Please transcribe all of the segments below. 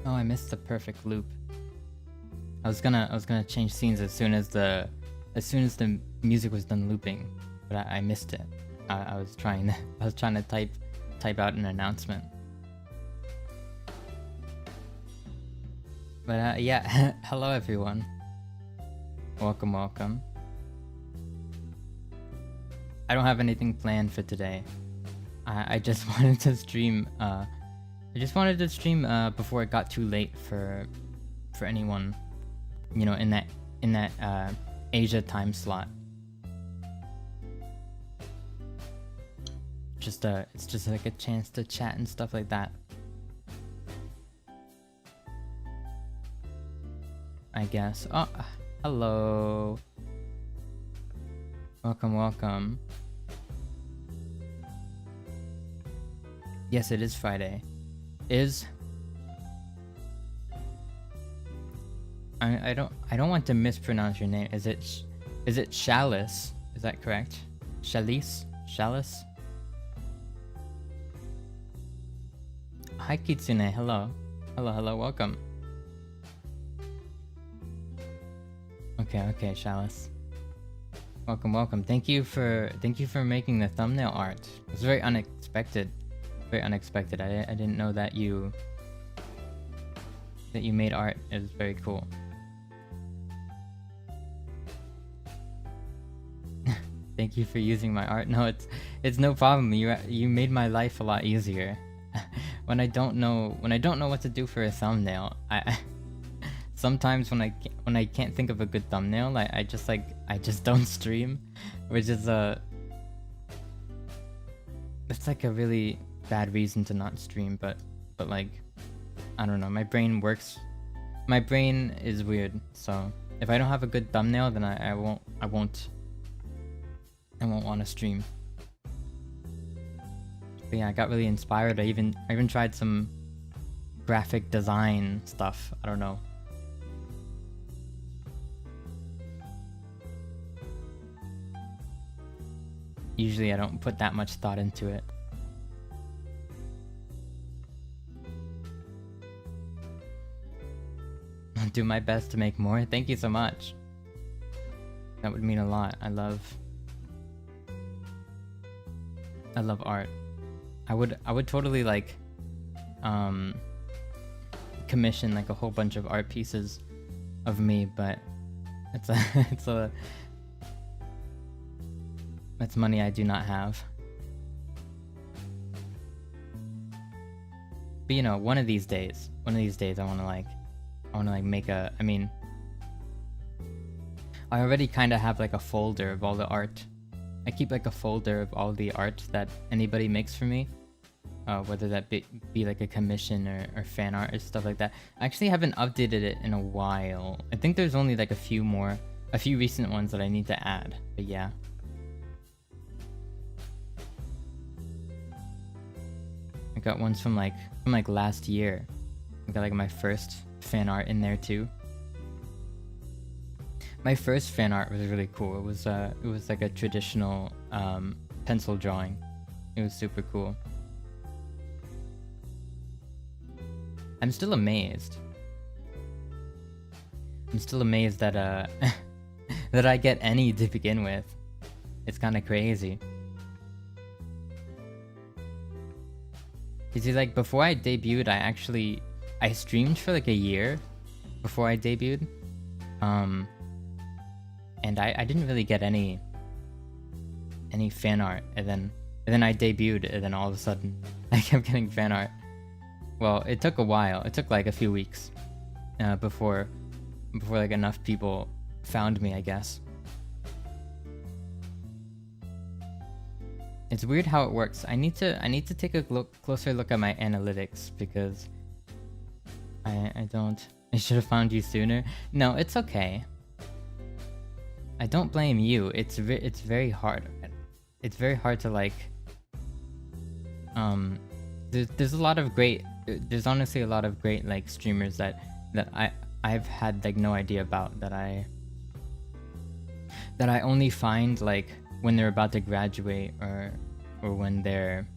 Oh, I missed the perfect loop. I was gonna change scenes as soon as the music was done looping, but I missed it. I was trying to type out an announcement. But yeah, hello everyone. Welcome. I don't have anything planned for today. I just wanted to stream. Before it got too late for anyone, you know, in that Asia time slot. It's just like a chance to chat and stuff like that. I guess. Oh, hello. Welcome. Yes, it is Friday. I don't want to mispronounce your name. Is it Chalice? Is that correct? Chalice? Hi Kitsune, hello, welcome. Okay, Chalice. Welcome. Thank you for making the thumbnail art. It was very unexpected. I didn't know that you made art. It was very cool. Thank you for using my art. No, it's no problem. You made my life a lot easier. When I don't know what to do for a thumbnail, I sometimes when I can't think of a good thumbnail, I just don't stream, which is it's like a really bad reason to not stream, but like I don't know, my brain is weird, so if I don't have a good thumbnail, then I won't want to stream. But yeah, I got really inspired. I even tried some graphic design stuff. I don't know. Usually I don't put that much thought into it. I'll do my best to make more. Thank you so much. That would mean a lot. I love art. I would totally like commission like a whole bunch of art pieces of me, but it's money I do not have. But you know, one of these days I want to make a, I mean, I already kind of have like a folder of all the art. I keep like a folder of all the art that anybody makes for me, whether that be like a commission or fan art or stuff like that. I actually haven't updated it in a while. I think there's only like a few recent ones that I need to add, but yeah. I got ones from last year. I got like my first fan art in there too. My first fan art was really cool. It was like a traditional pencil drawing. It was super cool. I'm still amazed. that that I get any to begin with. It's kind of crazy. You see, like before I debuted, I streamed for like a year before I debuted. And I didn't really get any fan art, and then I debuted, and then all of a sudden I kept getting fan art. Well, it took a while. It took like a few weeks before like enough people found me, I guess. It's weird how it works. I need to take a closer look at my analytics, because I should have found you sooner. No, it's okay. I don't blame you. It's very hard. It's very hard to like. There's a lot of great. There's honestly a lot of great like streamers that I've had like no idea about, that I only find like when they're about to graduate, or when they're,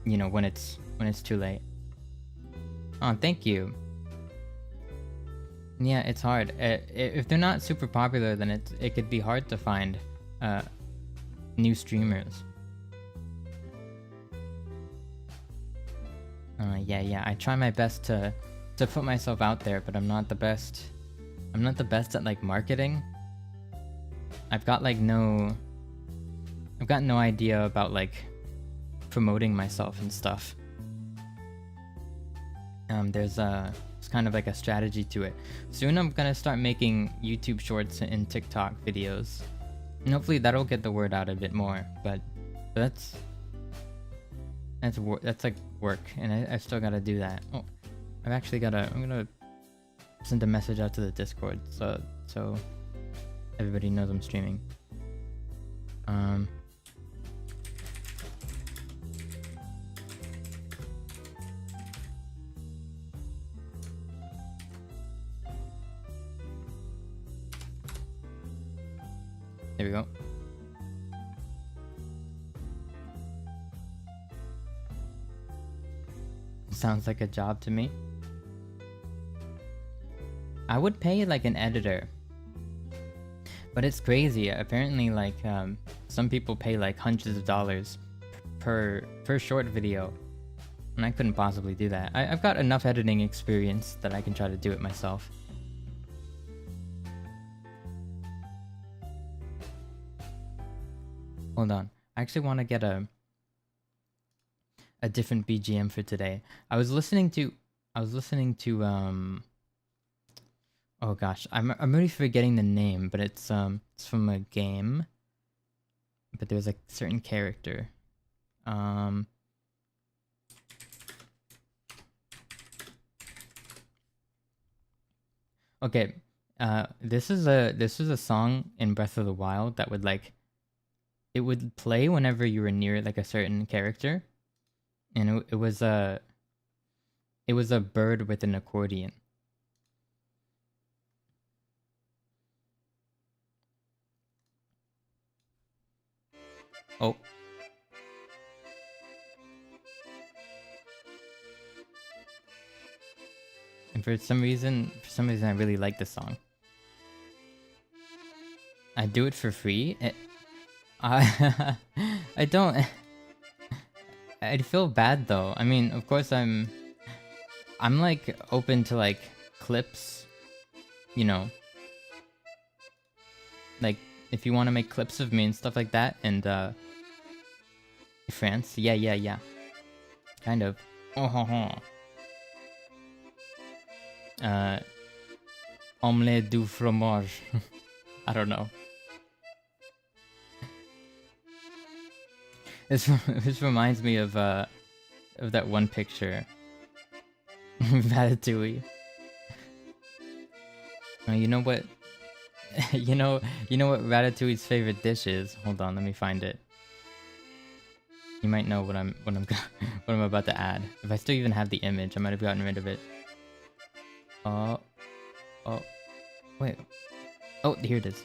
you know, when it's too late. Oh, thank you. Yeah, it's hard. If they're not super popular, then it could be hard to find new streamers. Yeah. I try my best to put myself out there, but I'm not the best. I'm not the best at like marketing. I've got no idea about like promoting myself and stuff. There's kind of like a strategy to it. Soon I'm gonna start making YouTube shorts and TikTok videos, and hopefully that'll get the word out a bit more. But that's like work, and I still gotta do that. Oh, I'm gonna send a message out to the Discord so everybody knows I'm streaming. There we go. Sounds like a job to me. I would pay like an editor, but it's crazy. Apparently, like some people pay like hundreds of dollars per short video, and I couldn't possibly do that. I've got enough editing experience that I can try to do it myself. Hold on, I actually want to get a different BGM for today. I was listening to oh gosh, I'm really forgetting the name, but it's from a game. But there's a certain character. Okay, this is a song in Breath of the Wild that would like, it would play whenever you were near like a certain character, and it was a bird with an accordion. Oh. And for some reason I really like this song. I do it for free. I don't. I'd feel bad though. I mean, of course I'm like open to like clips, you know. Like if you want to make clips of me and stuff like that, and France, yeah. Kind of. Omelette du fromage. I don't know. This reminds me of that one picture. Ratatouille. You know what? you know what Ratatouille's favorite dish is? Hold on, let me find it. You might know what I'm about to add. If I still even have the image, I might have gotten rid of it. Oh, wait. Oh, here it is.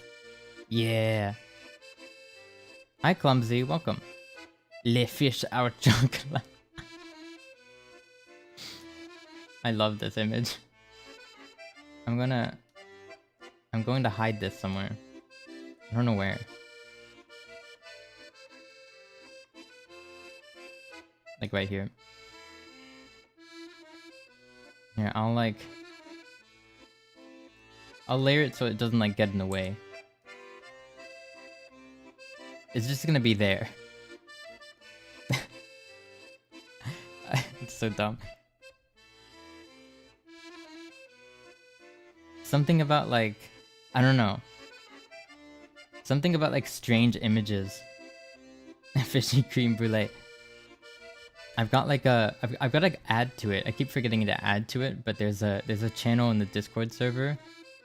Yeah. Hi, Clumsy. Welcome. Les fish au chocolat. I love this image. I'm going to hide this somewhere. I don't know where. Like right here. Here, I'll layer it so it doesn't like get in the way. It's just gonna be there. It's so dumb. Something about like, I don't know. Something about like strange images. Fishy cream brulee. I've got like add to it. I keep forgetting to add to it, but there's a channel in the Discord server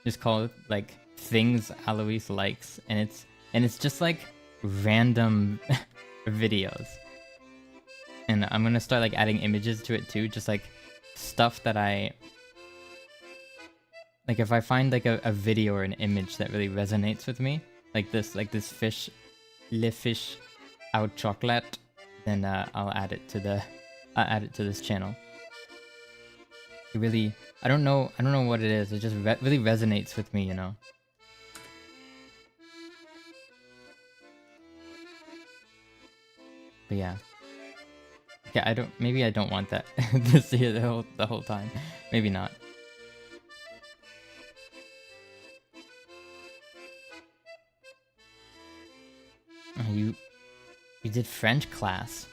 just called like Things Alois Likes, and it's just like random videos. And I'm gonna start like adding images to it too, just like stuff that I like. If I find like a video or an image that really resonates with me, like this fish, le fish au chocolat, then I'll add it to this channel. It really, I don't know what it is. It just really resonates with me, you know. But yeah. Okay, maybe I don't want that to see it the whole time. Maybe not. You did French class.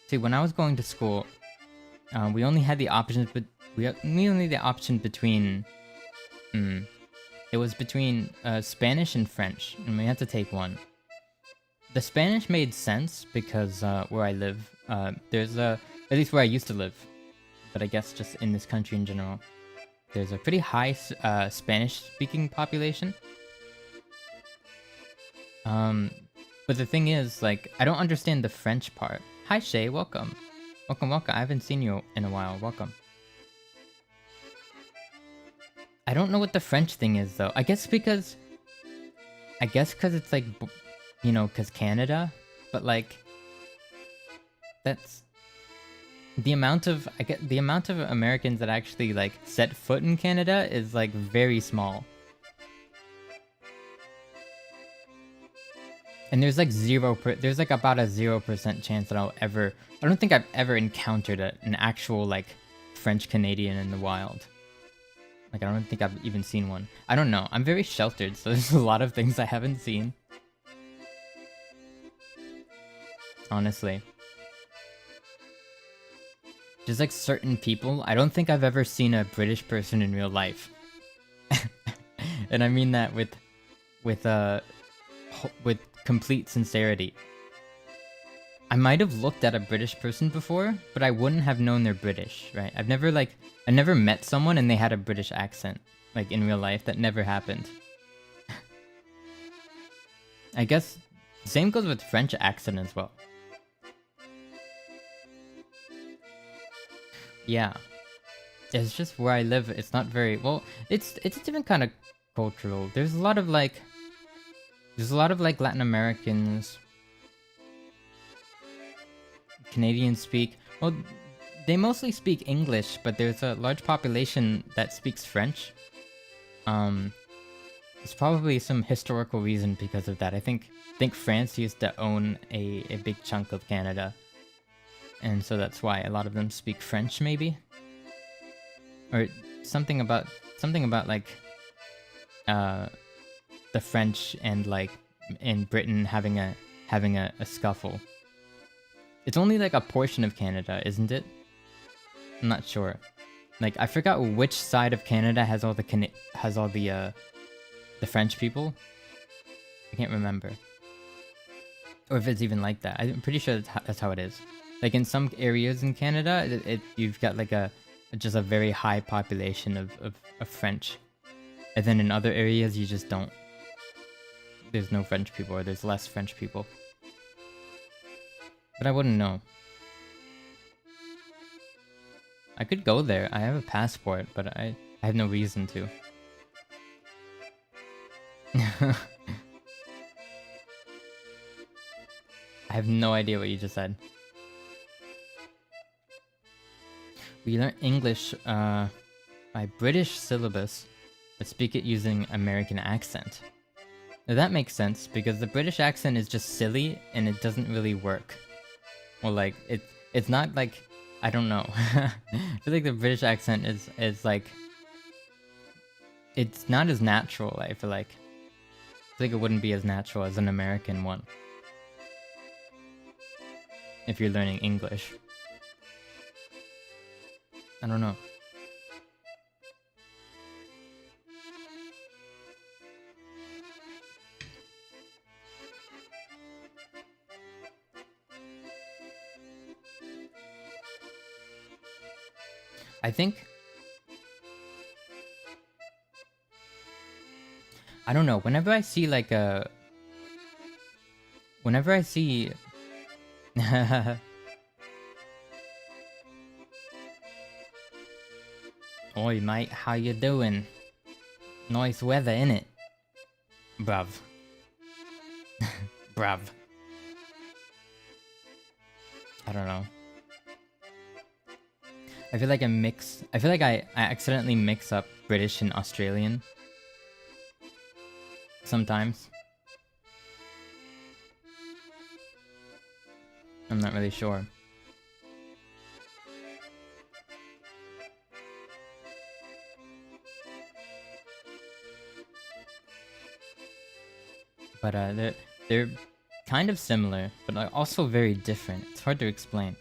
See, when I was going to school, we only had the options, but we only had the option between. It was between Spanish and French, and we had to take one. The Spanish made sense because where I live, there's at least where I used to live, but I guess just in this country in general, there's a pretty high Spanish-speaking population. But the thing is, like, I don't understand the French part. Hi Shay, welcome. Welcome. I haven't seen you in a while. Welcome. I don't know what the French thing is though. I guess because it's like, you know, because Canada, but like, that's the amount of Americans that actually like set foot in Canada is like very small. And there's like there's like about a 0% chance that I don't think I've ever encountered an actual like French Canadian in the wild. Like, I don't think I've even seen one. I don't know. I'm very sheltered, so there's a lot of things I haven't seen. Honestly. Just like certain people, I don't think I've ever seen a British person in real life. And I mean that with complete sincerity. I might have looked at a British person before, but I wouldn't have known they're British, right? I never met someone and they had a British accent, like in real life. That never happened. I guess same goes with French accent as well. Yeah. It's just where I live, it's not very well, it's a different kind of cultural. There's a lot of like Latin Americans. Canadians speak, well, they mostly speak English, but there's a large population that speaks French. There's probably some historical reason because of that. I think France used to own a big chunk of Canada, and so that's why a lot of them speak French, maybe, or something about like the French and like in Britain having a scuffle. It's only like a portion of Canada, isn't it? I'm not sure. Like, I forgot which side of Canada has all the French people. I can't remember. Or if it's even like that. I'm pretty sure that's how it is. Like in some areas in Canada, you've got like just a very high population of French. And then in other areas, you just don't. There's no French people, or there's less French people. But I wouldn't know. I could go there. I have a passport, but I have no reason to. I have no idea what you just said. We learn English by British syllabus, but speak it using American accent. Now that makes sense, because the British accent is just silly and it doesn't really work. Well, like, it's not like, I don't know. I feel like the British accent is like, it's not as natural, I feel like. I feel like it wouldn't be as natural as an American one. If you're learning English. I don't know. I think... I don't know, whenever I see like a... Whenever I see... Oi mate, how you doing? Nice weather, innit? Bruv. Bruv. I don't know. I feel like I accidentally mix up British and Australian sometimes. I'm not really sure. But they're kind of similar, but also very different. It's hard to explain.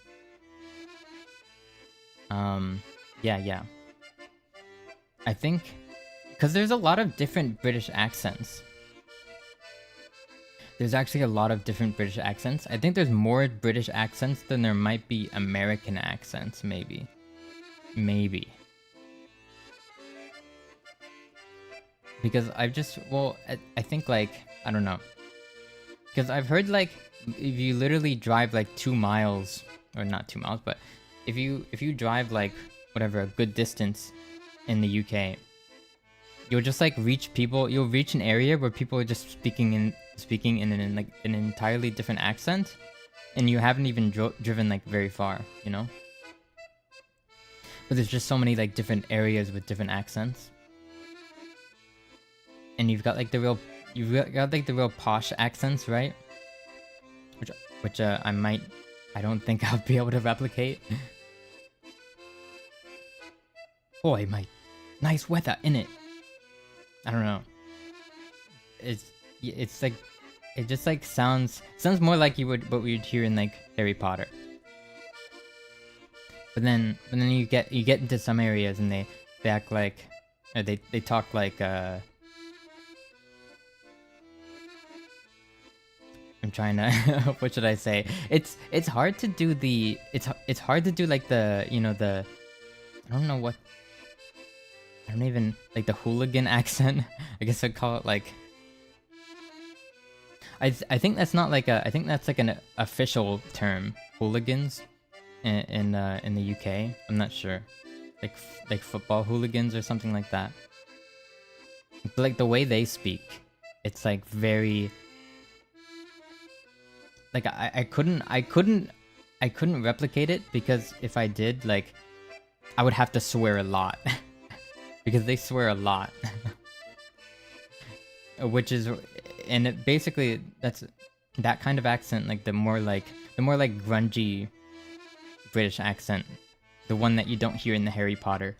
Yeah. I think because there's a lot of different British accents. There's actually a lot of different British accents. I think there's more British accents than there might be American accents, maybe. Maybe. Because I've just, well, I think like, I don't know. Because I've heard like, if you literally drive like 2 miles, or not 2 miles, but if you drive like, whatever, a good distance in the UK, you'll just like you'll reach an area where people are just speaking in like an entirely different accent, and you haven't even driven like very far, you know? But there's just so many like different areas with different accents. And you've got like the real posh accents, right? Which I don't think I'll be able to replicate. Boy, my nice weather in it. I don't know. It's like, it just like sounds more like what we'd hear in like Harry Potter. But then you get into some areas and they act like, or they talk like I'm trying to what should I say? It's hard to do the it's hard to do like the, you know, the, I don't even like the hooligan accent. I guess I'd call it like, I think that's not like I think that's like an official term, hooligans in the UK. I'm not sure. Like football hooligans or something like that. But like the way they speak, it's like very like I couldn't replicate it, because if I did, like I would have to swear a lot. Because they swear a lot. Which is, and it basically, that's that kind of accent, like the more like grungy British accent, the one that you don't hear in the Harry Potter.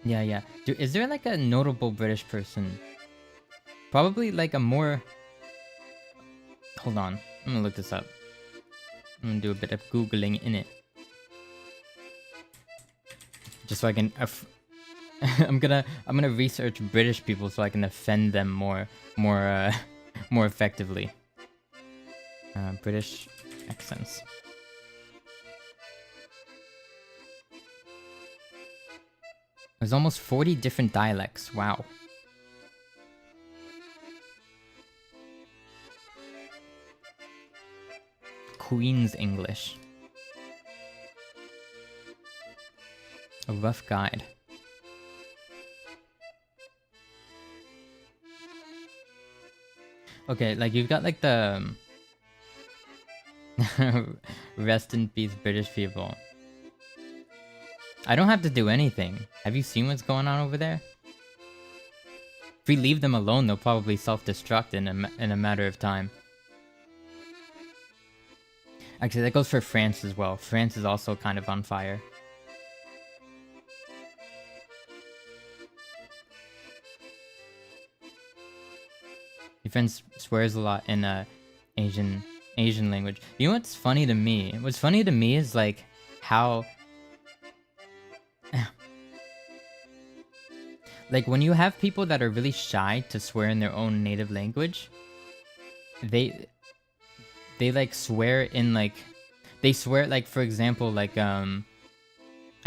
Yeah. Dude, is there like a notable British person? Probably like a more... Hold on, I'm gonna look this up. I'm gonna do a bit of Googling in it. Just so I can... I'm gonna research British people so I can offend them more effectively. British accents. There's almost 40 different dialects. Wow. Queen's English. A rough guide. Okay, like you've got like the rest in peace British people. I don't have to do anything. Have you seen what's going on over there? If we leave them alone, they'll probably self-destruct in a matter of time. Actually, that goes for France as well. France is also kind of on fire. Your friend swears a lot in Asian language. You know what's funny to me? What's funny to me is like how... like when you have people that are really shy to swear in their own native language, they like swear in like, they swear like, for example, like I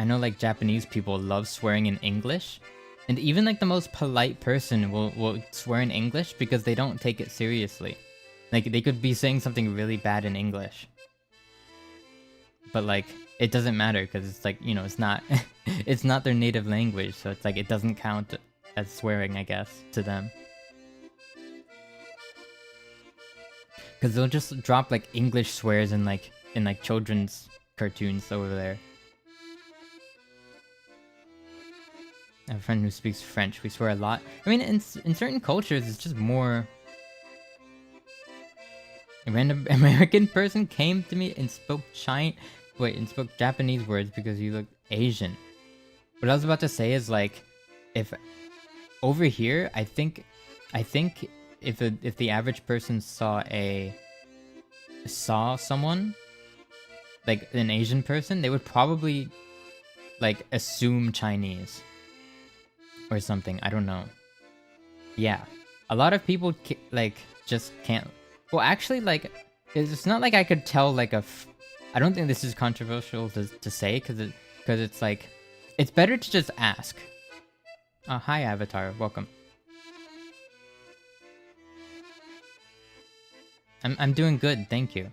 know like Japanese people love swearing in English, and even like the most polite person will swear in English because they don't take it seriously. Like they could be saying something really bad in English. but like it doesn't matter because it's like, you know, it's not it's not their native language, so it's like it doesn't count as swearing, I guess, to them. Because they'll just drop like English swears in like children's cartoons over there. I have a friend who speaks French. We swear a lot. I mean, in certain cultures, it's just more. A random American person came to me and spoke Japanese words because you look Asian. What I was about to say is like, if over here, I think if the average person saw someone like an Asian person, they would probably like assume Chinese or something. I don't know. Yeah, a lot of people like just can't. Well, actually, like it's not like I could tell like I don't think this is controversial to say because it's like it's better to just ask. Hi, Avatar. Welcome. I'm doing good, thank you.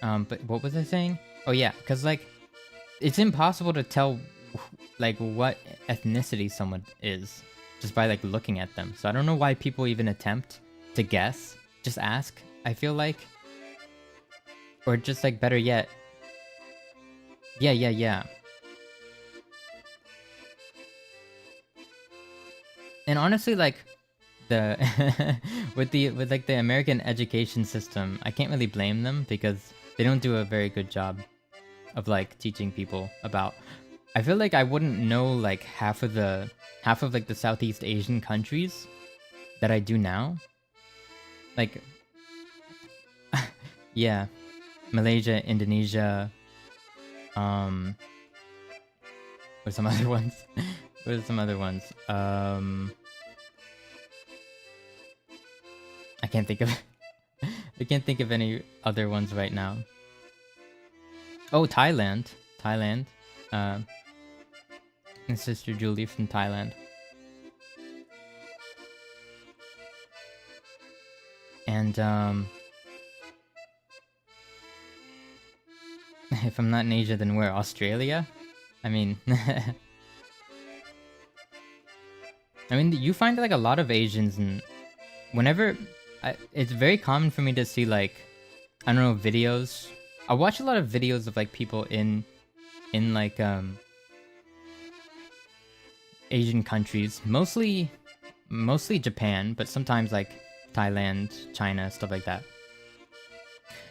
But what was I saying? Oh yeah, because like it's impossible to tell like what ethnicity someone is just by like looking at them. So I don't know why people even attempt to guess. Just ask, I feel like. Or just like better yet. Yeah. And honestly, like the with like the American education system, I can't really blame them because they don't do a very good job of like teaching people about. I feel like I wouldn't know like half of like the Southeast Asian countries that I do now. Like yeah, Malaysia, Indonesia, what are some other ones? What are some other ones? I can't think of I can't think of any other ones right now. Oh, Thailand. And Sister Julie from Thailand. And if I'm not in Asia, then where? Australia? I mean you find like a lot of Asians, and whenever it's very common for me to see like, I don't know, videos. I watch a lot of videos of like people in like Asian countries, mostly Japan, but sometimes like Thailand, China, stuff like that.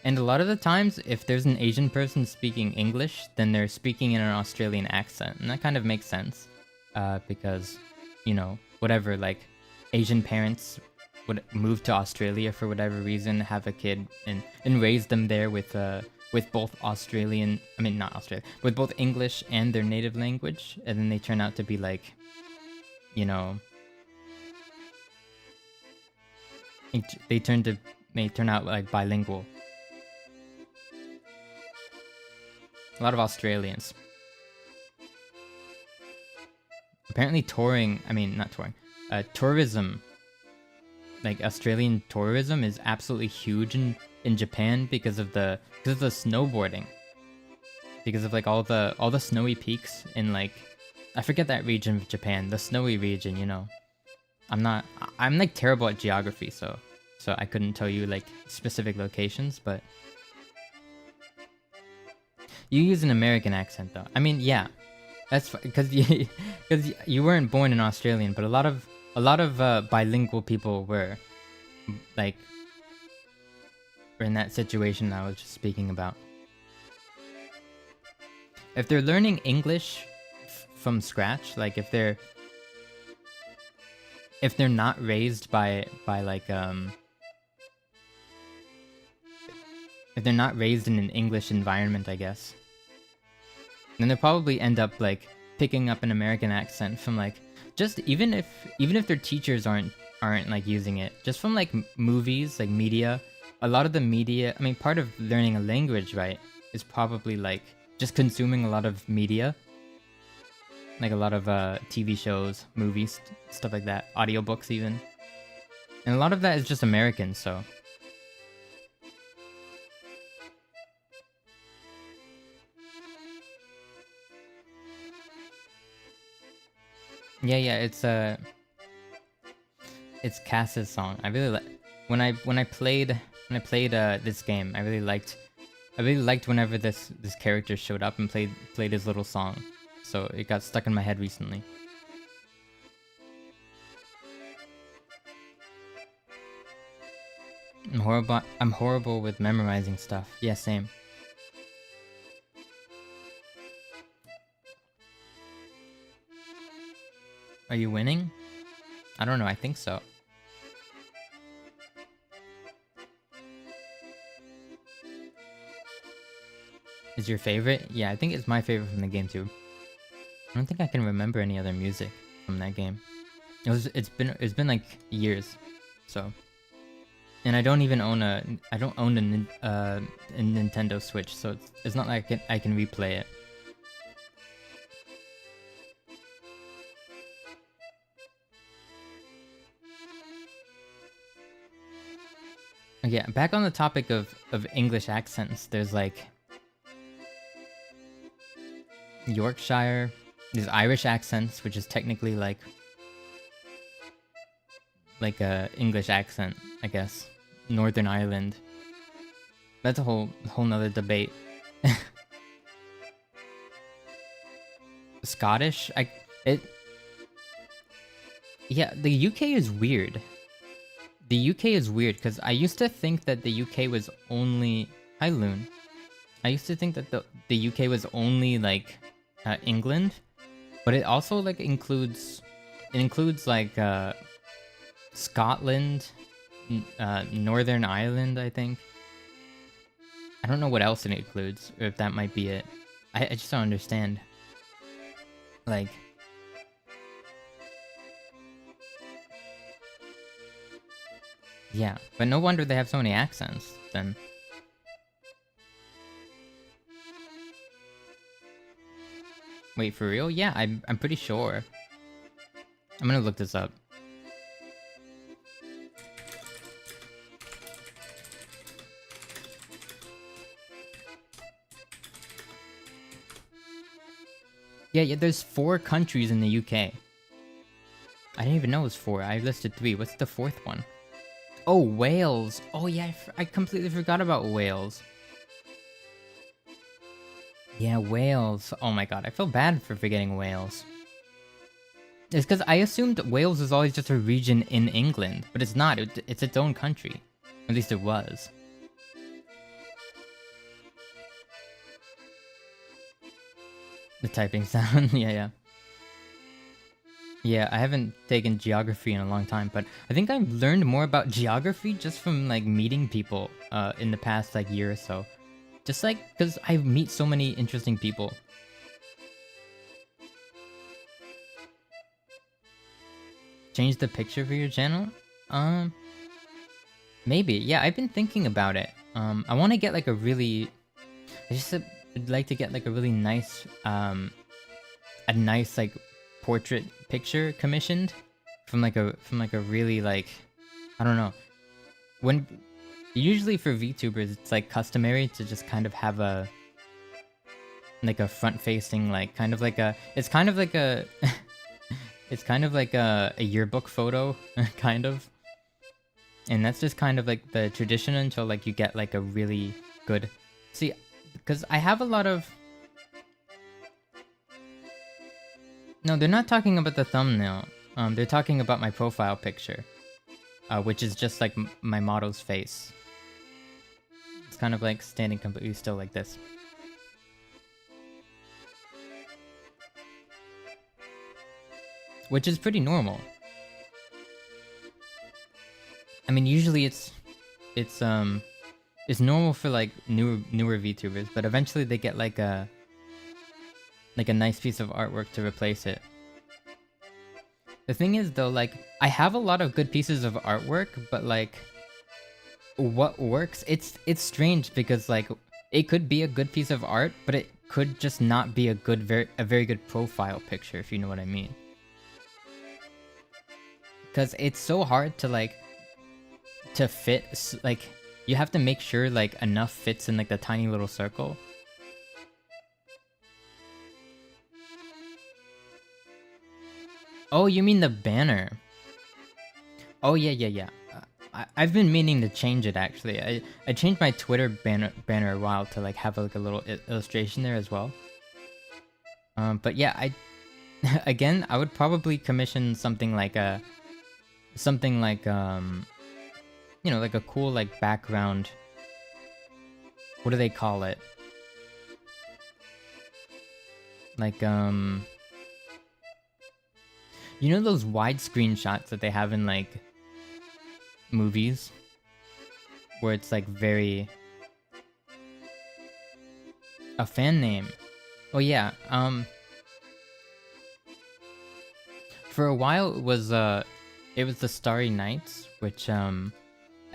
And a lot of the times, if there's an Asian person speaking English, then they're speaking in an Australian accent, and that kind of makes sense, because, you know, whatever, like Asian parents would move to Australia for whatever reason, have a kid, and raise them there with both with both English and their native language, and then they turn out to be like, you know, they turn out like bilingual. A lot of Australians. Apparently tourism, like Australian tourism, is absolutely huge in Japan because of the snowboarding. Because of like all the snowy peaks in like, I forget that region of Japan, the snowy region, you know. I'm like terrible at geography, so I couldn't tell you like specific locations, but you use an American accent though. I mean, yeah, that's because you weren't born in Australian, but a lot of bilingual people were in that situation I was just speaking about. If they're learning English from scratch, like if they're not raised by like if they're not raised in an English environment, I guess, then they'll probably end up like picking up an American accent from like, just even if their teachers aren't like using it, just from like movies, like media. A lot of the media, I mean, part of learning a language, right, is probably like just consuming a lot of media, like a lot of TV shows, movies, stuff like that, audiobooks even. And a lot of that is just American, so Yeah, it's Cass's song. I really like when I played this game. I really liked whenever this character showed up and played his little song. So it got stuck in my head recently. I'm horrible with memorizing stuff. Yeah, same. Are you winning? I don't know, I think so. Is your favorite? Yeah, I think it's my favorite from the game too. I don't think I can remember any other music from that game. It's been like years, so. And I don't even own a Nintendo Switch, so it's not like I can replay it. Okay, back on the topic of English accents, there's like Yorkshire, there's Irish accents, which is technically like a English accent, I guess. Northern Ireland. That's a whole nother debate. Scottish? Yeah, the UK is weird. The UK is weird because I used to think that the UK was only... Hi, Loon. I used to think that the UK was only like England, but it also like includes like Scotland, Northern Ireland, I think. I don't know what else it includes, or if that might be it. I just don't understand. Like... Yeah, but no wonder they have so many accents, then. Wait, for real? Yeah, I'm pretty sure. I'm gonna look this up. Yeah, there's 4 countries in the UK. I didn't even know it was 4. I listed 3. What's the 4th one? Oh, Wales. Oh yeah, I completely forgot about Wales. Yeah, Wales. Oh my god, I feel bad for forgetting Wales. It's because I assumed Wales was always just a region in England, but it's not. It's its own country. At least it was. The typing sound, yeah. Yeah, I haven't taken geography in a long time, but I think I've learned more about geography just from like meeting people in the past like year or so. Just like because I meet so many interesting people. Change the picture for your channel? Maybe. Yeah, I've been thinking about it. I want to get like a really... I'd like to get like a really nice, like portrait picture commissioned from like a really like, I don't know. When usually for VTubers, it's like customary to just kind of have a like a front-facing like kind of like a it's kind of like a it's kind of like a yearbook photo kind of. And that's just kind of like the tradition until like you get like a really good... See, because I have a lot of... No, they're not talking about the thumbnail. They're talking about my profile picture, which is just like my model's face. It's kind of like standing completely still like this. Which is pretty normal. I mean, usually it's normal for like newer VTubers, but eventually they get like a nice piece of artwork to replace it. The thing is though, like I have a lot of good pieces of artwork, but like what works? It's strange because like it could be a good piece of art, but it could just not be a very good profile picture, if you know what I mean. Because it's so hard to like to fit, like you have to make sure like enough fits in like the tiny little circle. Oh, you mean the banner? Oh yeah. I've been meaning to change it actually. I changed my Twitter banner a while to like have like a little illustration there as well. But yeah, I again I would probably commission something like you know, like a cool like background. What do they call it? Like you know those widescreen shots that they have in like movies where it's like very a fan name. Oh yeah, for a while it was the Starry Nights, which I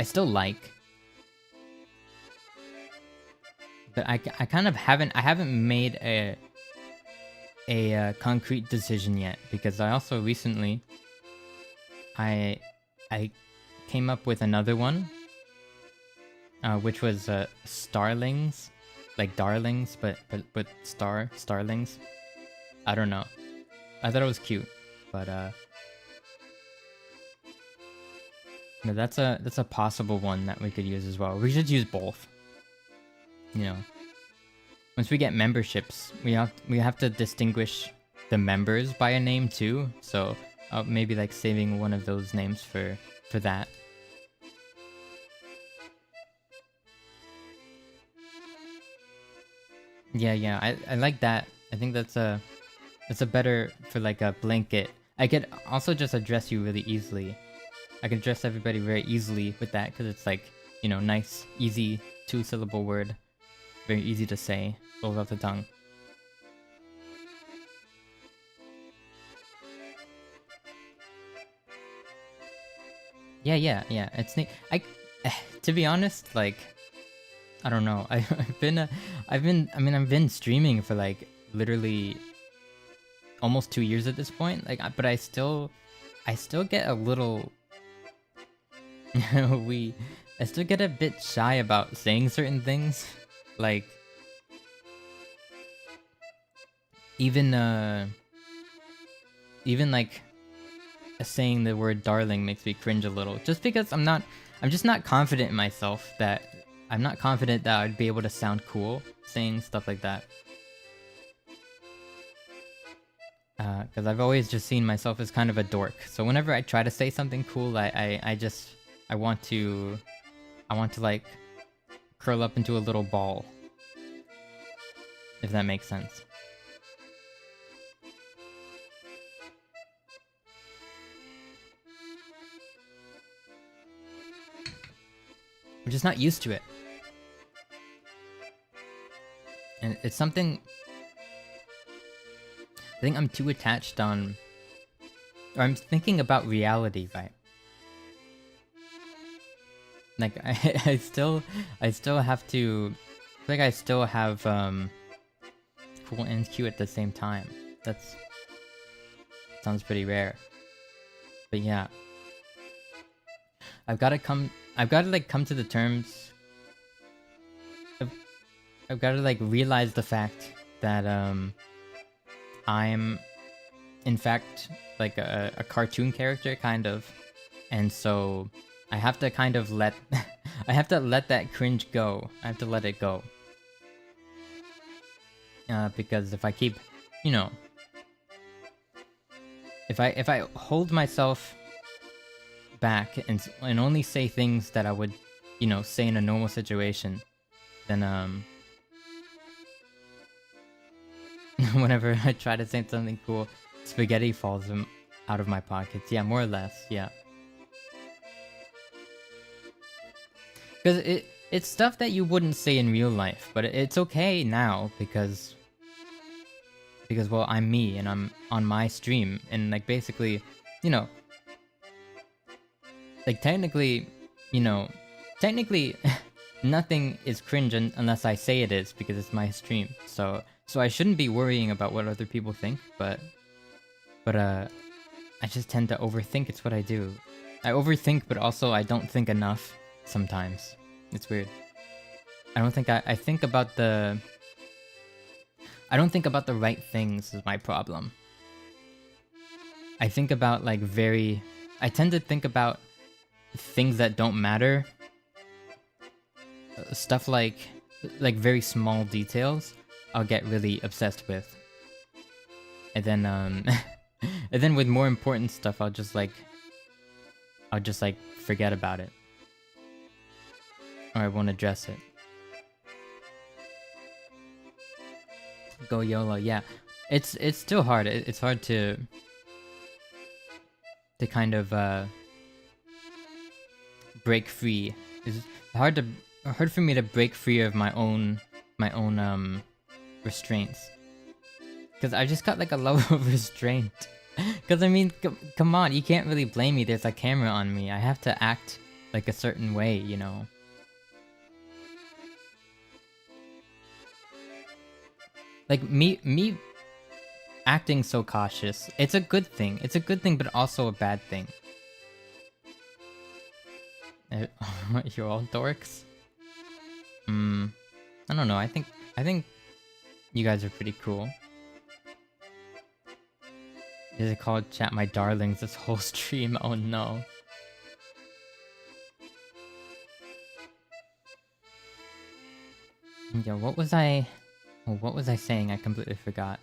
still like. But I kind of haven't made a concrete decision yet, because I also recently I came up with another one, which was Starlings, like darlings, but starlings. I don't know. I thought it was cute, but no, that's a possible one that we could use as well. We should use both. You know, once we get memberships, we have to distinguish the members by a name too. So maybe like saving one of those names for that. Yeah. I like that. I think that's a better for like a blanket. I could also just address you really easily. I can address everybody very easily with that, because it's like, you know, nice, easy 2-syllable word. Very easy to say, rolls off the tongue. Yeah. It's neat. To be honest, like, I don't know. I've been streaming for like literally almost 2 years at this point. Like, but I still get a little. I still get a bit shy about saying certain things. Like, even like saying the word darling makes me cringe a little, just because I'm just not confident in myself, that I'm not confident that I'd be able to sound cool saying stuff like that. Because I've always just seen myself as kind of a dork. So whenever I try to say something cool, I want to like curl up into a little ball. If that makes sense. I'm just not used to it. And it's something... I think I'm too attached on... Or I'm thinking about reality, right? Like, I still have to... I feel like I still have, cool and cute at the same time. That's... Sounds pretty rare. But yeah. I've gotta like come to the terms... I've gotta like realize the fact that, I'm, in fact, like a cartoon character, kind of. And so, I have to kind of let... I have to let that cringe go. I have to let it go. Because if I keep, you know... If I hold myself back and only say things that I would, you know, say in a normal situation, then, whenever I try to say something cool, spaghetti falls out of my pockets. Yeah, more or less, yeah. Because it's stuff that you wouldn't say in real life, but it's okay now, because well, I'm me, and I'm on my stream, and like basically, you know, like technically, nothing is cringe unless I say it is, because it's my stream, so I shouldn't be worrying about what other people think, but I just tend to overthink. It's what I do. I overthink, but also I don't think enough sometimes. It's weird. I don't think I think about the... I don't think about the right things is my problem. I think about like I tend to think about things that don't matter. Stuff like very small details I'll get really obsessed with. And then and then with more important stuff I'll just like forget about it. Or I won't address it. Go YOLO, yeah. It's still hard. It's hard to kind of break free. It's hard for me to break free of my own restraints. Cause I just got like a level of restraint. Cause I mean, come on, you can't really blame me. There's a camera on me. I have to act like a certain way, you know. Like me acting so cautious. It's a good thing. It's a good thing, but also a bad thing. You're all dorks? I don't know. I think you guys are pretty cool. Is it called chat my darlings this whole stream? Oh no. Yo, what was I saying? I completely forgot.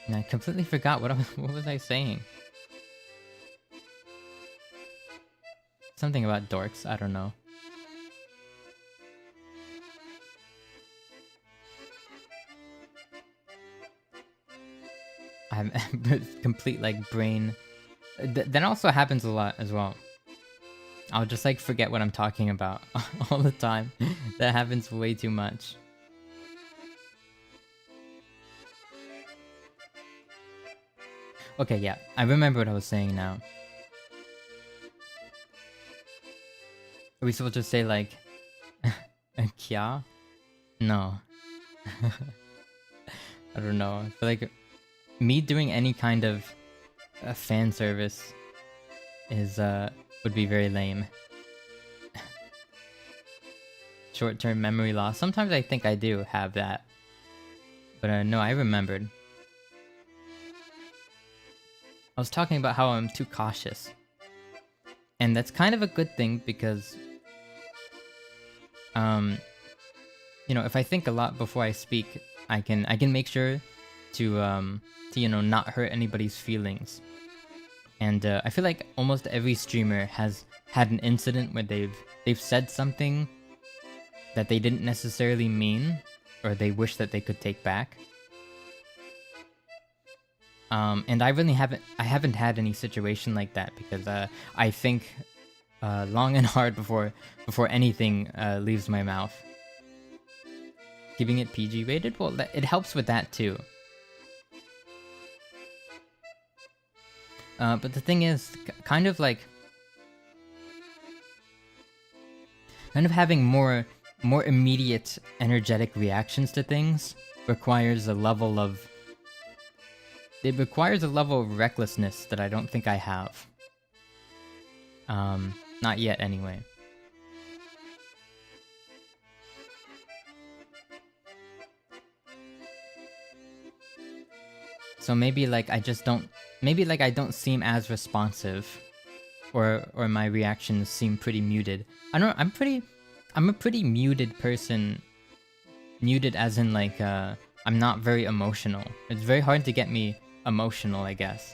And I completely forgot what was I saying? Something about dorks, I don't know. I'm complete like brain. That also happens a lot as well. I'll just like forget what I'm talking about all the time. That happens way too much. Okay, yeah, I remember what I was saying now. Are we supposed to say like kya? No. I don't know. But like me doing any kind of fan service is would be very lame. Short-term memory loss. Sometimes I think I do have that. But no, I remembered. I was talking about how I'm too cautious. And that's kind of a good thing because you know, if I think a lot before I speak, I can make sure to you know, not hurt anybody's feelings. And I feel like almost every streamer has had an incident where they've said something that they didn't necessarily mean, or they wish that they could take back. And I really haven't had any situation like that because I think long and hard before anything leaves my mouth. Keeping it PG rated, well, it helps with that too. But the thing is, kind of having more immediate energetic reactions to things requires a level of recklessness that I don't think I have. Not yet anyway. So maybe like I don't seem as responsive, or my reactions seem pretty muted. I don't know, I'm a pretty muted person. Muted as in like I'm not very emotional. It's very hard to get me emotional, I guess.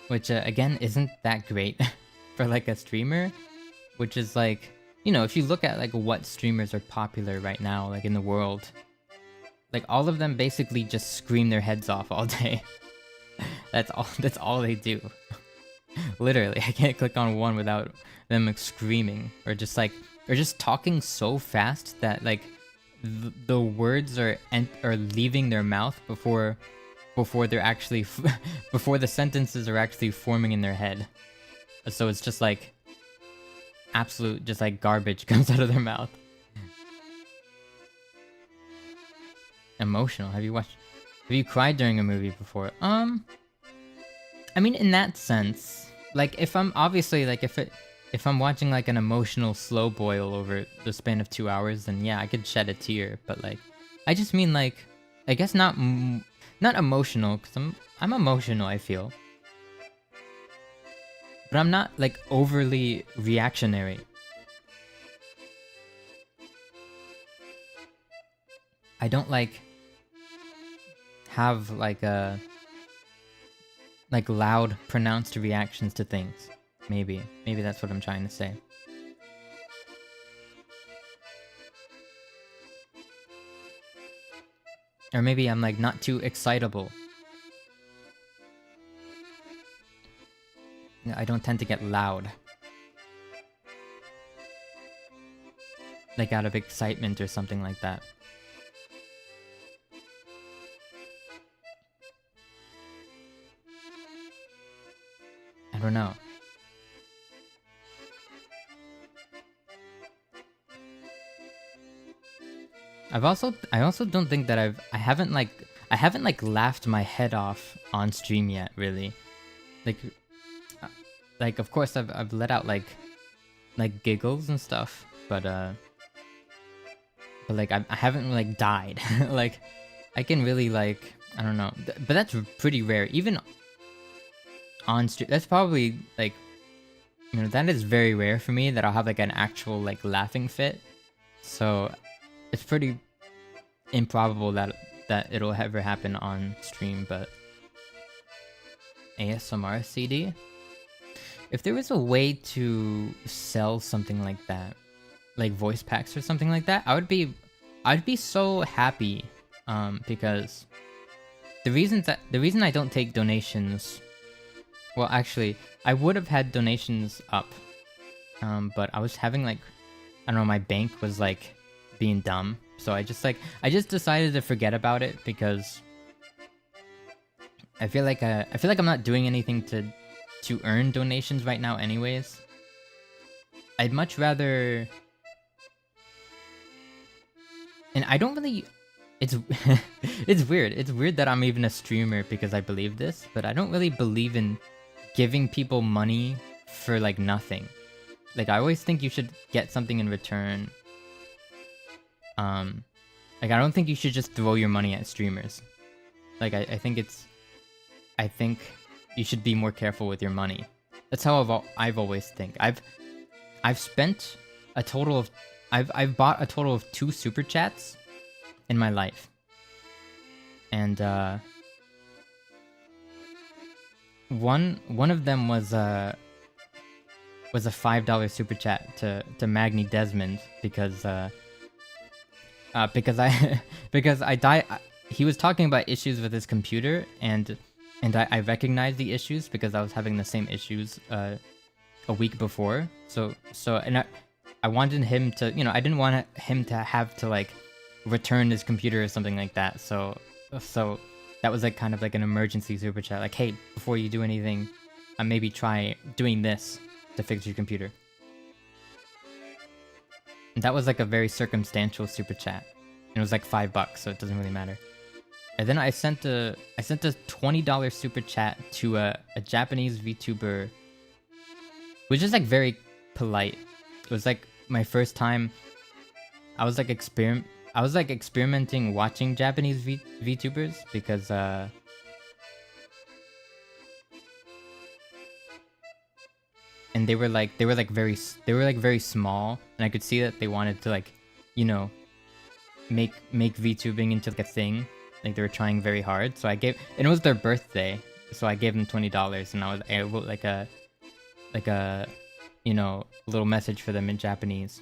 Which again isn't that great for like a streamer, which is like, you know, if you look at like what streamers are popular right now like in the world, like all of them basically just scream their heads off all day. That's all they do. Literally, I can't click on one without them like, screaming or just talking so fast that like the words are leaving their mouth before they're actually before the sentences are actually forming in their head. So it's just like absolute just like garbage comes out of their mouth. Emotional. Have you cried during a movie before? I mean, in that sense, like if I'm obviously like if if I'm watching like an emotional slow boil over the span of 2 hours, then yeah, I could shed a tear. But like, I just mean like, I guess not emotional, because I'm emotional, I feel, but I'm not like overly reactionary. I don't like have like loud pronounced reactions to things. Maybe that's what I'm trying to say. Or maybe I'm like not too excitable. I don't tend to get loud. Like out of excitement or something like that. I don't know. I also don't think that I haven't like laughed my head off on stream yet, really. Like of course I've let out like giggles and stuff, but like I haven't like died. Like I can really like, I don't know, but that's pretty rare. Even on stream, that's probably like, you know, that is very rare for me that I'll have like an actual like laughing fit. So it's pretty improbable that it'll ever happen on stream. But ASMR CD, if there was a way to sell something like that, like voice packs or something like that, I'd be so happy. Because the reason I don't take donations, well, actually, I would have had donations up, but I was having like, I don't know, my bank was like being dumb, so I just decided to forget about it, because I feel like I'm not doing anything to earn donations right now, anyways. I'd much rather, and I don't really. It's it's weird. It's weird that I'm even a streamer because I believe this, but I don't really believe in giving people money for like nothing. Like I always think you should get something in return. Like I don't think you should just throw your money at streamers. Like I think you should be more careful with your money. That's how I've always think. I've spent a total of I've bought a total of 2 super chats in my life, and one of them was a $5 super chat to Magni Desmond, because I died. He was talking about issues with his computer, and I recognized the issues because I was having the same issues a week before. So I wanted him to, you know, I didn't want him to have to like return his computer or something like that. So that was like kind of like an emergency super chat, like, hey, before you do anything, maybe try doing this to fix your computer. And that was like a very circumstantial super chat. And it was like $5, so it doesn't really matter. And then I sent a $20 super chat to a Japanese VTuber, which is like very polite. It was like my first time. I was like experimenting watching Japanese VTubers, because and they were very small, and I could see that they wanted to, like, you know, make VTubing into like a thing. Like they were trying very hard. So and it was their birthday, so I gave them $20, and I wrote like a you know, little message for them in Japanese.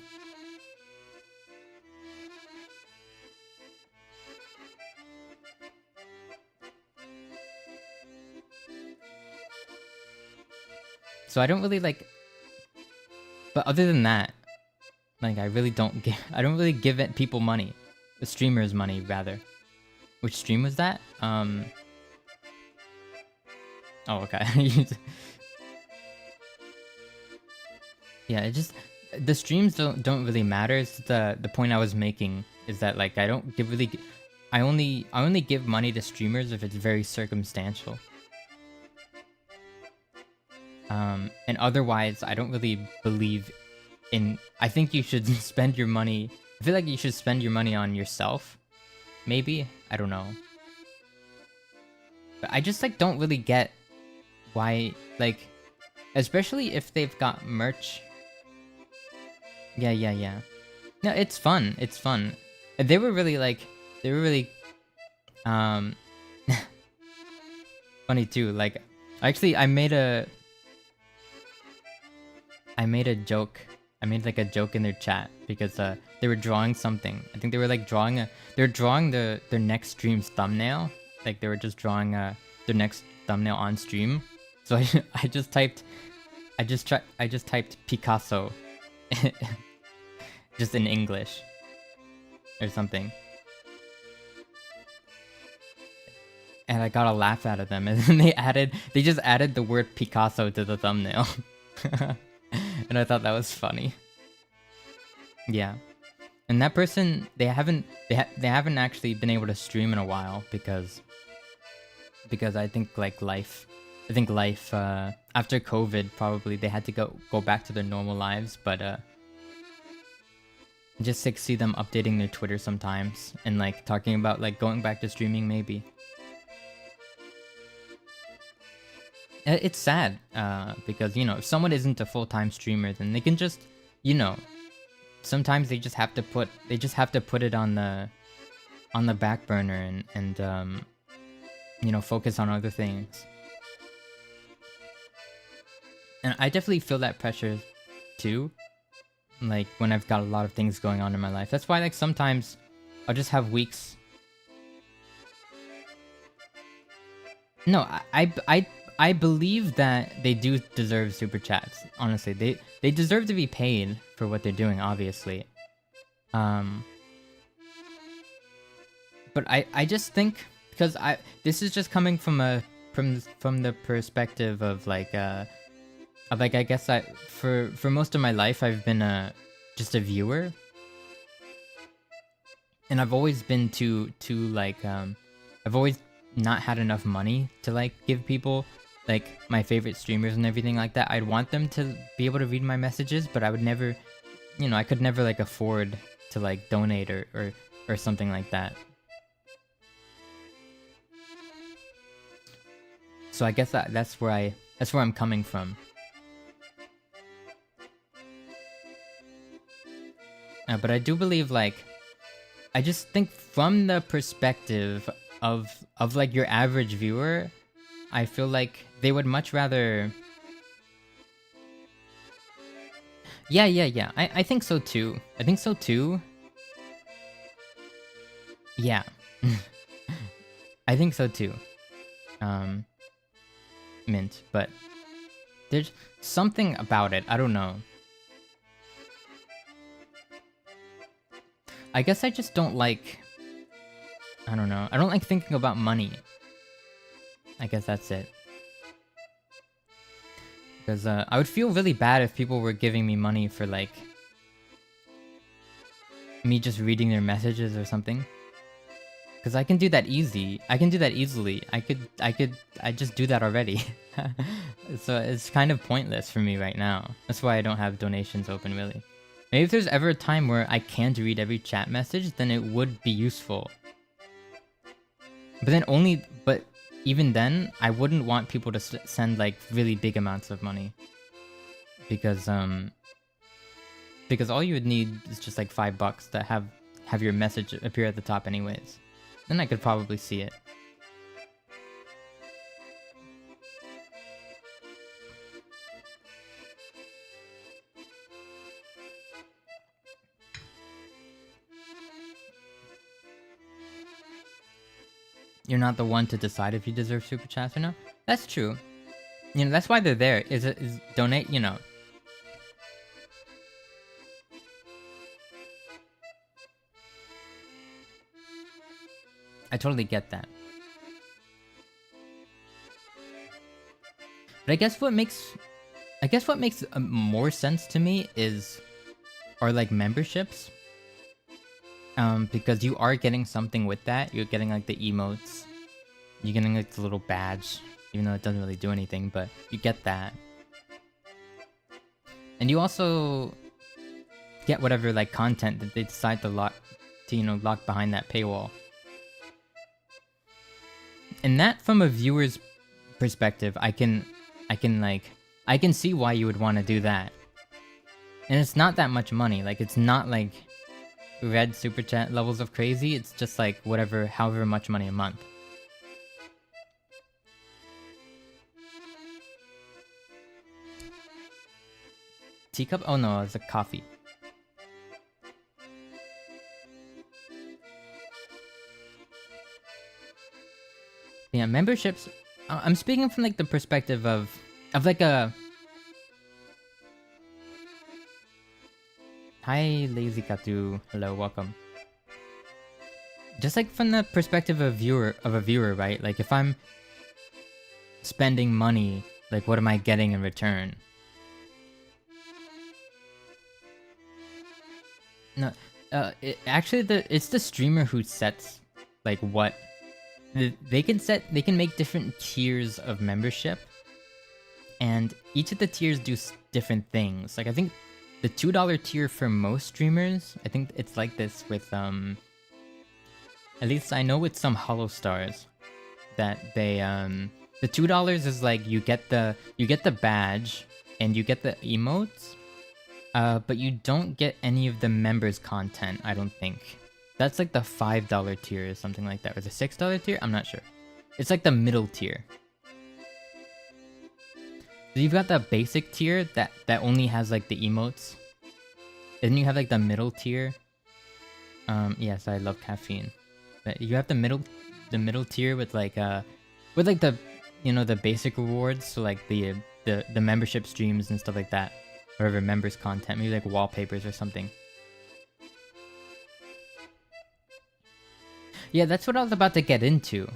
So I don't really like, but other than that, like I don't really give people money. The streamers money, rather. Which stream was that? Oh, okay. Yeah, it just, the streams don't really matter. It's the point I was making is that, like, I don't I only give money to streamers if it's very circumstantial. And otherwise, I don't really believe in. I think you should spend your money. I feel like you should spend your money on yourself. Maybe, I don't know. But I just like don't really get why, like, especially if they've got merch. Yeah. No, it's fun. It's fun. And they were really um funny too. Like, actually, I made a joke. I made like a joke in their chat because they were drawing something. I think they were like drawing their next stream's thumbnail. Like they were just drawing their next thumbnail on stream. So I just typed Picasso just in English or something. And I got a laugh out of them, and then they just added the word Picasso to the thumbnail. And I thought that was funny. Yeah. And that person, they haven't actually been able to stream in a while because I think life after COVID probably they had to go back to their normal lives, but just like see them updating their Twitter sometimes and like talking about like going back to streaming maybe. It's sad because, you know, if someone isn't a full-time streamer, then they can just, you know, sometimes they just have to put it on the back burner and you know, focus on other things. And I definitely feel that pressure too, like when I've got a lot of things going on in my life. That's why like sometimes I'll just have weeks. No, I believe that they do deserve super chats. Honestly, they deserve to be paid for what they're doing, obviously. But I just think, because this is just coming from the perspective of like I guess for most of my life I've been just a viewer, and I've always been too like I've always not had enough money to like give people like my favorite streamers and everything like that. I'd want them to be able to read my messages, but I would never, you know, I could never like afford to like donate or something like that. So I guess that's where I'm coming from. But I do believe, like, I just think from the perspective of like your average viewer, I feel like they would much rather. Yeah. I think so too. Yeah. I think so too. Mint, but there's something about it. I don't know. I guess I just don't like. I don't know. I don't like thinking about money. I guess that's it. Because I would feel really bad if people were giving me money for like me just reading their messages or something. Because I can do that easily. I just do that already. So it's kind of pointless for me right now. That's why I don't have donations open, really. Maybe if there's ever a time where I can't read every chat message, then it would be useful. But even then, I wouldn't want people to send like really big amounts of money. Because all you would need is just like $5 to have your message appear at the top anyways. Then I could probably see it. You're not the one to decide if you deserve super chats or not. That's true. You know, that's why they're there. Is donate, you know. I totally get that. But I guess what makes more sense to me are like memberships. Because you are getting something with that. You're getting like the emotes. You're getting like the little badge, even though it doesn't really do anything, but you get that. And you also get whatever like content that they decide to lock, to lock behind that paywall. And that, from a viewer's perspective, I can see why you would want to do that. And it's not that much money. Like, it's not like red super chat levels of crazy. It's just like whatever, however much money a month. Teacup? Oh no, it's a coffee. Yeah, memberships. I'm speaking from like the perspective of like a. Hi, Lazy Katu. Hello, welcome. Just like from the perspective of a viewer, right? Like if I'm spending money, like what am I getting in return? No, actually, it's the streamer who sets like what they can make different tiers of membership, and each of the tiers do different things. Like I think the $2 tier for most streamers, I think it's like this with at least I know with some Hollow Stars that they the $2 is like you get the badge and you get the emotes. But you don't get any of the members' content, I don't think. That's like the $5 tier or something like that. Or the $6 tier? I'm not sure. It's like the middle tier. So you've got the basic tier that only has like the emotes. And then you have like the middle tier. Yes, I love caffeine. But you have the middle tier with like the the basic rewards, so like the membership streams and stuff like that. Whatever members content, maybe like wallpapers or something. Yeah, that's what I was about to get into.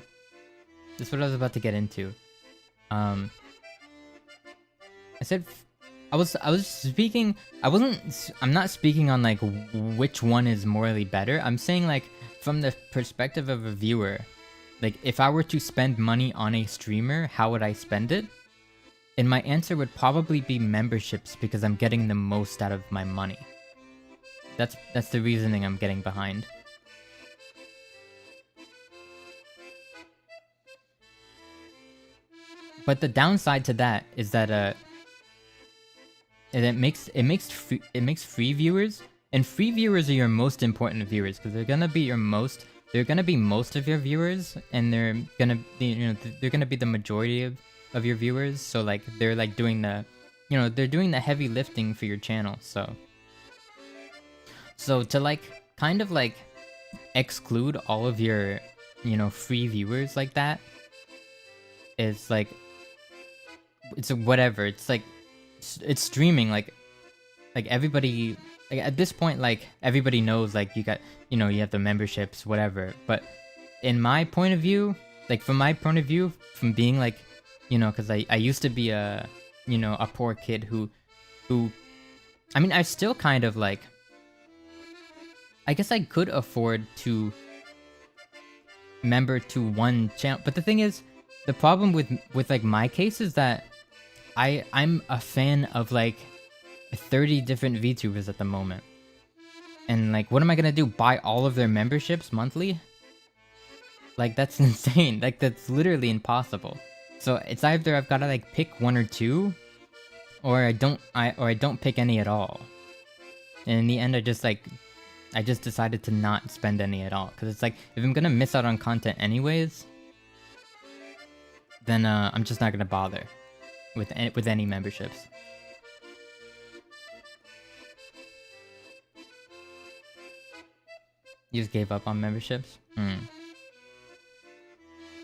I said I was speaking. I'm not speaking on like which one is morally better. I'm saying like from the perspective of a viewer, like if I were to spend money on a streamer, how would I spend it? And my answer would probably be memberships because I'm getting the most out of my money. That's the reasoning I'm getting behind. But the downside to that is that it makes free viewers, and free viewers are your most important viewers because they're gonna be most of your viewers, and they're gonna be the majority of your viewers. So like they're like doing the they're doing the heavy lifting for your channel. So to like kind of like exclude all of your free viewers like that is like it's whatever. It's like it's streaming, like everybody, like at this point, like everybody knows like you got you have the memberships, whatever. But in my point of view, like from my point of view, from being like because I used to be a a poor kid who I mean I still kind of like I guess I could afford to member to one channel, but the thing is, the problem with like my case is that I'm a fan of like 30 different VTubers at the moment, and like what am I gonna do? Buy all of their memberships monthly? Like that's insane. Like that's literally impossible. So it's either I've gotta like pick one or two, or I don't pick any at all. And in the end, I just decided to not spend any at all, because it's like if I'm gonna miss out on content anyways, then I'm just not gonna bother with any memberships. You just gave up on memberships?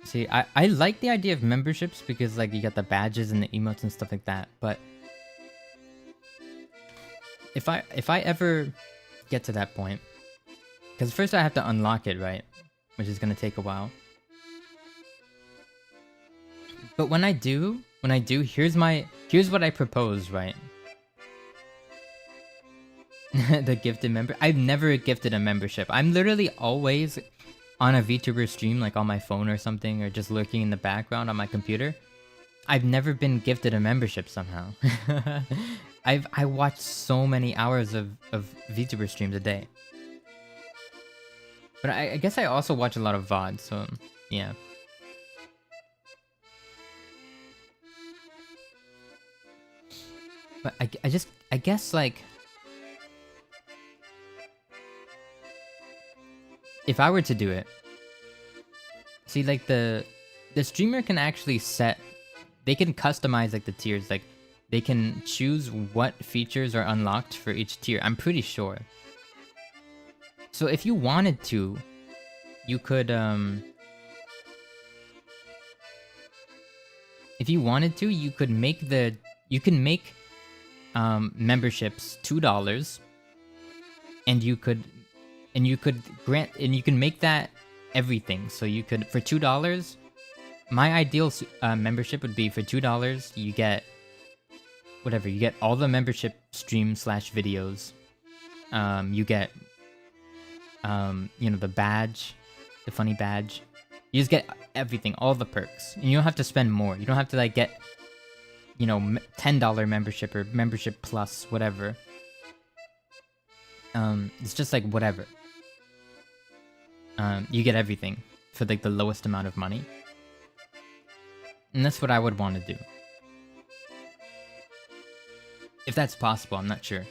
See, I like the idea of memberships because like you got the badges and the emotes and stuff like that, but if I ever get to that point, because first I have to unlock it, right? Which is gonna take a while. But when I do, here's what I propose, right? The gifted member. I've never gifted a membership. I'm literally always on a VTuber stream, like on my phone or something, or just lurking in the background on my computer. I've never been gifted a membership somehow. I watch so many hours of VTuber streams a day. But I guess I also watch a lot of VOD, so yeah. But I guess like if I were to do it, see like the streamer can actually set, they can customize like the tiers, like they can choose what features are unlocked for each tier. I'm pretty sure. So if you wanted to, you could if you wanted to, you could make memberships $2, and you can make that everything. So you could, for $2, my ideal membership would be for $2 you get whatever, you get all the membership streams / videos, you get you know, the badge, the funny badge, you just get everything, all the perks, and you don't have to spend more. You don't have to like get, you know, $10 membership or membership plus whatever. It's just like whatever. You get everything for like the lowest amount of money, and that's what I would want to do. If that's possible, I'm not sure.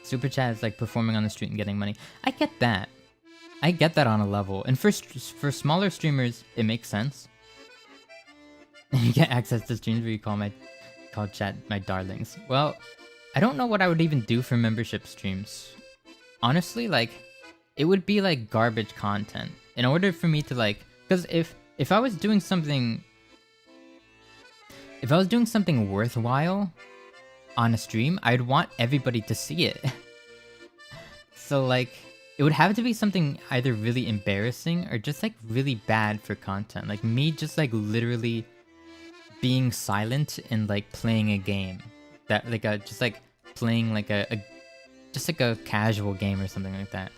Super chat is like performing on the street and getting money. I get that. I get that on a level. And for smaller streamers, it makes sense. You get access to streams where you call chat my darlings. Well, I don't know what I would even do for membership streams. Honestly, like, it would be like garbage content. In order for me to like, because if I was doing something, worthwhile on a stream, I'd want everybody to see it. So like, it would have to be something either really embarrassing or just like really bad for content. Like me just like literally being silent and like playing a game that like just like playing like just like a casual game or something like that,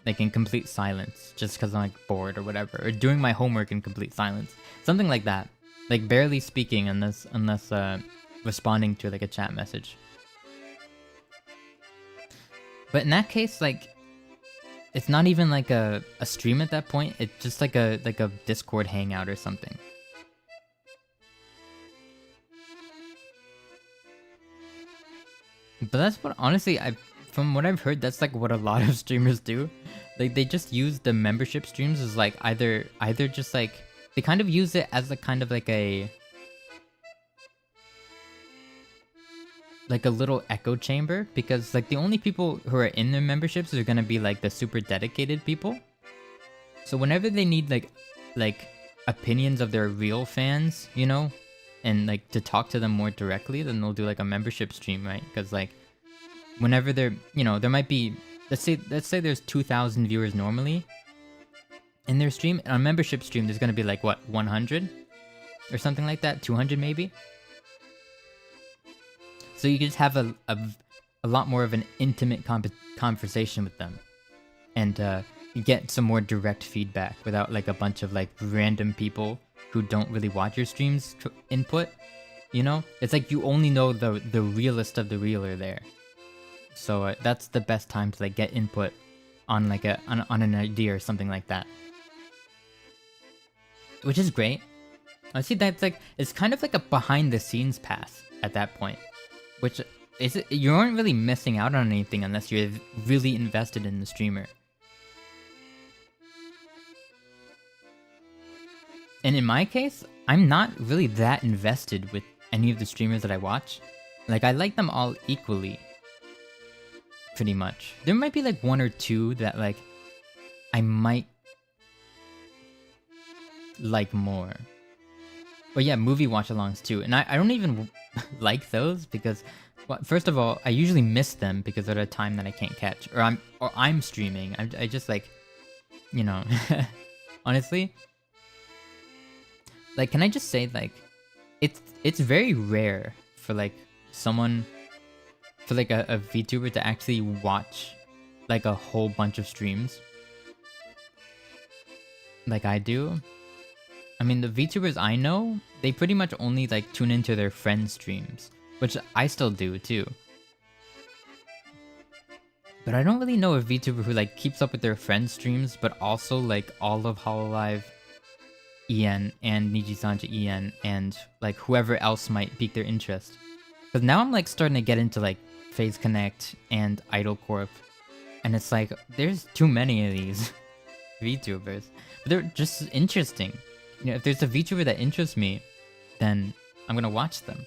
like in complete silence just because I'm like bored or whatever, or doing my homework in complete silence, something like that, like barely speaking unless responding to like a chat message. But in that case, like, it's not even like a stream at that point. It's just like a Discord hangout or something. But that's what, honestly, from what I've heard, that's like what a lot of streamers do. Like they just use the membership streams as like either just like, they kind of use it as a kind of like a little echo chamber, because like the only people who are in their memberships are gonna be like the super dedicated people. So whenever they need like opinions of their real fans, you know, and like to talk to them more directly, then they'll do like a membership stream, right? Because like whenever they're, you know, there might be, let's say there's 2,000 viewers normally in their stream, and on a membership stream there's gonna be like what, 100 or something like that, 200 maybe. So you can just have a lot more of an intimate conversation with them, and you get some more direct feedback without like a bunch of like random people who don't really watch your streams input. You know, it's like you only know the realest of the real are there. So that's the best time to like get input on like on an idea or something like that, which is great. I see that's like, it's kind of like a behind the scenes pass at that point. Which is, you aren't really missing out on anything unless you're really invested in the streamer. And in my case, I'm not really that invested with any of the streamers that I watch. Like, I like them all equally. Pretty much. There might be like one or two that like I might like more. But yeah, movie watch-alongs too. And I don't even like those because, well, first of all, I usually miss them because they're at a time that I can't catch. Or I'm streaming. I just like, you know, honestly. Like, can I just say, like, it's very rare for like someone, for like a VTuber to actually watch like a whole bunch of streams like I do. I mean, the VTubers I know, they pretty much only like tune into their friends' streams. which I still do too. But I don't really know a VTuber who like keeps up with their friends' streams, but also like all of Hololive EN and Nijisanji EN and like whoever else might pique their interest. Because now I'm like starting to get into like FaZe Connect and Idol Corp, and it's like there's too many of these VTubers, but they're just interesting. You know, if there's a VTuber that interests me, then I'm gonna watch them.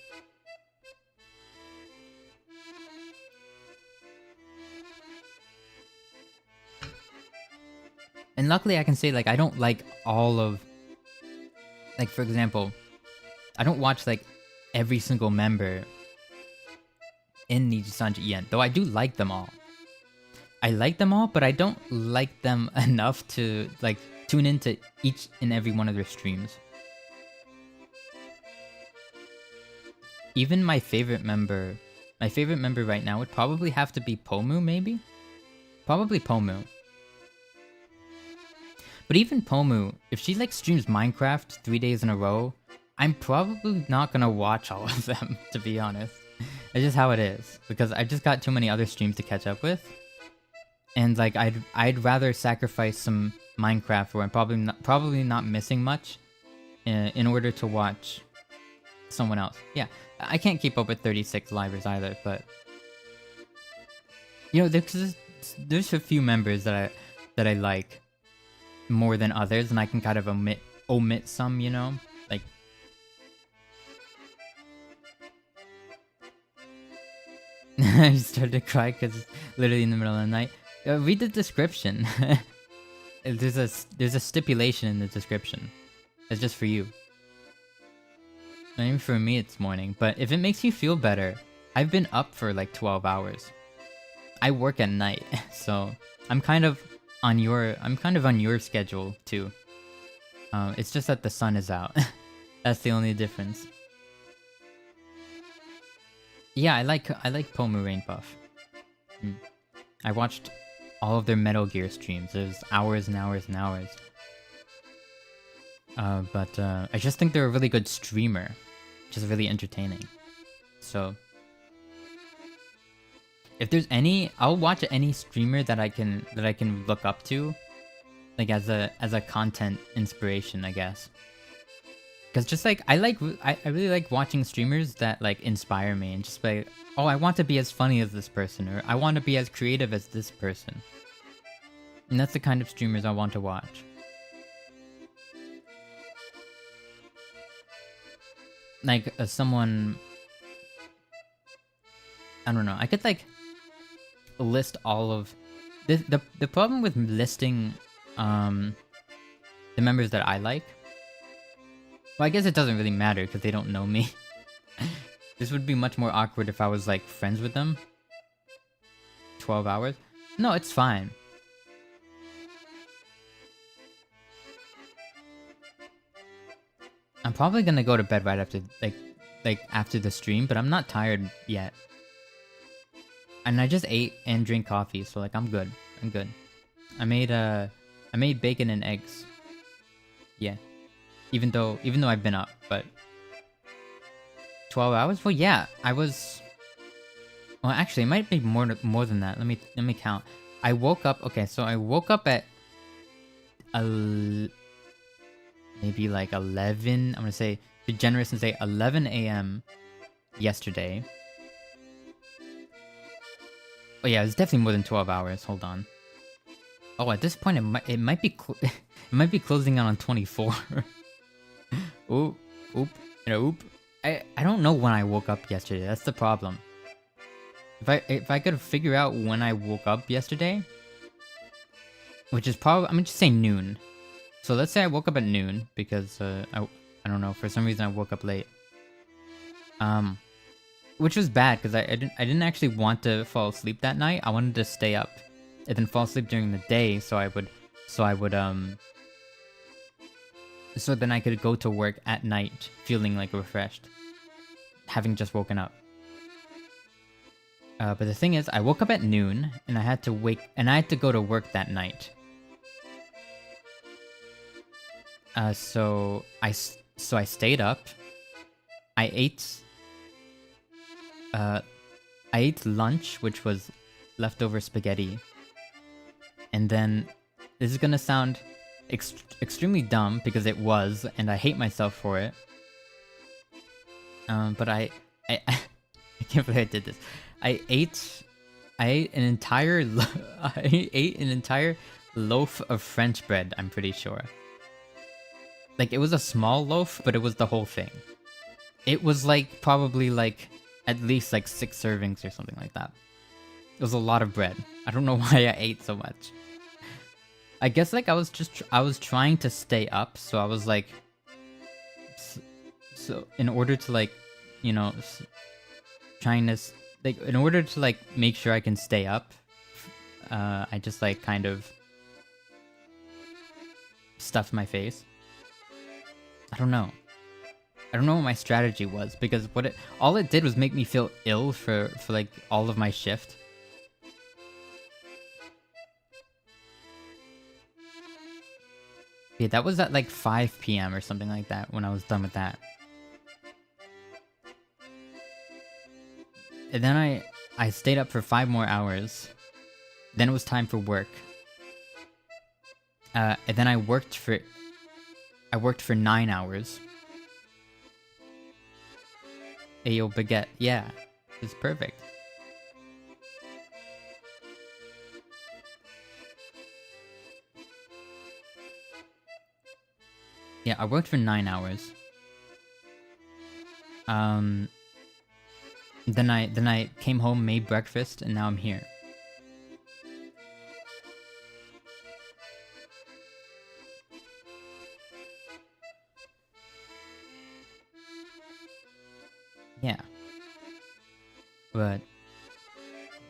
And luckily I can say like I don't like all of, like for example, I don't watch like every single member in Nijisanji EN, though I do like them all. I like them all, but I don't like them enough to like tune into each and every one of their streams. Even my favorite member right now would probably have to be Pomu, maybe? Probably Pomu. But even Pomu, if she like streams Minecraft 3 days in a row, I'm probably not gonna watch all of them, to be honest. It's just how it is, because I just got too many other streams to catch up with. And like I'd rather sacrifice some Minecraft where I'm probably not missing much in order to watch someone else. Yeah, I can't keep up with 36 livers either, but you know, there's a few members that I like more than others, and I can kind of omit some, you know, like. I started to cry because it's literally in the middle of the night. Read the description. There's a stipulation in the description. It's just for you. Not even for me, it's morning. But if it makes you feel better, I've been up for like 12 hours. I work at night, so I'm kind of on your schedule too. It's just that the sun is out. That's the only difference. Yeah, I like Pomu Rain Buff. I watched all of their Metal Gear streams. There's hours and hours and hours. But I just think they're a really good streamer, which is really entertaining. So if there's any, I'll watch any streamer that I can look up to, like as a content inspiration, I guess. Because just like I really like watching streamers that like inspire me and just like, oh, I want to be as funny as this person, or I want to be as creative as this person. And that's the kind of streamers I want to watch. Like someone, I don't know, I could like list all of the problem with listing the members that I like. Well, I guess it doesn't really matter because they don't know me. This would be much more awkward if I was like friends with them. 12 hours? No, it's fine. I'm probably gonna go to bed right after like after the stream, but I'm not tired yet. And I just ate and drank coffee, so like I'm good. I'm good. I made bacon and eggs. Yeah. Even though I've been up, but 12 hours? Well, yeah, I was. Well, actually, it might be more than that. Let me count. I woke up. Okay, so I woke up at maybe like 11. I'm gonna say, be generous and say 11 a.m. yesterday. Oh yeah, it's definitely more than 12 hours. Hold on. Oh, at this point, it might be it might be closing out on 24. Oop. I don't know when I woke up yesterday. That's the problem. If I could figure out when I woke up yesterday, which is probably, I'm gonna just say noon. So let's say I woke up at noon because I don't know, for some reason I woke up late. Which was bad because I didn't actually want to fall asleep that night. I wanted to stay up and then fall asleep during the day so then I could go to work at night feeling like refreshed, having just woken up. But the thing is, I woke up at noon and I had to go to work that night. So I stayed up. I ate I ate lunch, which was leftover spaghetti. And then, this is gonna sound extremely dumb because it was, and I hate myself for it. But I I can't believe I did this. I ate an entire I ate an entire loaf of French bread, I'm pretty sure. Like, it was a small loaf, but it was the whole thing. It was like probably like at least like 6 servings or something like that. It was a lot of bread. I don't know why I ate so much. I guess like I was trying to stay up, so I was like, so in order to like, you know, trying to like in order to like make sure I can stay up, I just like kind of stuffed my face. I don't know what my strategy was, because all it did was make me feel ill for like all of my shift. Yeah, that was at like 5 p.m. or something like that when I was done with that. And then I stayed up for 5 more hours. Then it was time for work. And then I worked for 9 hours. Ayo, baguette. Yeah, it's perfect. Yeah, I worked for 9 hours. Then I came home, made breakfast, and now I'm here. Yeah. But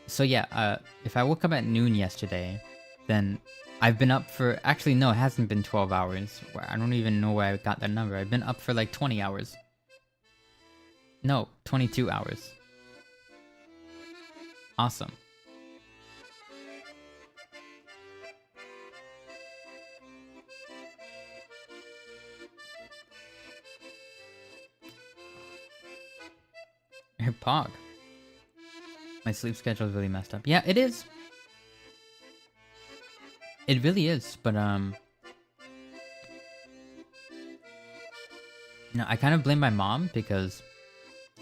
so yeah, if I woke up at noon yesterday, then I've been up for, actually no, it hasn't been 12 hours. I don't even know where I got that number. I've been up for like 20 hours. No, 22 hours. Awesome. Pog. My sleep schedule is really messed up. Yeah, it is. It really is, but no, I kind of blame my mom, because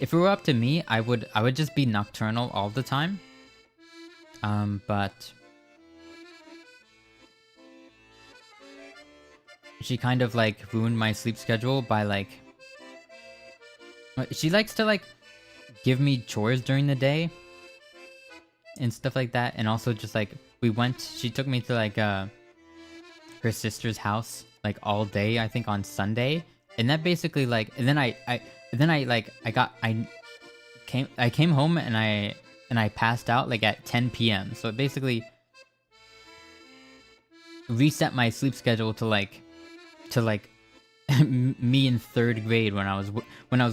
if it were up to me, I would just be nocturnal all the time. But she kind of like ruined my sleep schedule by like, she likes to like give me chores during the day and stuff like that, and also just like she took me to like her sister's house like all day, I think on Sunday, and that basically like, and then I came home and I passed out like at 10 p.m. So it basically reset my sleep schedule to like me in 3rd grade when I was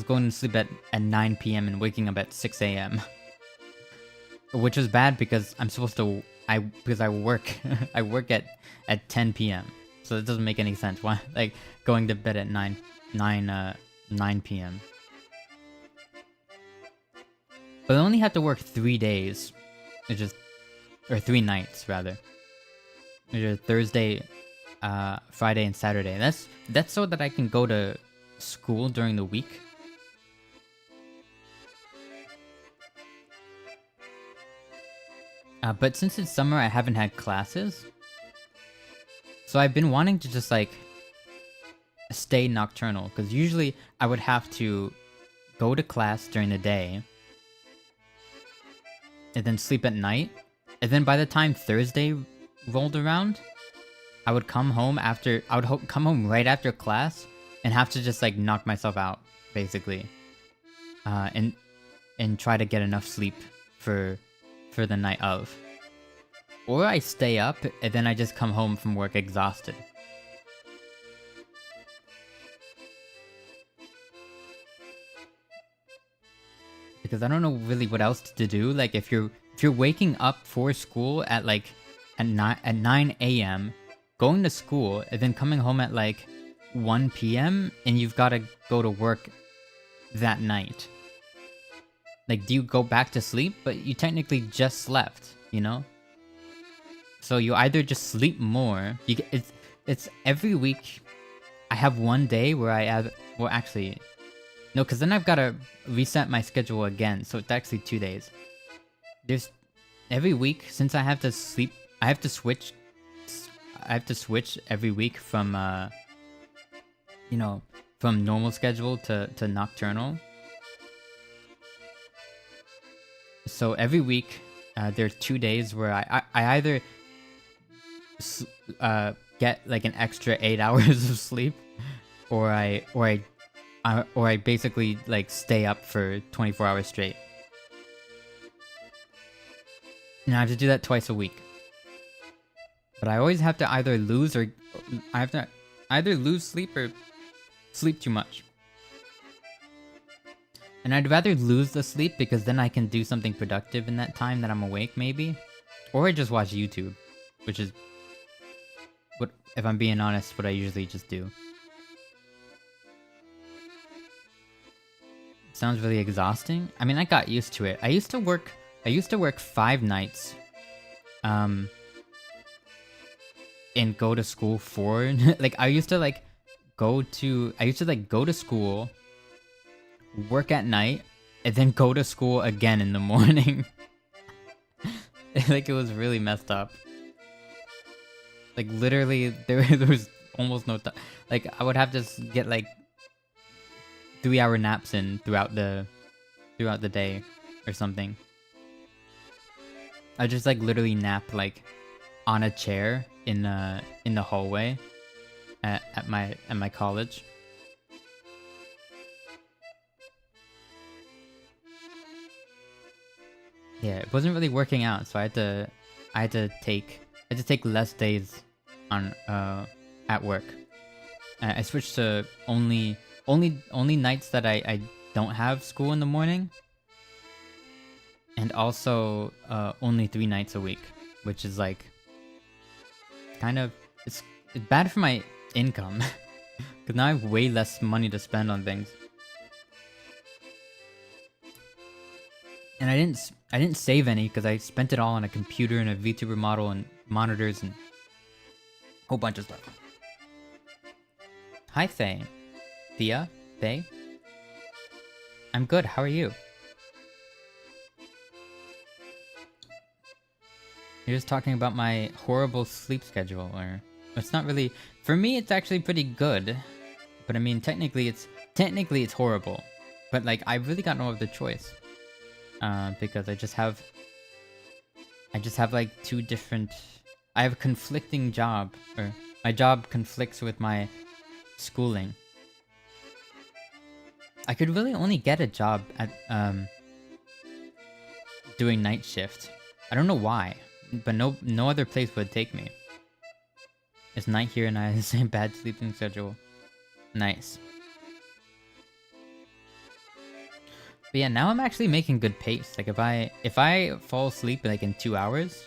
going to sleep at 9 p.m. and waking up at 6 a.m. Which was bad because I'm supposed to because I work I work at 10 p.m. So it doesn't make any sense. Why like going to bed at 9 p.m. But I only have to work 3 days. Or 3 nights rather. Which are Thursday, Friday, and Saturday. That's so that I can go to school during the week. But since it's summer, I haven't had classes. So I've been wanting to just like stay nocturnal, because usually I would have to go to class during the day and then sleep at night. And then by the time Thursday rolled around, I would come home come home right after class and have to just like knock myself out, basically. And try to get enough sleep for the night of. Or I stay up and then I just come home from work exhausted. Because I don't know really what else to do. Like if you're waking up for school at like at 9 a.m., going to school and then coming home at like 1 p.m. and you've got to go to work that night. Like, do you go back to sleep? But you technically just slept, you know? So you either just sleep more. It's every week. I have one day where I have. Well, actually, no, because then I've got to reset my schedule again. So it's actually 2 days. There's every week since I have to sleep. I have to switch. I have to switch every week from you know, from normal schedule to nocturnal. So every week, there are 2 days where I either get like an extra 8 hours of sleep, or I basically like stay up for 24 hours straight. And I have to do that twice a week. But I always have to either lose or I have to either lose sleep or sleep too much. And I'd rather lose the sleep because then I can do something productive in that time that I'm awake, maybe. Or I just watch YouTube, which is what, if I'm being honest, what I usually just do. Sounds really exhausting. I mean, I got used to it. I used to work 5 nights. And go to school 4. Like I used to go to school, work at night, and then go to school again in the morning. Like it was really messed up. Like literally there was almost no time. Like I would have to get like 3-hour naps in throughout the day or something. I just like literally nap like on a chair in the hallway at my college. Yeah, it wasn't really working out, so I had to take less days on at work. I switched to only nights that I don't have school in the morning, and also only 3 nights a week, which is like kind of it's bad for my income because now I have way less money to spend on things. And I didn't save any because I spent it all on a computer and a VTuber model and monitors and a whole bunch of stuff. Hi, Faye. Thea? Faye? I'm good, how are you? You're just talking about my horrible sleep schedule, or... It's not really... For me, it's actually pretty good. But I mean, technically it's horrible. But like, I really got no other choice. Because I just have like 2 different... I have a conflicting job, or my job conflicts with my schooling. I could really only get a job at doing night shift. I don't know why, but no other place would take me. It's night here and I have the same bad sleeping schedule. Nice. But yeah, now I'm actually making good pace. Like if I fall asleep like in 2 hours,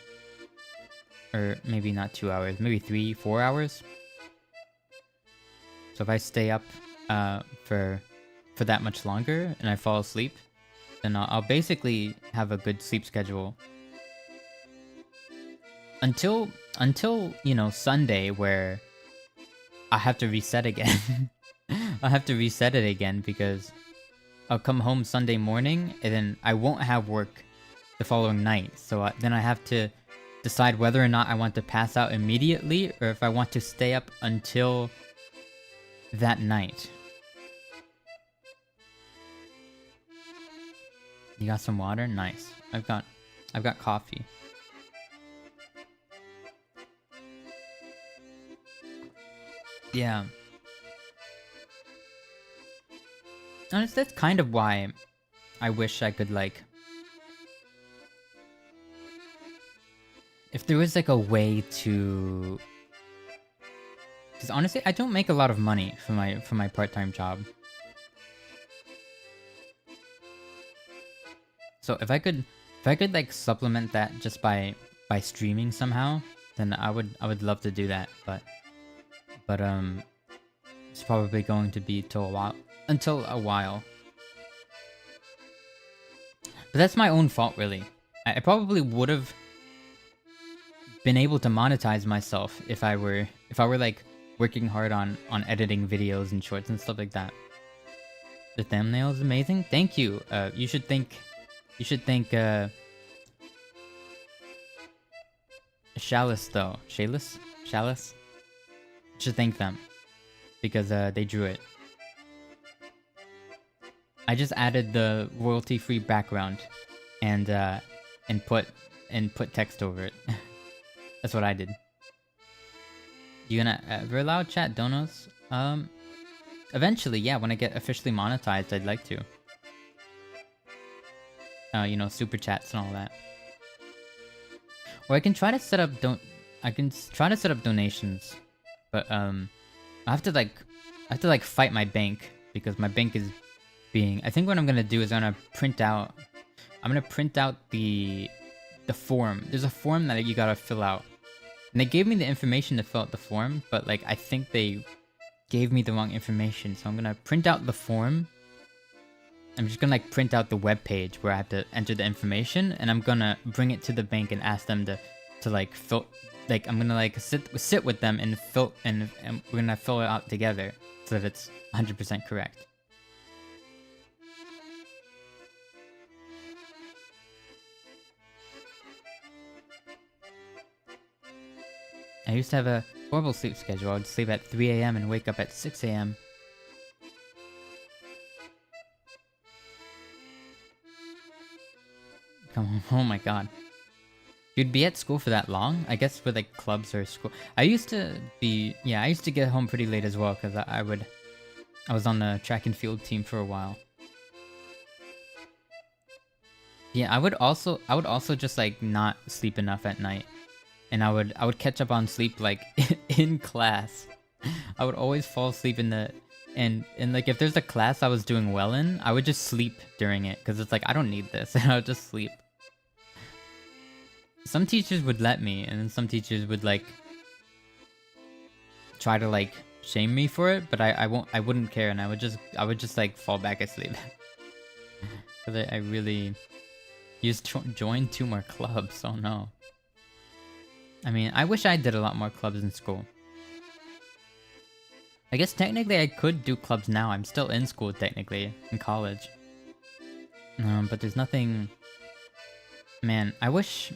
or maybe not 2 hours, maybe 3-4 hours. So if I stay up for that much longer and I fall asleep, then I'll basically have a good sleep schedule until you know, Sunday, where I have to reset again. I'll have to reset it again because I'll come home Sunday morning and then I won't have work the following night. So then I have to decide whether or not I want to pass out immediately or if I want to stay up until that night. You got some water? Nice. I've got coffee. Yeah. And that's kind of why I wish I could, like... If there was, like, a way to... Because honestly, I don't make a lot of money for my part-time job. So if I could like supplement that just by streaming somehow, then I would love to do that. But it's probably going to be until a while. But that's my own fault, really. I probably would have been able to monetize myself if I were like working hard on editing videos and shorts and stuff like that. The thumbnail is amazing. Thank you. You should thank Chalice though. Chalice? You should thank them because they drew it. I just added the royalty-free background and put text over it. That's what I did. You gonna ever allow chat donos? Eventually, yeah. When I get officially monetized, I'd like to. You know, super chats and all that. Or I can try to set up donations, but I have to like fight my bank because my bank is being. I think what I'm gonna do is I'm gonna print out the form. There's a form that you gotta fill out. And they gave me the information to fill out the form, but like I think they gave me the wrong information. So I'm gonna print out the form. I'm just gonna like print out the web page where I have to enter the information, and I'm gonna bring it to the bank and ask them to like fill. Like I'm gonna like sit with them and fill, and we're gonna fill it out together so that it's 100% correct. I used to have a horrible sleep schedule. I would sleep at 3 AM and wake up at 6 AM. Come on, oh my god. You'd be at school for that long? I guess with like clubs or school. I used to get home pretty late as well because I was on the track and field team for a while. Yeah, I would also just like not sleep enough at night. And I would catch up on sleep like in class. I would always fall asleep in the and like if there's a class I was doing well in, I would just sleep during it because it's like I don't need this, and I would just sleep. Some teachers would let me, and then some teachers would like try to like shame me for it, but I wouldn't care, and I would just like fall back asleep. Because I really just joined 2 more clubs. Oh no. I mean, I wish I did a lot more clubs in school. I guess technically I could do clubs now. I'm still in school technically, in college. But there's nothing. Man, I wish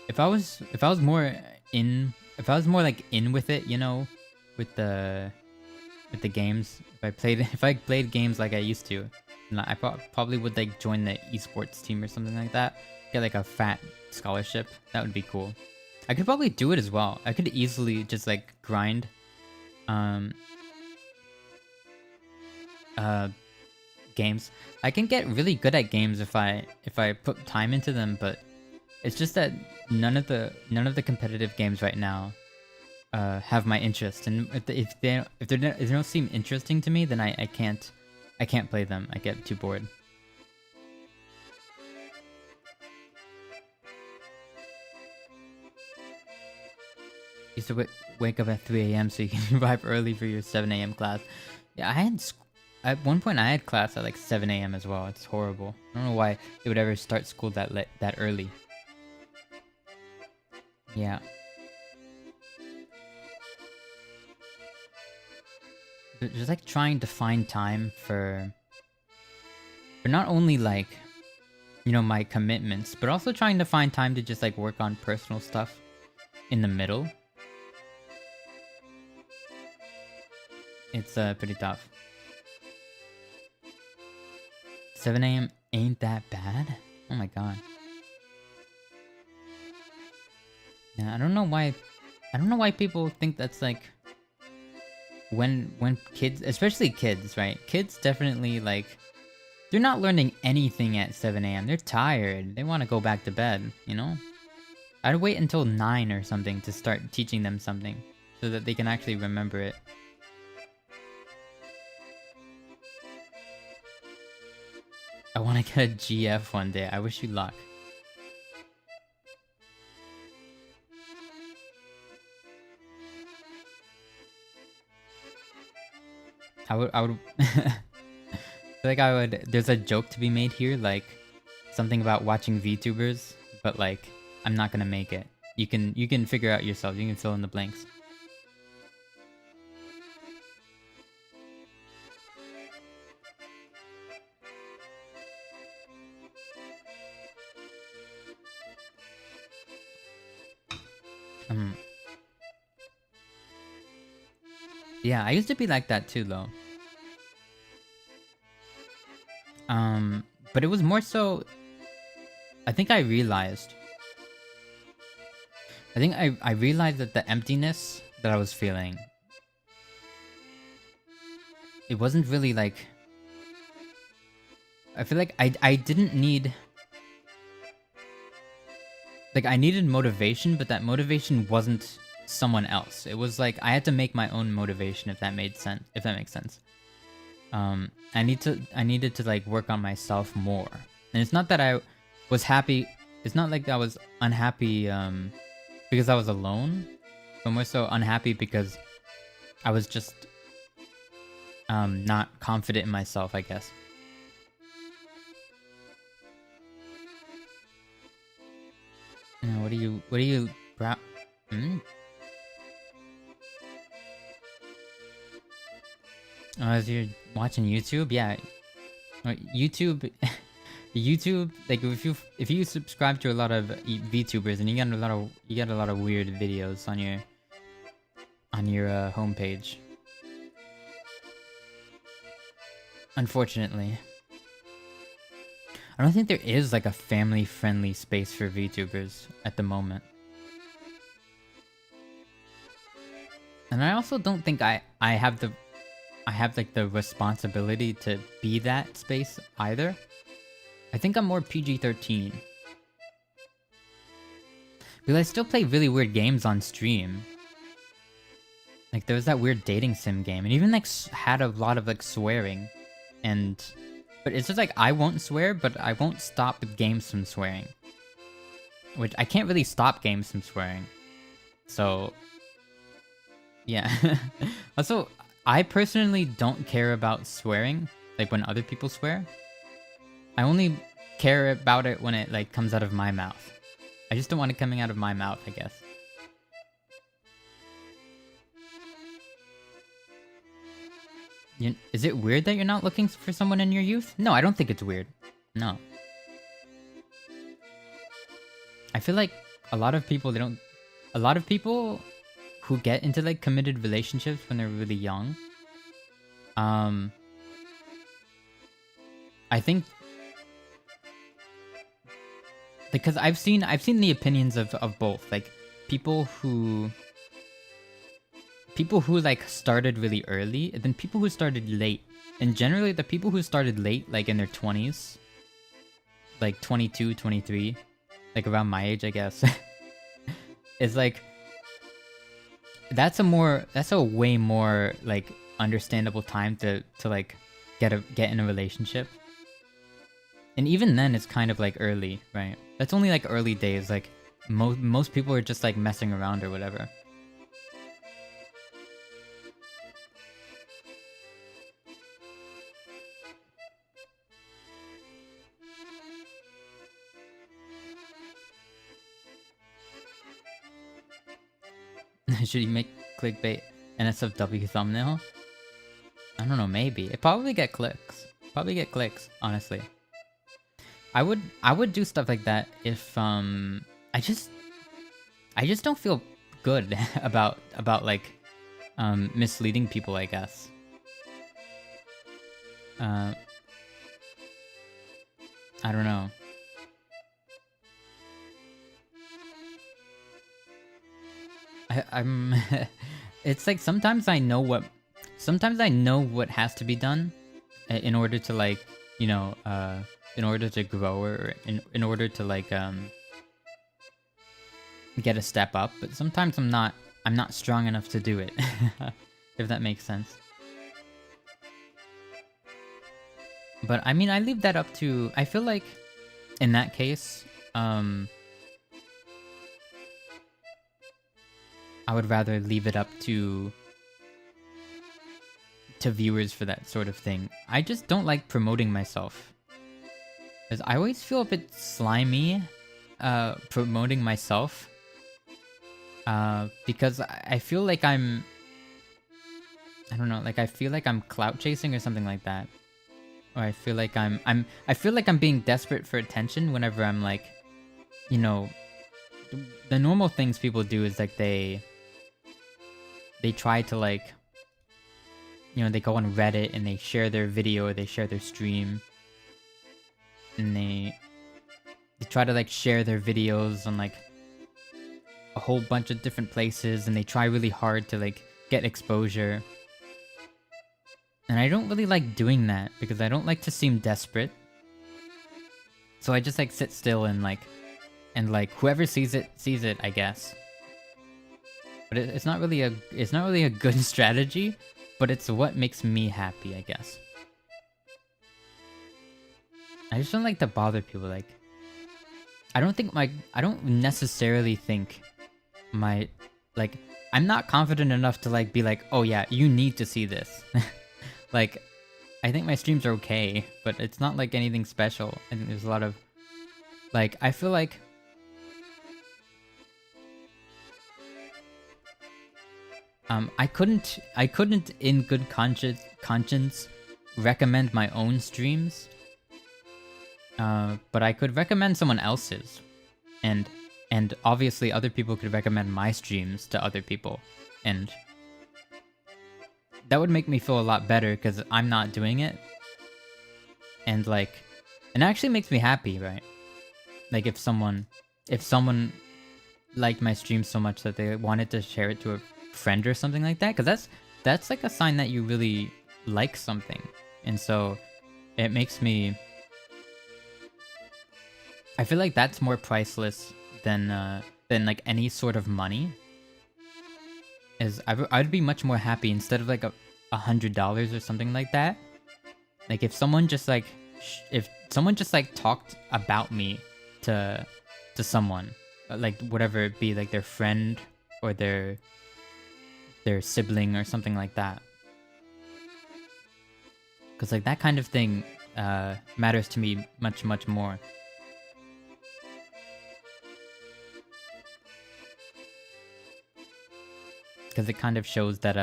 if I was more like in with it, you know, with the games. If I played games like I used to, I probably would like join the esports team or something like that. Get like a fat scholarship. That would be cool. I could probably do it as well. I could easily just like grind games. I can get really good at games if I put time into them, but it's just that none of the competitive games right now have my interest, and if they don't seem interesting to me, then I can't play them. I get too bored. Used to wake up at 3 AM so you can arrive early for your 7 AM class. Yeah, at one point I had class at like 7 AM as well. It's horrible. I don't know why they would ever start school that early. Yeah. But just like trying to find time for not only like, you know, my commitments, but also trying to find time to just like work on personal stuff in the middle. It's pretty tough. 7 AM ain't that bad? Oh my god. Yeah, I don't know why people think that's like when kids, especially kids, right? Kids definitely like they're not learning anything at 7 AM. They're tired. They want to go back to bed, you know? I'd wait until 9 or something to start teaching them something so that they can actually remember it. I want to get a GF one day. I wish you luck. I would there's a joke to be made here, like something about watching VTubers, but like I'm not gonna make it. You can figure out yourself. You can fill in the blanks. Yeah, I used to be like that too, though. But it was more so. I think I realized that the emptiness that I was feeling, it wasn't really like. I feel like I didn't need. Like, I needed motivation, but that motivation wasn't someone else. It was like I had to make my own motivation, if that made sense. If that makes sense. I needed to like work on myself more. And it's not that I was happy. It's not like I was unhappy because I was alone, but more so unhappy because I was just not confident in myself, I guess. What are you as you're watching YouTube, yeah. YouTube YouTube, like if you subscribe to a lot of VTubers, and you get a lot of weird videos on your homepage. Unfortunately. I don't think there is like a family-friendly space for VTubers at the moment. And I also don't think I have like the responsibility to be that space either. I think I'm more PG-13. Because I still play really weird games on stream. Like there was that weird dating sim game, and even like had a lot of like swearing, but it's just like I won't swear, but I won't stop games from swearing. Which I can't really stop games from swearing. So yeah. Also, I personally don't care about swearing, like when other people swear. I only care about it when it like comes out of my mouth. I just don't want it coming out of my mouth, I guess. Is it weird that you're not looking for someone in your youth? No, I don't think it's weird. No. I feel like a lot of people who get into like committed relationships when they're really young, I think because I've seen the opinions of both, like people who like started really early, and then people who started late. And generally the people who started late, like in their 20s, like 22, 23, like around my age, I guess, is like that's a way more like understandable time to like get in a relationship. And even then it's kind of like early, right? That's only like early days, like most people are just like messing around or whatever. Should you make clickbait NSFW thumbnail? I don't know, maybe. It probably get clicks. Honestly. I would do stuff like that if I just don't feel good about like misleading people, I guess. I don't know. I'm it's like sometimes I know what has to be done in order to like, you know, in order to grow, or in order to like get a step up, but sometimes I'm not strong enough to do it. If that makes sense. But I mean, I leave that up to, I feel like in that case, I would rather leave it up to viewers for that sort of thing. I just don't like promoting myself. Because I always feel a bit slimy promoting myself. Because I feel like I don't know, like I feel like I'm clout chasing or something like that. Or I feel like I feel like I'm being desperate for attention whenever I'm like, you know, the normal things people do is like they try to like, you know, they go on Reddit and they share their video or they share their stream. And they try to like share their videos on like a whole bunch of different places and they try really hard to like get exposure. And I don't really like doing that because I don't like to seem desperate. So I just like sit still and like whoever sees it, I guess. But it's not really a good strategy, but it's what makes me happy, I guess. I just don't like to bother people. Like, I don't necessarily think my, like, I'm not confident enough to like be like, oh yeah, you need to see this. Like, I think my streams are okay, but it's not like anything special. I think there's a lot of, like, I feel like I couldn't in good conscience recommend my own streams. But I could recommend someone else's. And obviously other people could recommend my streams to other people. And that would make me feel a lot better because I'm not doing it. And like, it actually makes me happy, right? Like if someone liked my stream so much that they wanted to share it to a friend or something like that, because that's like a sign that you really like something. And so it makes me, I feel like that's more priceless than like any sort of money. I'd be much more happy instead of like $100 or something like that. Like if someone just like talked about me to someone, like whatever it be, like their friend or their sibling or something like that. Because like that kind of thing matters to me much more. Because it kind of shows that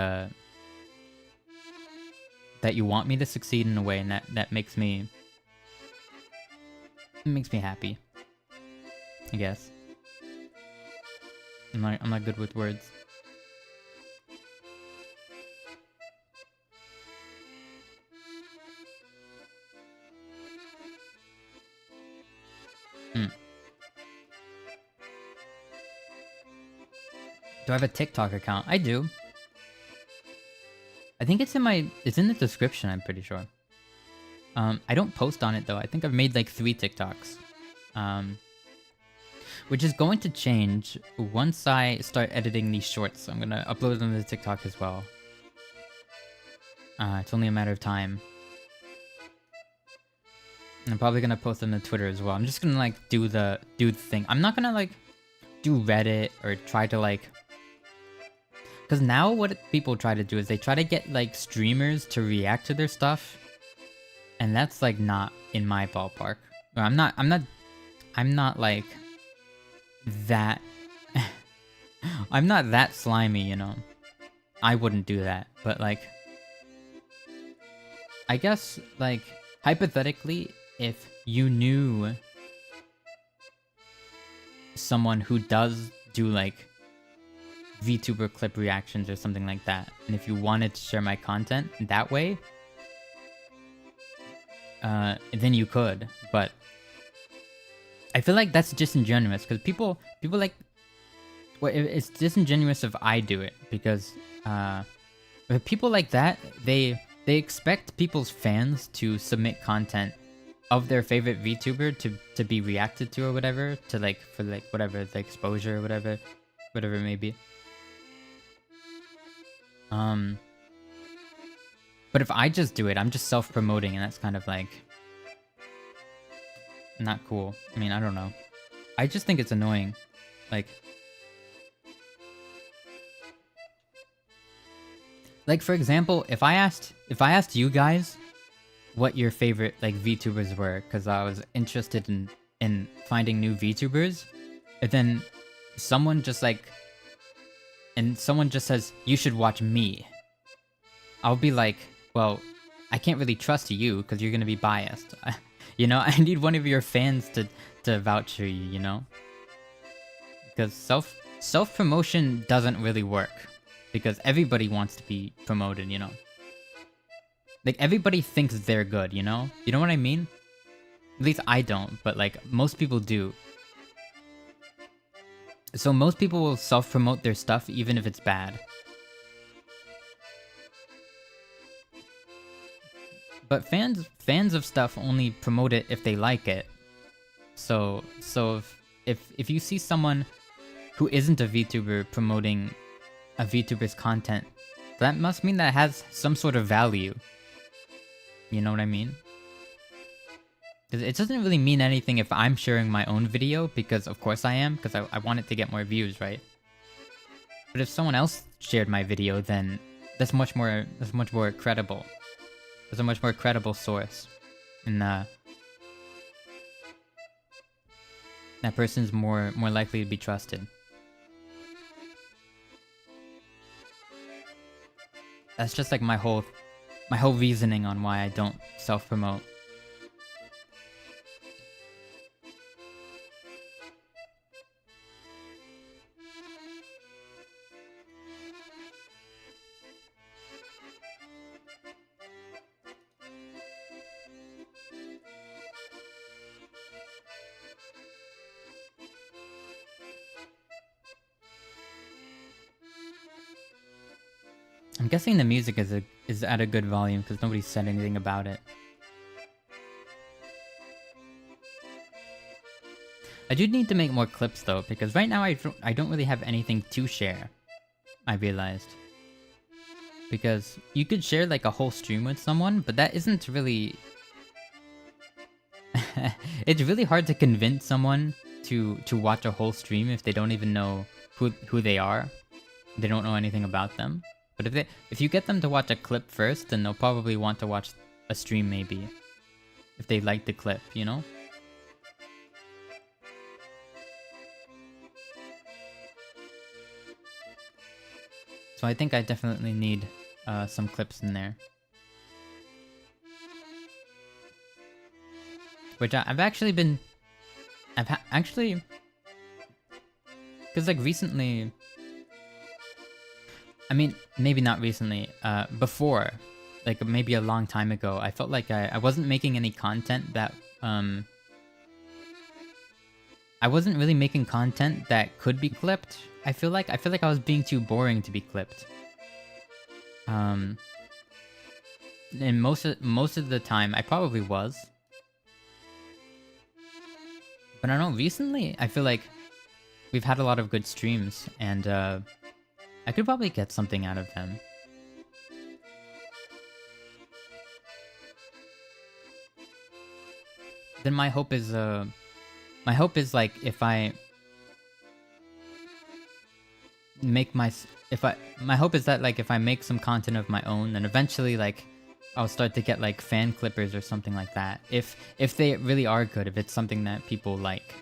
that you want me to succeed in a way, and that makes me happy, I guess. I'm not good with words. Do I have a TikTok account? I do. I think it's in the description, I'm pretty sure. I don't post on it though. I think I've made like 3 TikToks. Which is going to change once I start editing these shorts. I'm gonna upload them to TikTok as well. It's only a matter of time. And I'm probably gonna post them to Twitter as well. I'm just gonna like do the thing. I'm not gonna like do Reddit or try to like, because now what people try to do is they try to get like streamers to react to their stuff, and that's like not in my ballpark. I'm not like that. I'm not that slimy, you know. I wouldn't do that, but like, I guess like hypothetically, if you knew someone who does do like VTuber clip reactions or something like that, and if you wanted to share my content that way, then you could. But I feel like that's disingenuous because people like, well, it's disingenuous if I do it, because with people like that, they expect people's fans to submit content of their favorite VTuber to be reacted to or whatever, to like for like whatever the exposure or whatever it may be. But if I just do it, I'm just self-promoting, and that's kind of like not cool. I mean, I don't know. I just think it's annoying. Like for example, if I asked you guys what your favorite like VTubers were, because I was interested in finding new VTubers, and then someone just says you should watch me. I'll be like, well, I can't really trust you because you're gonna be biased. You know, I need one of your fans to vouch for you. You know, because self promotion doesn't really work because everybody wants to be promoted. You know, like everybody thinks they're good. You know what I mean? At least I don't, but like most people do. So most people will self promote their stuff even if it's bad. But fans of stuff only promote it if they like it. So if you see someone who isn't a VTuber promoting a VTuber's content, that must mean that it has some sort of value. You know what I mean? Because it doesn't really mean anything if I'm sharing my own video, because of course I am, because I want it to get more views, right? But if someone else shared my video, then that's much more credible. There's a much more credible source, and that person's more likely to be trusted. That's just like my whole reasoning on why I don't self-promote. I'm guessing the music is at a good volume because nobody said anything about it. I do need to make more clips though, because right now I don't really have anything to share. I realized. Because you could share like a whole stream with someone, but that isn't really... It's really hard to convince someone to watch a whole stream if they don't even know who they are. They don't know anything about them. But if you get them to watch a clip first, then they'll probably want to watch a stream maybe. If they like the clip, you know? So I think I definitely need some clips in there. Which I've actually been... actually... Because like recently... I mean, maybe not recently, before, like maybe a long time ago, I felt like I wasn't making any content that, I wasn't really making content that could be clipped. I feel like I was being too boring to be clipped. And most of the time, I probably was. But I don't know, recently, I feel like we've had a lot of good streams, and, I could probably get something out of them. Then my hope is like if I make my hope is that like if I make some content of my own, then eventually like I'll start to get like fan clippers or something like that. If they really are good, if it's something that people like.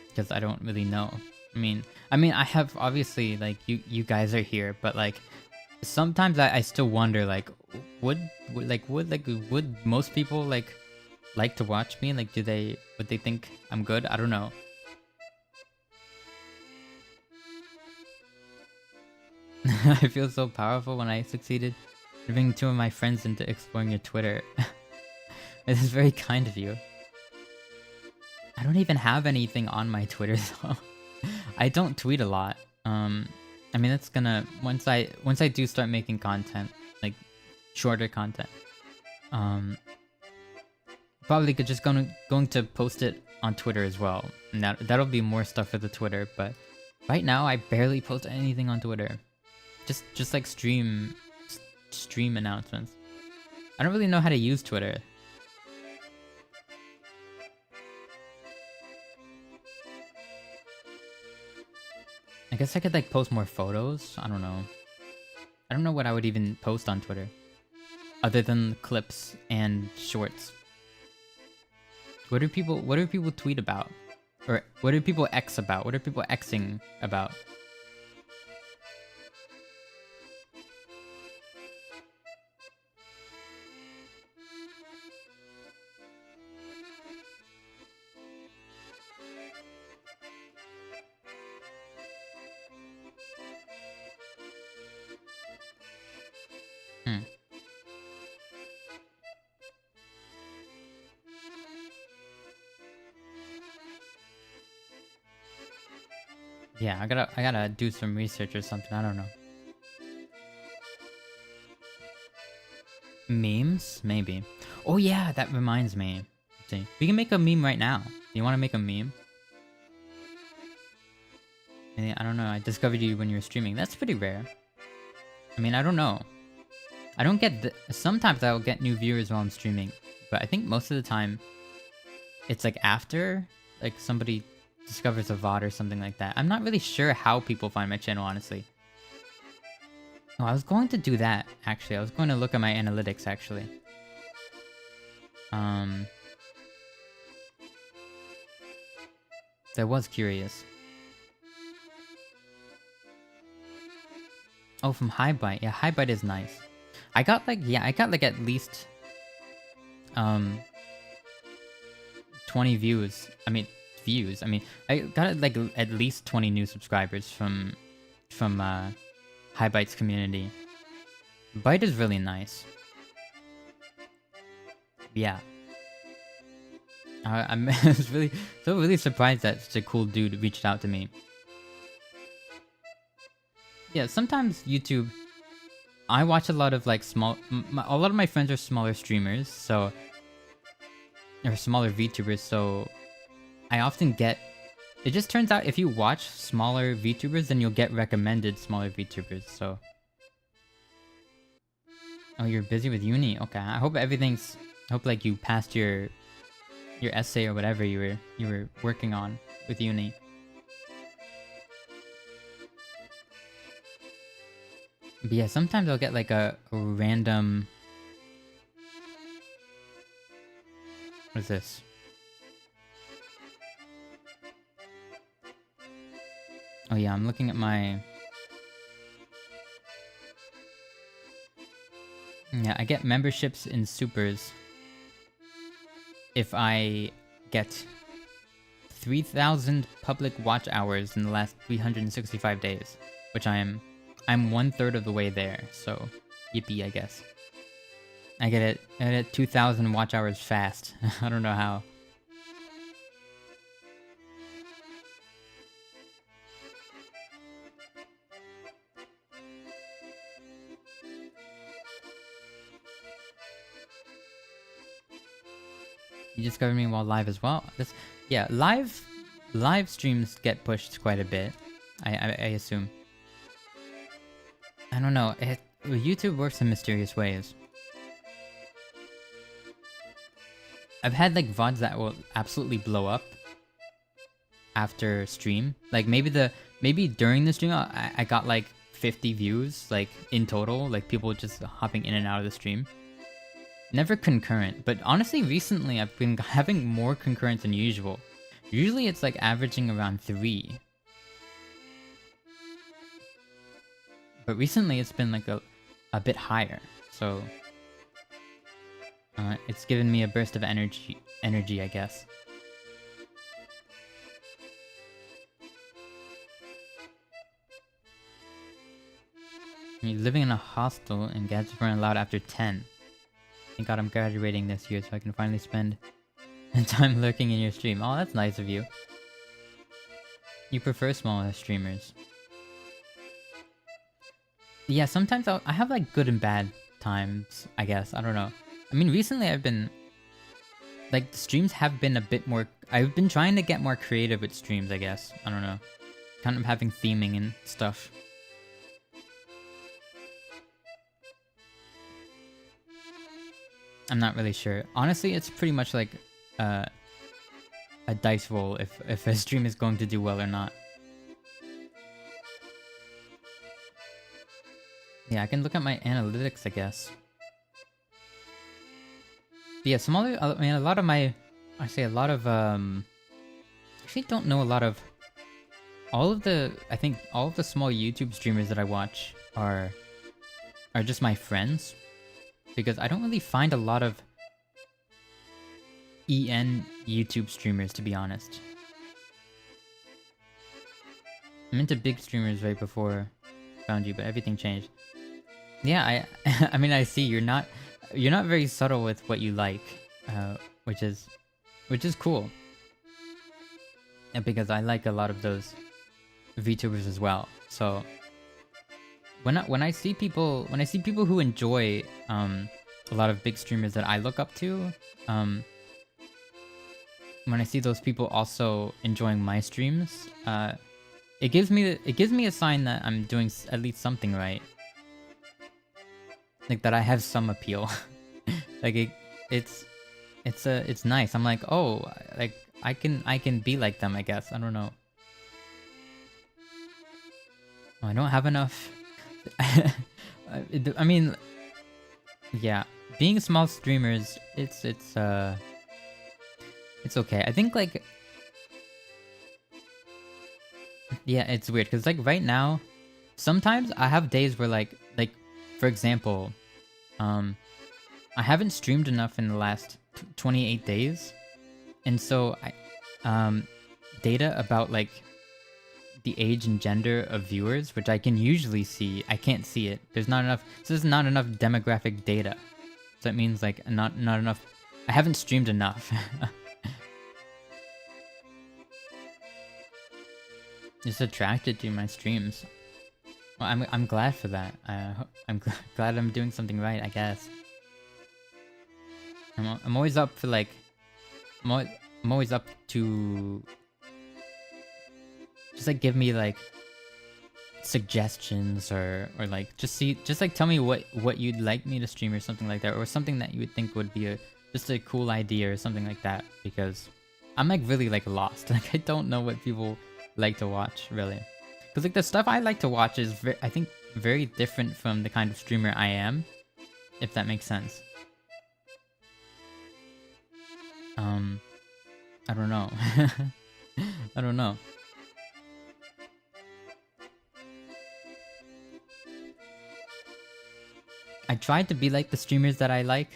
Because I don't really know. I mean, I have obviously like you guys are here, but like sometimes I still wonder like would most people like to watch me? Like would they think I'm good? I don't know. I feel so powerful when I succeeded in bringing 2 of my friends into exploring your Twitter. It is very kind of you. I don't even have anything on my Twitter though. I don't tweet a lot. I mean that's gonna once I do start making content, like shorter content. Probably could just going to post it on Twitter as well. And that'll be more stuff for the Twitter, but right now I barely post anything on Twitter. Just like stream announcements. I don't really know how to use Twitter. I guess I could like post more photos. I don't know. I don't know what I would even post on Twitter. other than clips and shorts? What do people tweet about? Or what do people X about? What are people Xing about? Hmm. Yeah, I gotta do some research or something. I don't know. Memes? Maybe. Oh yeah, that reminds me. Let's see. We can make a meme right now. Do you want to make a meme? I don't know. I discovered you when you were streaming. That's pretty rare. I mean, I don't know. I don't get... Sometimes I'll get new viewers while I'm streaming. But I think most of the time, it's like after, like somebody discovers a VOD or something like that. I'm not really sure how people find my channel, honestly. Oh, I was going to do that, actually. I was going to look at my analytics, actually. So I was curious. Oh, from Highbite. Yeah, Highbite is nice. I got like at least 20 views. I mean, views. I mean, I got like at least 20 new subscribers from Highbite's community. Byte is really nice. Yeah. I'm really surprised that such a cool dude reached out to me. Yeah, sometimes YouTube, I watch a lot of like a lot of my friends are smaller streamers, so, or smaller VTubers, so I often get, it just turns out if you watch smaller VTubers, then you'll get recommended smaller VTubers, so. Oh, you're busy with uni? Okay, I hope everything's, I hope like you passed your essay or whatever you were working on with uni. But yeah, sometimes I'll get like a random... What is this? Oh yeah, I'm looking at my... Yeah, I get memberships in supers if I get 3,000 public watch hours in the last 365 days, which I'm 1/3 of the way there, so yippee, I guess. I get it 2,000 watch hours fast. I don't know how. You discovered me while live as well. Yeah, live streams get pushed quite a bit. I assume. I don't know. YouTube works in mysterious ways. I've had like VODs that will absolutely blow up after stream. Like maybe during the stream I got like 50 views like in total, like people just hopping in and out of the stream. Never concurrent, but honestly recently I've been having more concurrent than usual. Usually it's like averaging around 3. But recently it's been like a bit higher, so it's given me a burst of energy, I guess. You're living in a hostel and gadgets weren't allowed after 10. Thank God I'm graduating this year so I can finally spend time lurking in your stream. Oh, that's nice of you. You prefer smaller streamers. Yeah, sometimes I have like good and bad times, I guess. I don't know. I mean, recently I've been... Like, streams have been a bit more... I've been trying to get more creative with streams, I guess. I don't know. Kind of having theming and stuff. I'm not really sure. Honestly, it's pretty much like a dice roll if a stream is going to do well or not. Yeah, I can look at my analytics, I guess. Yeah, smaller. I mean, a lot of my, I say a lot of actually don't know a lot of all of the. I think all of the small YouTube streamers that I watch are just my friends, because I don't really find a lot of EN YouTube streamers, to be honest. I'm into big streamers right before I found you, but everything changed. Yeah, I mean, I see you're not very subtle with what you like, which is cool. And because I like a lot of those VTubers as well. So when I see people who enjoy a lot of big streamers that I look up to, when I see those people also enjoying my streams, it gives me a sign that I'm doing at least something right. Like that I have some appeal. Like it's nice. I'm like, oh, like I can be like them, I guess. I don't know. Oh, I don't have enough. I mean, yeah, being small streamers, it's okay. I think like, yeah, it's weird because like right now, sometimes I have days where like for example, I haven't streamed enough in the last 28 days, and so data about like the age and gender of viewers, which I can usually see, I can't see it. There's not enough. So there's not enough demographic data. So that means like not enough. I haven't streamed enough. Just attracted to my streams. Well, I'm glad for that. I'm glad I'm doing something right, I guess. I'm always up for like, I'm always up to just like give me like suggestions or like just like tell me what you'd like me to stream or something like that, or something that you would think would be just a cool idea or something like that, because I'm like really like lost. Like I don't know what people like to watch really, because like the stuff I like to watch is I think very different from the kind of streamer I am, if that makes sense. I don't know. I don't know. I tried to be like the streamers that I like.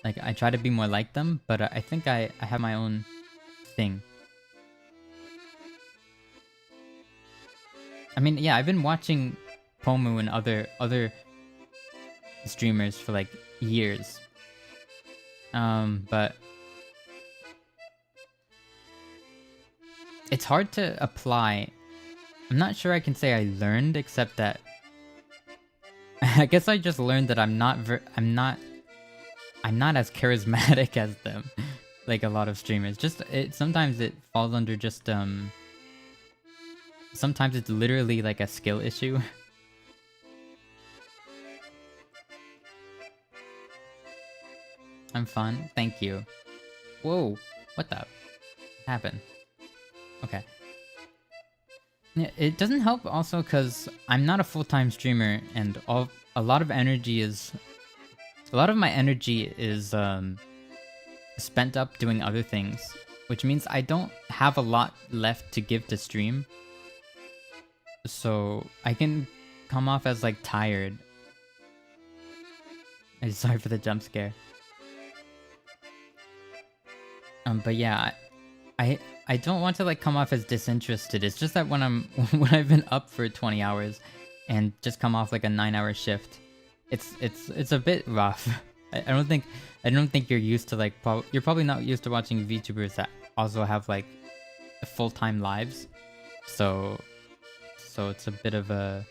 Like, I try to be more like them, but I think I have my own thing. I mean, yeah, I've been watching Pomu and other streamers for like years. But it's hard to apply. I'm not sure I can say I learned, except that I guess I just learned that I'm not as charismatic as them, like a lot of streamers. Just sometimes it falls under just sometimes it's literally like a skill issue. I'm fun, thank you. Whoa, what the happened? Okay. Yeah, it doesn't help also because I'm not a full-time streamer, and a lot of my energy is spent up doing other things, which means I don't have a lot left to give to stream. So I can come off as like tired. I'm sorry for the jump scare. But yeah, I don't want to like come off as disinterested. It's just that when I've been up for 20 hours and just come off like a 9-hour shift, it's a bit rough. I don't think you're used to like you're probably not used to watching VTubers that also have like full-time lives. So it's a bit of a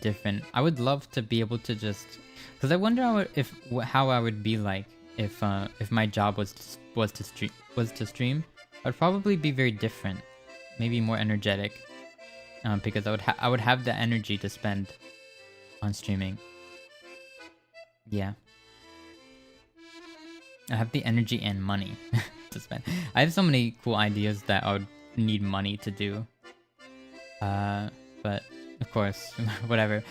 different. I would love to be able to just, because I wonder how I would be like if my job was to stream. I'd probably be very different, maybe more energetic, because I would have the energy to spend on streaming. Yeah, I have the energy and money to spend. I have so many cool ideas that I would need money to do. But of course, whatever,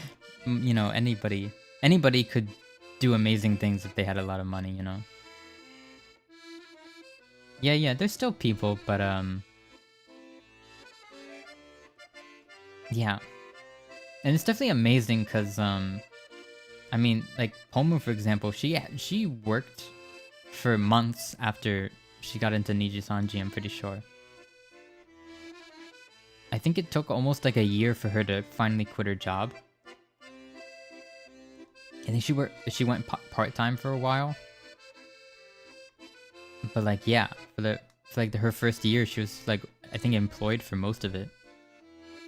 you know, anybody could do amazing things if they had a lot of money, you know? Yeah, there's still people, but yeah. And it's definitely amazing because I mean, like Pomu, for example, she worked for months after she got into Niji Sanji, I'm pretty sure. I think it took almost like a year for her to finally quit her job. I think she went part-time for a while. But like yeah, for like her first year she was like I think employed for most of it.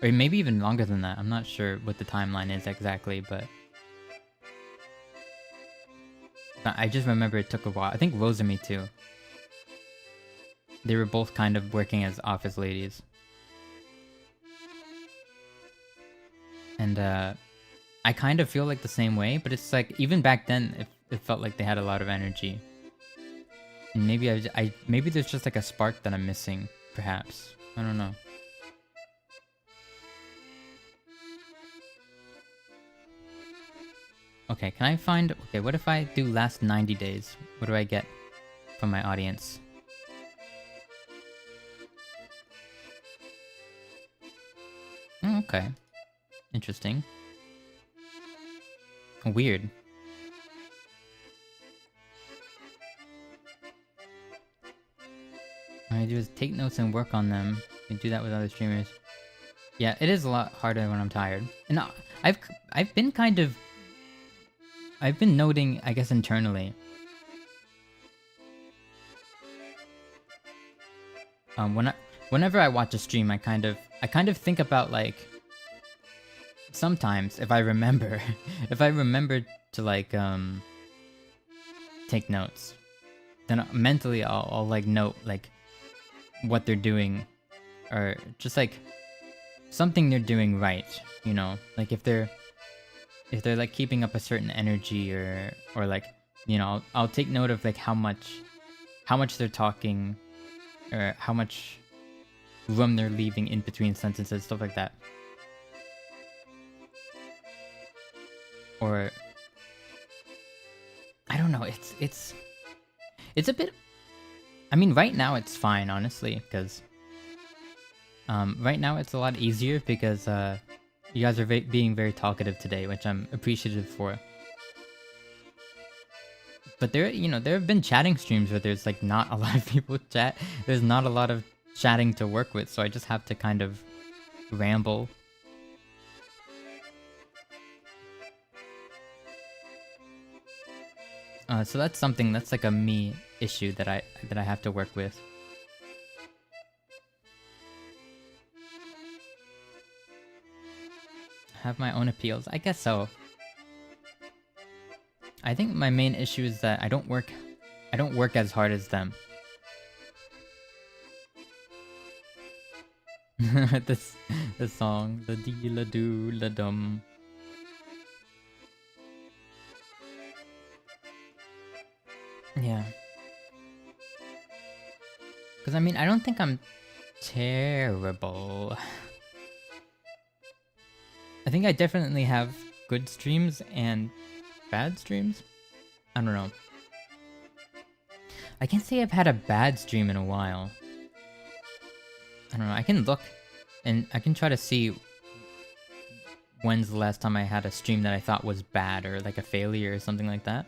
Or maybe even longer than that. I'm not sure what the timeline is exactly, but I just remember it took a while. I think Rosemi too. They were both kind of working as office ladies. And I kind of feel like the same way, but it's like even back then it felt like they had a lot of energy. And maybe maybe there's just like a spark that I'm missing, perhaps. I don't know. Okay, can I find... Okay, what if I do last 90 days? What do I get from my audience? Oh, okay. Interesting. Weird. What I do is take notes and work on them. You can do that with other streamers. Yeah, it is a lot harder when I'm tired. And I've been kind of... I've been noting, I guess, internally. Whenever I watch a stream, I kind of think about like... Sometimes, if I remember... if I remember to like, take notes, then mentally I'll like note like what they're doing, or just like something they're doing right, you know, like if they're like keeping up a certain energy, or like, you know, I'll take note of like how much they're talking, or how much room they're leaving in between sentences, stuff like that. Or I don't know, it's a bit... I mean, right now it's fine, honestly, because right now it's a lot easier because you guys are being very talkative today, which I'm appreciative for. But there have been chatting streams where there's like not a lot of people chat. There's not a lot of chatting to work with, so I just have to kind of ramble. So that's something that's like a me issue that I have to work with. Have my own appeals? I guess so. I think my main issue is that I don't work as hard as them. this song, the dee la do la dum. Yeah. Because I mean, I don't think I'm terrible. I think I definitely have good streams and bad streams. I don't know. I can't say I've had a bad stream in a while. I don't know. I can look and I can try to see when's the last time I had a stream that I thought was bad, or like a failure or something like that.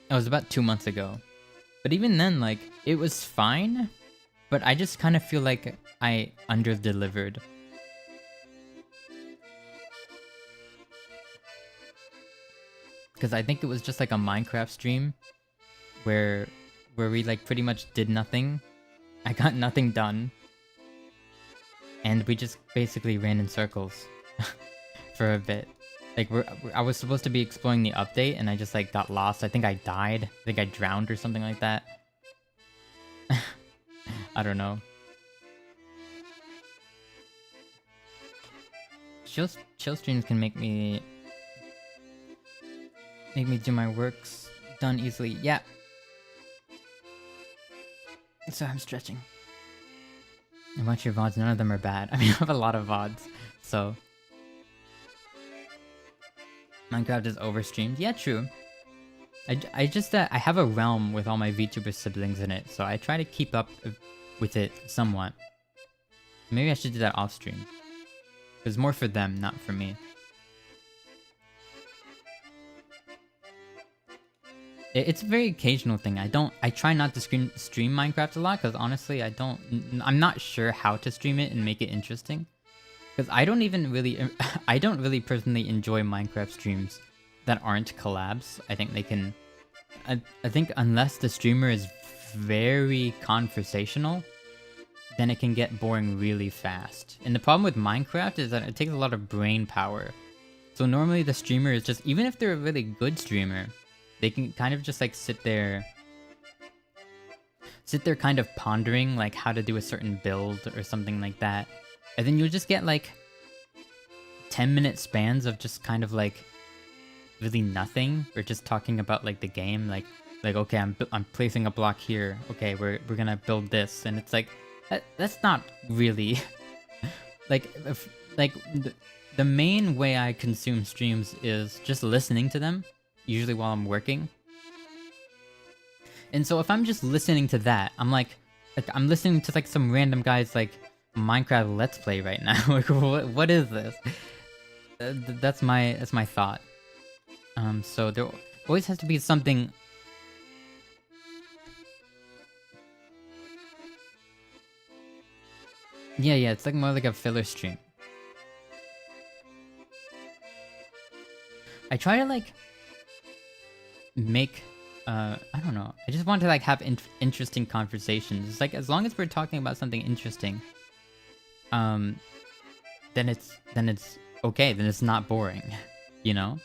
It was about 2 months ago. But even then, like, it was fine, but I just kind of feel like I under-delivered. Because I think it was just like a Minecraft stream where we like pretty much did nothing. I got nothing done. And we just basically ran in circles for a bit. Like, I was supposed to be exploring the update, and I just, like, got lost. I think I died. I think I drowned or something like that. I don't know. Chill streams can make me do my works done easily. Yeah. So I'm stretching. I watch your VODs, none of them are bad. I mean, I have a lot of VODs, so... Minecraft is overstreamed. Yeah, true. I just, I have a realm with all my VTuber siblings in it, so I try to keep up with it somewhat. Maybe I should do that off stream. It's more for them, not for me. It's a very occasional thing. I try not to stream Minecraft a lot, because honestly, I'm not sure how to stream it and make it interesting. Because I don't really personally enjoy Minecraft streams that aren't collabs. I think they can... I think unless the streamer is very conversational, then it can get boring really fast. And the problem with Minecraft is that it takes a lot of brain power. So normally the streamer is just... Even if they're a really good streamer, they can kind of just like sit there kind of pondering like how to do a certain build or something like that. And then you'll just get like 10-minute spans of just kind of like really nothing, or just talking about like the game, like okay, I'm placing a block here. Okay, we're gonna build this, and it's like that's not really like the main way I consume streams is just listening to them, usually while I'm working. And so if I'm just listening to that, I'm like I'm listening to like some random guy's like Minecraft Let's Play right now. Like what is this? That's my thought. So there always has to be something. Yeah, it's like more like a filler stream. I try to like make I don't know. I just want to like have interesting conversations. It's like as long as we're talking about something interesting, then it's okay. Then it's not boring, you know.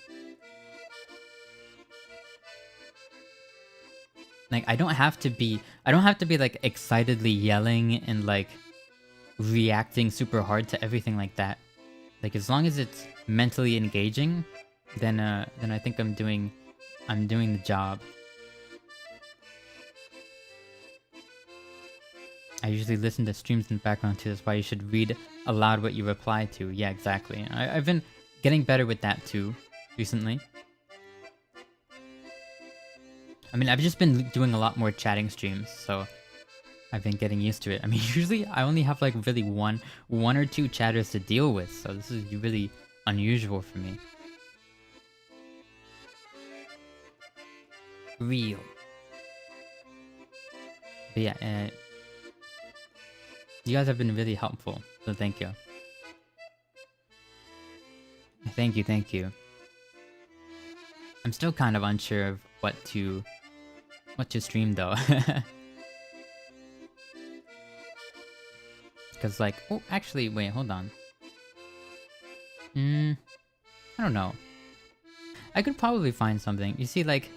Like I don't have to be like excitedly yelling and like reacting super hard to everything like that. Like as long as it's mentally engaging, then I think I'm doing the job. I usually listen to streams in the background too. That's why you should read aloud what you reply to. Yeah, exactly. I've been getting better with that too recently. I mean, I've just been doing a lot more chatting streams, so I've been getting used to it. I mean, usually I only have like really one or two chatters to deal with, so this is really unusual for me. Real. But yeah, you guys have been really helpful, so thank you. Thank you. I'm still kind of unsure of what to stream though. Because like, oh, actually, wait, hold on. I don't know. I could probably find something. You see, like...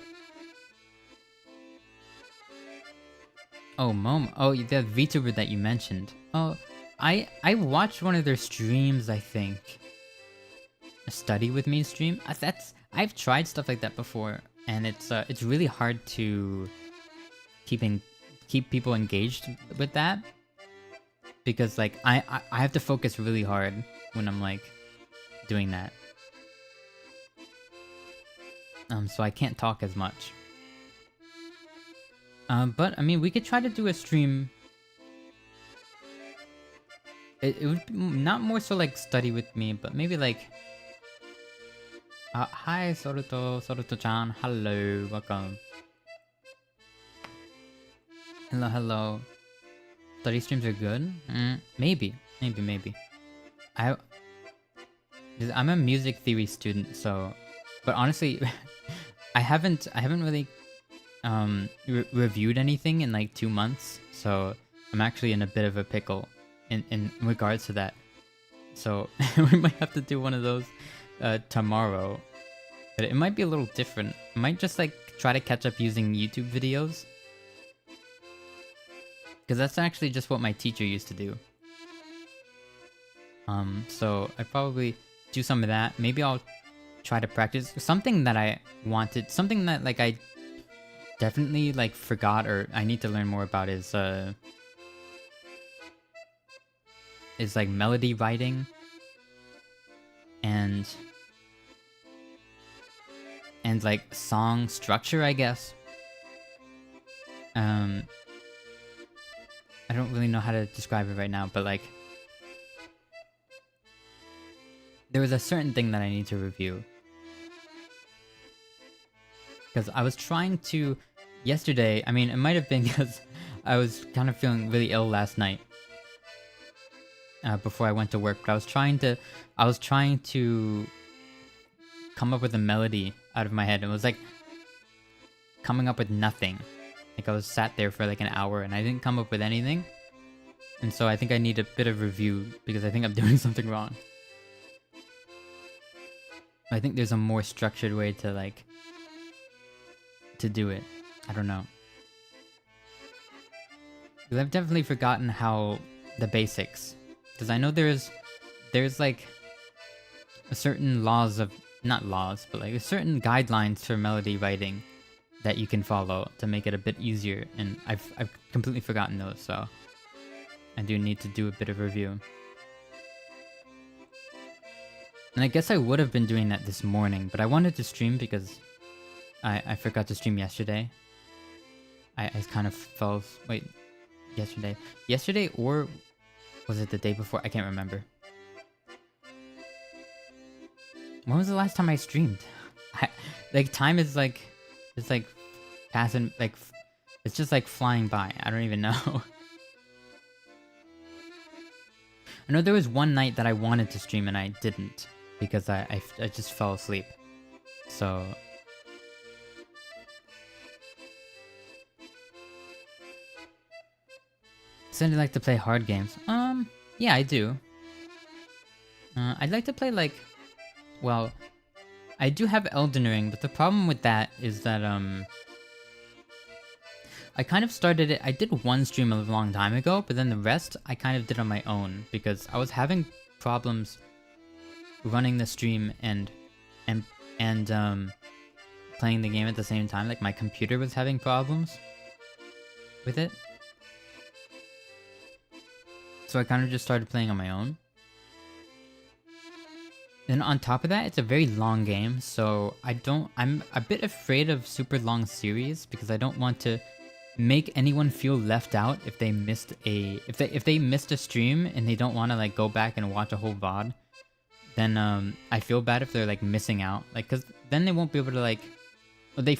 Oh, oh, the VTuber that you mentioned. Oh, I watched one of their streams, I think. A study with me stream. I've tried stuff like that before, and it's really hard to keep people engaged with that, because like I have to focus really hard when I'm like doing that. So I can't talk as much. But I mean, we could try to do a stream. It would be not more so like study with me, but maybe like... hi, Soruto-chan. Hello, welcome. Hello. Study streams are good? Maybe. I'm a music theory student, so... But honestly, I haven't really reviewed anything in like 2 months, so I'm actually in a bit of a pickle in regards to that. So we might have to do one of those tomorrow, but it might be a little different. I might just like try to catch up using YouTube videos, because that's actually just what my teacher used to do. So I probably do some of that. Maybe I'll try to practice something that I wanted, something that like I definitely like forgot or I need to learn more about is like melody writing and like song structure, I guess. I don't really know how to describe it right now, but like there was a certain thing that I need to review. Because I was trying to yesterday, I mean, it might have been because I was kind of feeling really ill last night. Before I went to work, but I was trying to come up with a melody out of my head. It was like coming up with nothing. Like I was sat there for like an hour and I didn't come up with anything. And so I think I need a bit of review because I think I'm doing something wrong. I think there's a more structured way to like to do it. I don't know. Because I've definitely forgotten how the basics. Because I know there's like a certain not laws, but like a certain guidelines for melody writing that you can follow to make it a bit easier, and I've completely forgotten those, so I do need to do a bit of review. And I guess I would have been doing that this morning, but I wanted to stream because I forgot to stream yesterday. I kind of fell... Wait, yesterday? Yesterday or was it the day before? I can't remember. When was the last time I streamed? Like, time is like... It's like passing... Like, it's just like flying by. I don't even know. I know there was one night that I wanted to stream and I didn't. Because I just fell asleep. So... So you like to play hard games? Yeah, I do. I'd like to play like... Well, I do have Elden Ring, but the problem with that is that, I kind of started it... I did one stream a long time ago, but then the rest I kind of did on my own, because I was having problems running the stream and playing the game at the same time. Like, my computer was having problems with it. So I kind of just started playing on my own. Then on top of that, it's a very long game, so I'm a bit afraid of super long series because I don't want to make anyone feel left out if they missed a stream and they don't want to like go back and watch a whole VOD. Then I feel bad if they're like missing out, like, cause then they won't be able to like, or they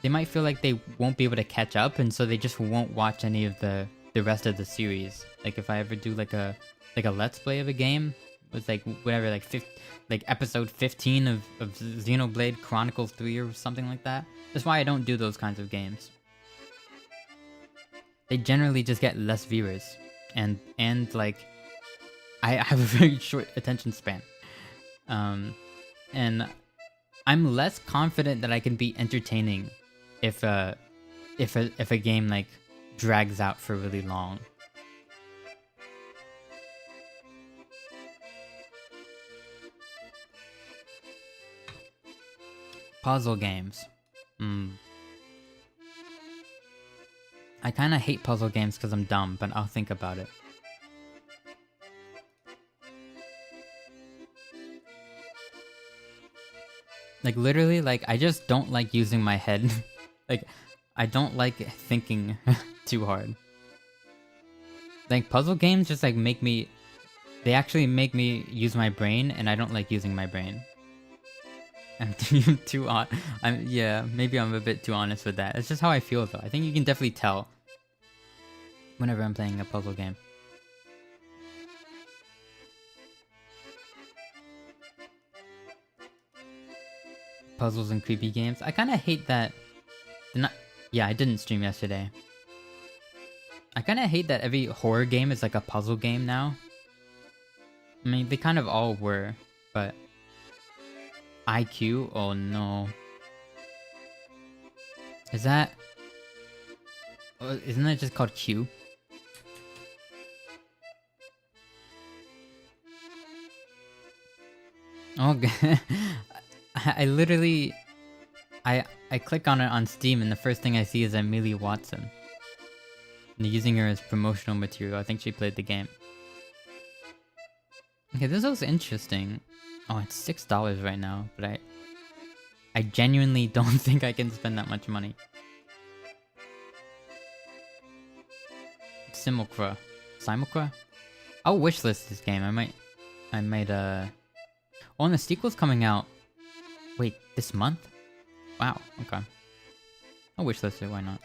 might feel like they won't be able to catch up, and so they just won't watch any of the rest of the series. Like if I ever do like a let's play of a game with like whatever, like episode 15 of Xenoblade Chronicles 3 or something like that. That's why I don't do those kinds of games. They generally just get less viewers, and like I have a very short attention span, and I'm less confident that I can be entertaining if a game like drags out for really long. Puzzle games. I kind of hate puzzle games because I'm dumb, but I'll think about it. Like, literally, like, I just don't like using my head. Like, I don't like thinking too hard. Like, puzzle games just, like, they actually make me use my brain, and I don't like using my brain. I'm too yeah, maybe I'm a bit too honest with that. It's just how I feel, though. I think you can definitely tell whenever I'm playing a puzzle game. Puzzles and creepy games. I kind of hate that... Yeah, I didn't stream yesterday. I kind of hate that every horror game is like a puzzle game now. I mean, they kind of all were, but... IQ? Oh no. Is that... Isn't that just called Q? Okay. I literally... I click on it on Steam, and the first thing I see is Amelia Watson. And they're using her as promotional material. I think she played the game. Okay, this looks interesting. Oh, it's $6 right now, but I genuinely don't think I can spend that much money. Simulcra. Simulcra? I'll wishlist this game. I might, Oh, and the sequel's coming out. Wait, this month? Wow, okay. I'll wishlist it, why not?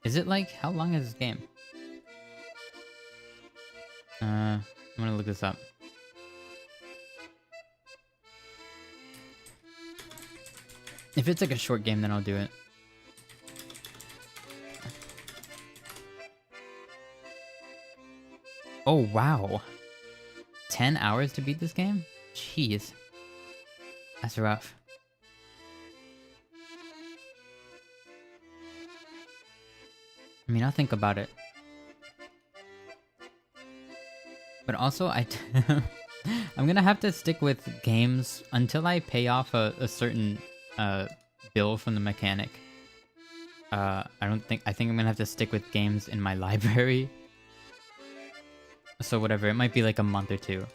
Is it like, how long is this game? I'm gonna look this up. If it's like a short game, then I'll do it. Oh, wow. 10 hours to beat this game? Jeez. That's rough. I mean, I'll think about it. But also, I'm gonna have to stick with games until I pay off a certain bill from the mechanic. I think I'm gonna have to stick with games in my library. So whatever, it might be like a month or two.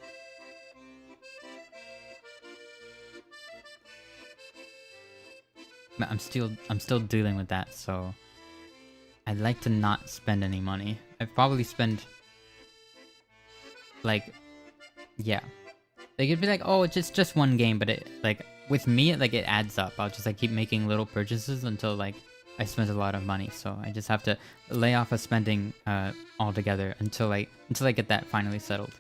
But I'm still dealing with that, so I'd like to not spend any money. I'd probably spend like, yeah. Like it'd be like, oh, it's just one game, but it like with me it adds up. I'll just like keep making little purchases until like I spend a lot of money. So I just have to lay off of spending altogether until I get that finally settled.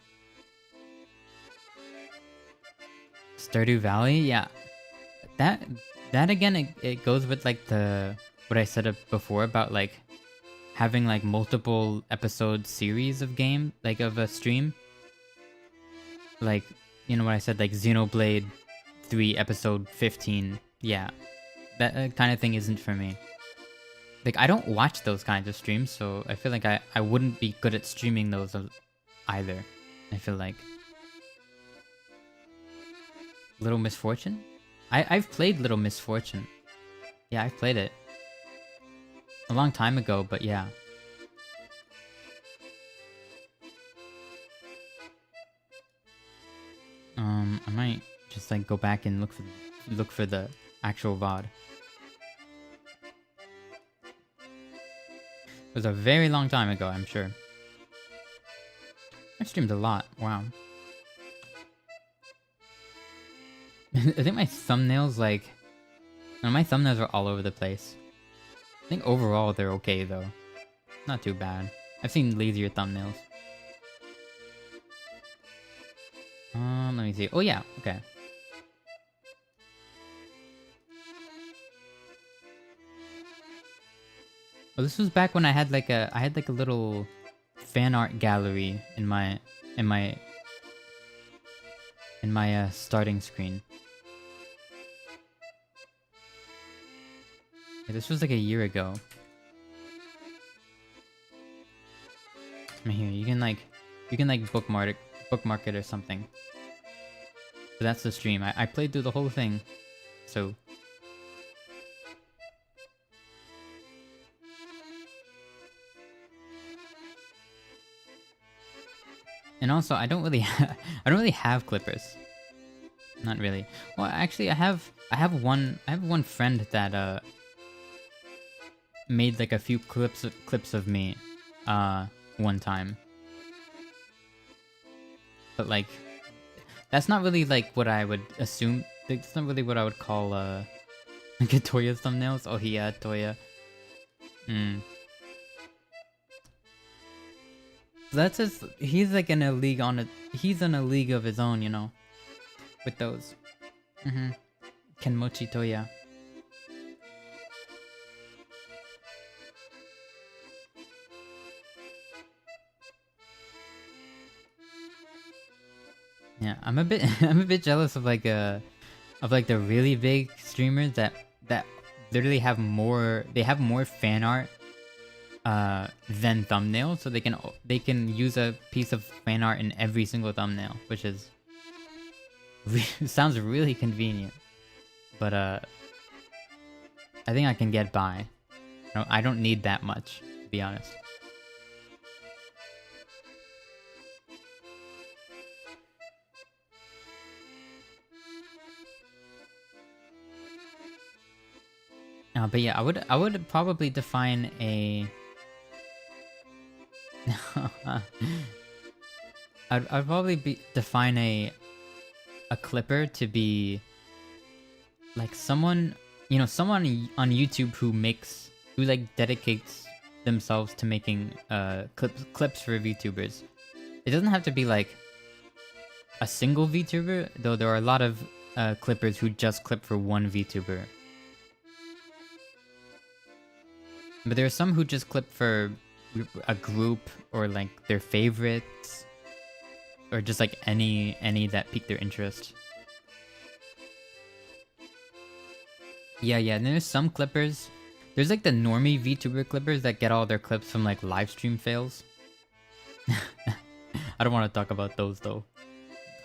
Stardew Valley, yeah. That again, it goes with like what I said before about like having like multiple episode series of game, like of a stream. Like, you know what I said, like Xenoblade 3 episode 15. Yeah, that kind of thing isn't for me. Like, I don't watch those kinds of streams, so I feel like I wouldn't be good at streaming those either. I feel like. Little Misfortune? I've played Little Misfortune. Yeah, I've played it. A long time ago, but yeah. I might just like go back and look for the actual VOD. It was a very long time ago, I'm sure. I streamed a lot, wow. I think my thumbnails my thumbnails are all over the place. I think overall they're okay though. Not too bad. I've seen lazier thumbnails. Let me see. Oh yeah, okay. Well, this was back when I had like a little fan art gallery in my starting screen. Yeah, this was like a year ago. I mean, here you can like bookmark it or something. But that's the stream. I played through the whole thing, so. And also, I don't really have clippers. Not really. Well, actually, I have one friend that made like a few clips of me one time. But like that's not really like what I would assume. That's not really what I would call like a Toya's thumbnails. Oh yeah, Toya. That's just he's like in a league he's in a league of his own, you know. With those. Kenmochi Toya. Yeah, I'm a bit jealous of like the really big streamers that literally have more fan art than thumbnails, so they can use a piece of fan art in every single thumbnail, which is sounds really convenient. But I think I can get by. I don't need that much, to be honest. But yeah, I would probably define a. I'd probably define a clipper to be like someone, someone on YouTube who like dedicates themselves to making clips for VTubers. It doesn't have to be like a single VTuber, though there are a lot of clippers who just clip for one VTuber. But there are some who just clip for a group or like their favorites, or just like any that pique their interest. Yeah, and there's some clippers. There's like the normie VTuber clippers that get all their clips from like live stream fails. I don't want to talk about those though.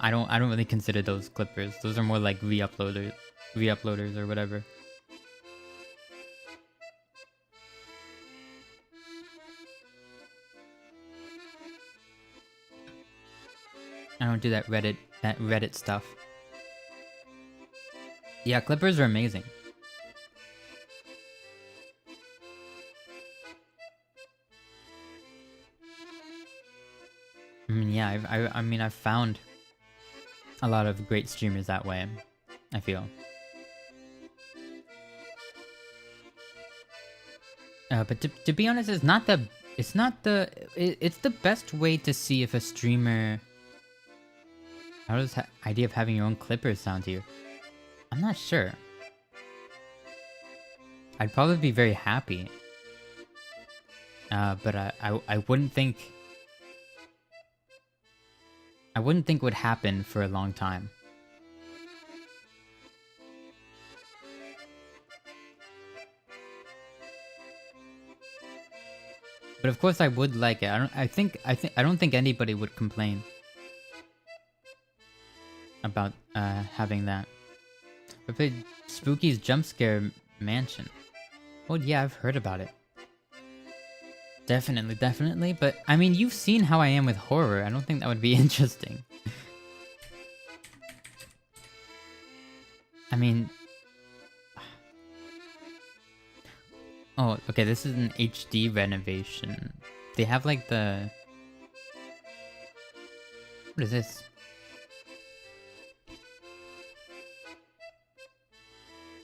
I don't really consider those clippers. Those are more like re-uploaders or whatever. I don't do that Reddit stuff. Yeah, clippers are amazing. I mean, yeah, I mean, I've found a lot of great streamers that way, I feel. But to be honest, it's the best way to see if a streamer. How does the idea of having your own clippers sound to you? I'm not sure. I'd probably be very happy. But I wouldn't think. I wouldn't think would happen for a long time. But of course I would like it. I don't think anybody would complain about having that. I played Spooky's Jump Scare Mansion. Oh yeah, I've heard about it. Definitely, but I mean, you've seen how I am with horror. I don't think that would be interesting. I mean... Oh, okay, this is an HD renovation. They have like the... What is this?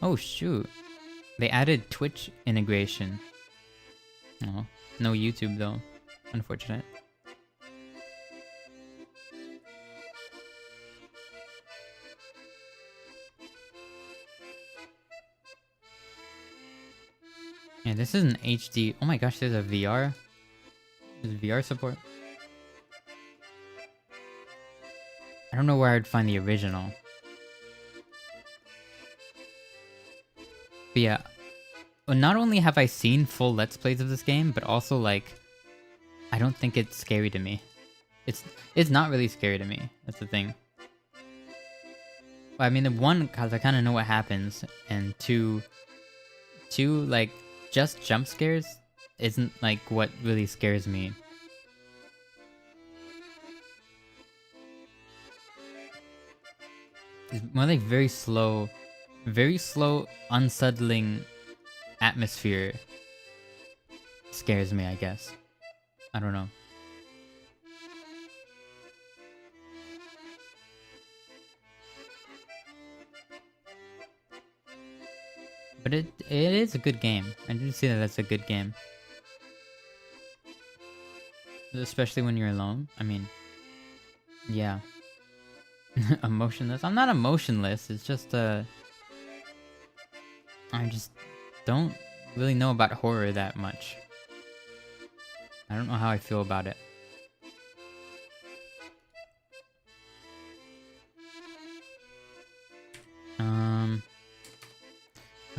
Oh shoot. They added Twitch integration. Oh, no YouTube though. Unfortunate. Yeah, this is an HD. Oh my gosh, there's a VR. There's VR support. I don't know where I'd find the original. But yeah, well, not only have I seen full Let's Plays of this game, but also like, I don't think it's scary to me. It's not really scary to me. That's the thing. Well, I mean, the one, cause I kind of know what happens, and two, like just jump scares isn't like what really scares me. It's more like very slow, unsettling atmosphere scares me, I guess. I don't know. But it is a good game. I do see that that's a good game. Especially when you're alone. I mean, yeah. Emotionless? I'm not emotionless, it's just I just don't really know about horror that much. I don't know how I feel about it. I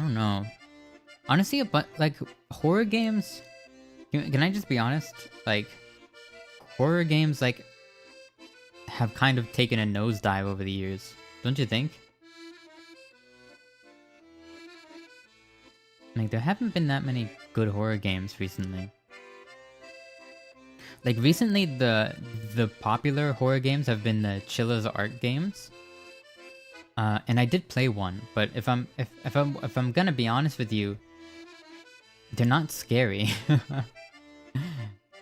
don't know. Honestly, but like horror games, can I just be honest? Like horror games like have kind of taken a nosedive over the years, don't you think? Like, there haven't been that many good horror games recently. Like, recently, the popular horror games have been the Chilla's Art games. And I did play one, but if I'm gonna be honest with you, they're not scary.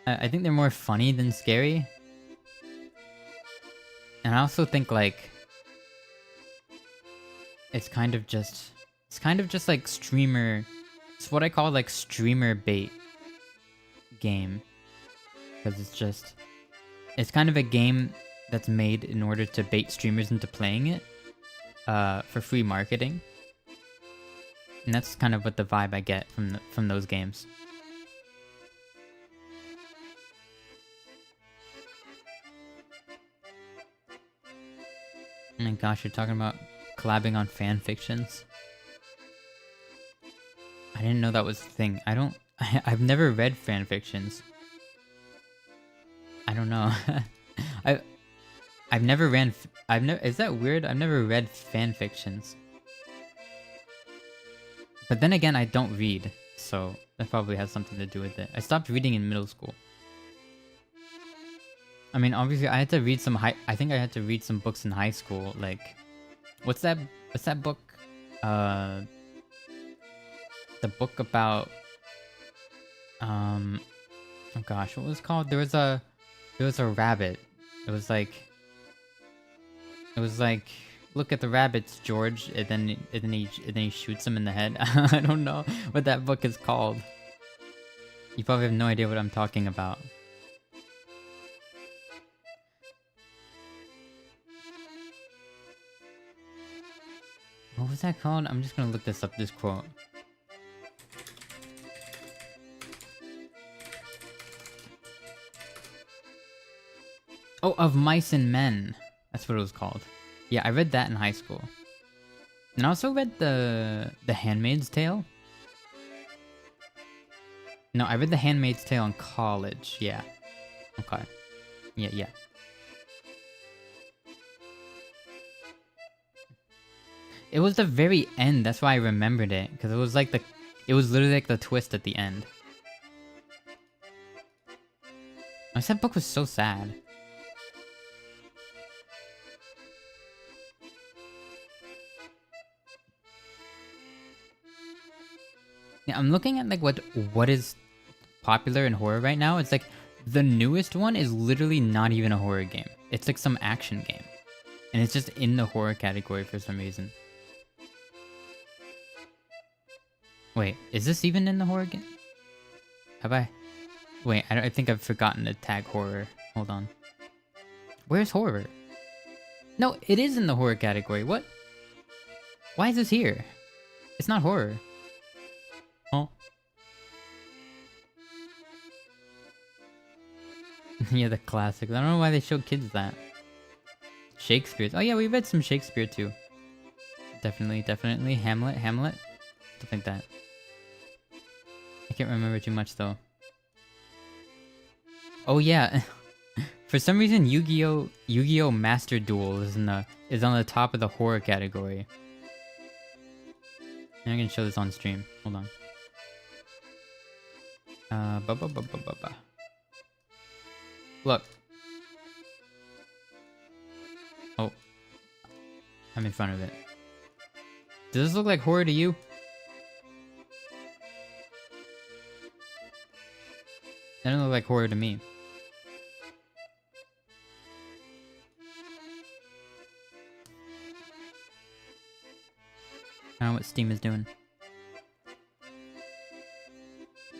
I think they're more funny than scary. And I also think, like, it's kind of just like streamer. It's what I call like streamer bait game, because it's kind of a game that's made in order to bait streamers into playing it, for free marketing. And that's kind of what the vibe I get from those games. Oh my gosh, you're talking about collabing on fan fictions? I didn't know that was a thing. I've never read fan fictions. I don't know. I've never is that weird? I've never read fan fictions. But then again, I don't read, so that probably has something to do with it. I stopped reading in middle school. I mean, obviously, I had to read I think I had to read some books in high school. Like, what's that book? The book about oh gosh, what was it called? There was a rabbit. It was like, look at the rabbits, George, and then he shoots him in the head. I don't know what that book is called. You probably have no idea what I'm talking about. What was that called? I'm just gonna look this up, this quote. Oh, Of Mice and Men. That's what it was called. Yeah, I read that in high school. And I also read the Handmaid's Tale. No, I read the Handmaid's Tale in college. Yeah. Okay. Yeah. It was the very end. That's why I remembered it, because it was literally like the twist at the end. That book was so sad. Yeah, I'm looking at like what is popular in horror right now. It's like the newest one is literally not even a horror game. It's like some action game, and it's just in the horror category for some reason. Wait, is this even in the horror game? Have I? Wait, I think I've forgotten to tag horror. Hold on. Where's horror? No, it is in the horror category. What? Why is this here? It's not horror. Oh. Yeah, the classics. I don't know why they show kids that. Shakespeare. Oh yeah, we read some Shakespeare too. Definitely. Hamlet. Stuff like that. I can't remember too much though. Oh yeah. For some reason, Yu-Gi-Oh! Master Duel is on the top of the horror category. And I'm gonna show this on stream. Hold on. Look. Oh. I'm in front of it. Does this look like horror to you? That doesn't look like horror to me. I don't know what Steam is doing.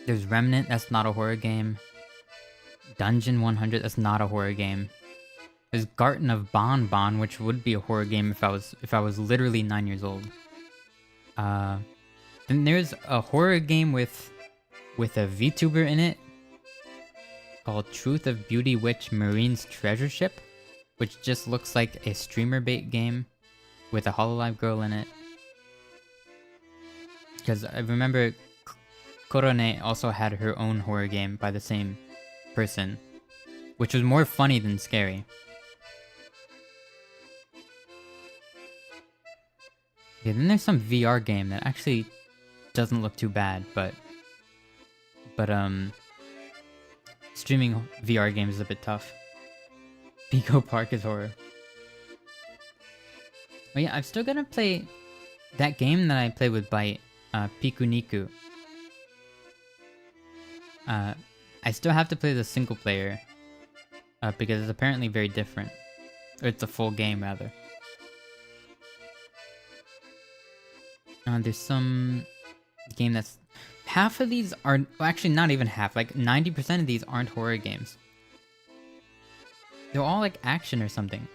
There's Remnant, that's not a horror game. Dungeon 100, that's not a horror game. There's Garten of Bon, which would be a horror game if I was literally 9 years old. Then there's a horror game with a VTuber in it called Truth of Beauty Witch Marine's Treasure Ship, which just looks like a streamer bait game with a Hololive girl in it. Because I remember Korone also had her own horror game by the same person, which was more funny than scary. Yeah, then there's some VR game that actually doesn't look too bad, but streaming VR games is a bit tough. Pico Park is horror. But yeah, I'm still gonna play that game that I played with Byte, Piku Niku. I still have to play the single player, because it's apparently very different. Or it's a full game, rather. There's some game that's... Half of these are... Well, actually, not even half. Like, 90% of these aren't horror games. They're all, like, action or something.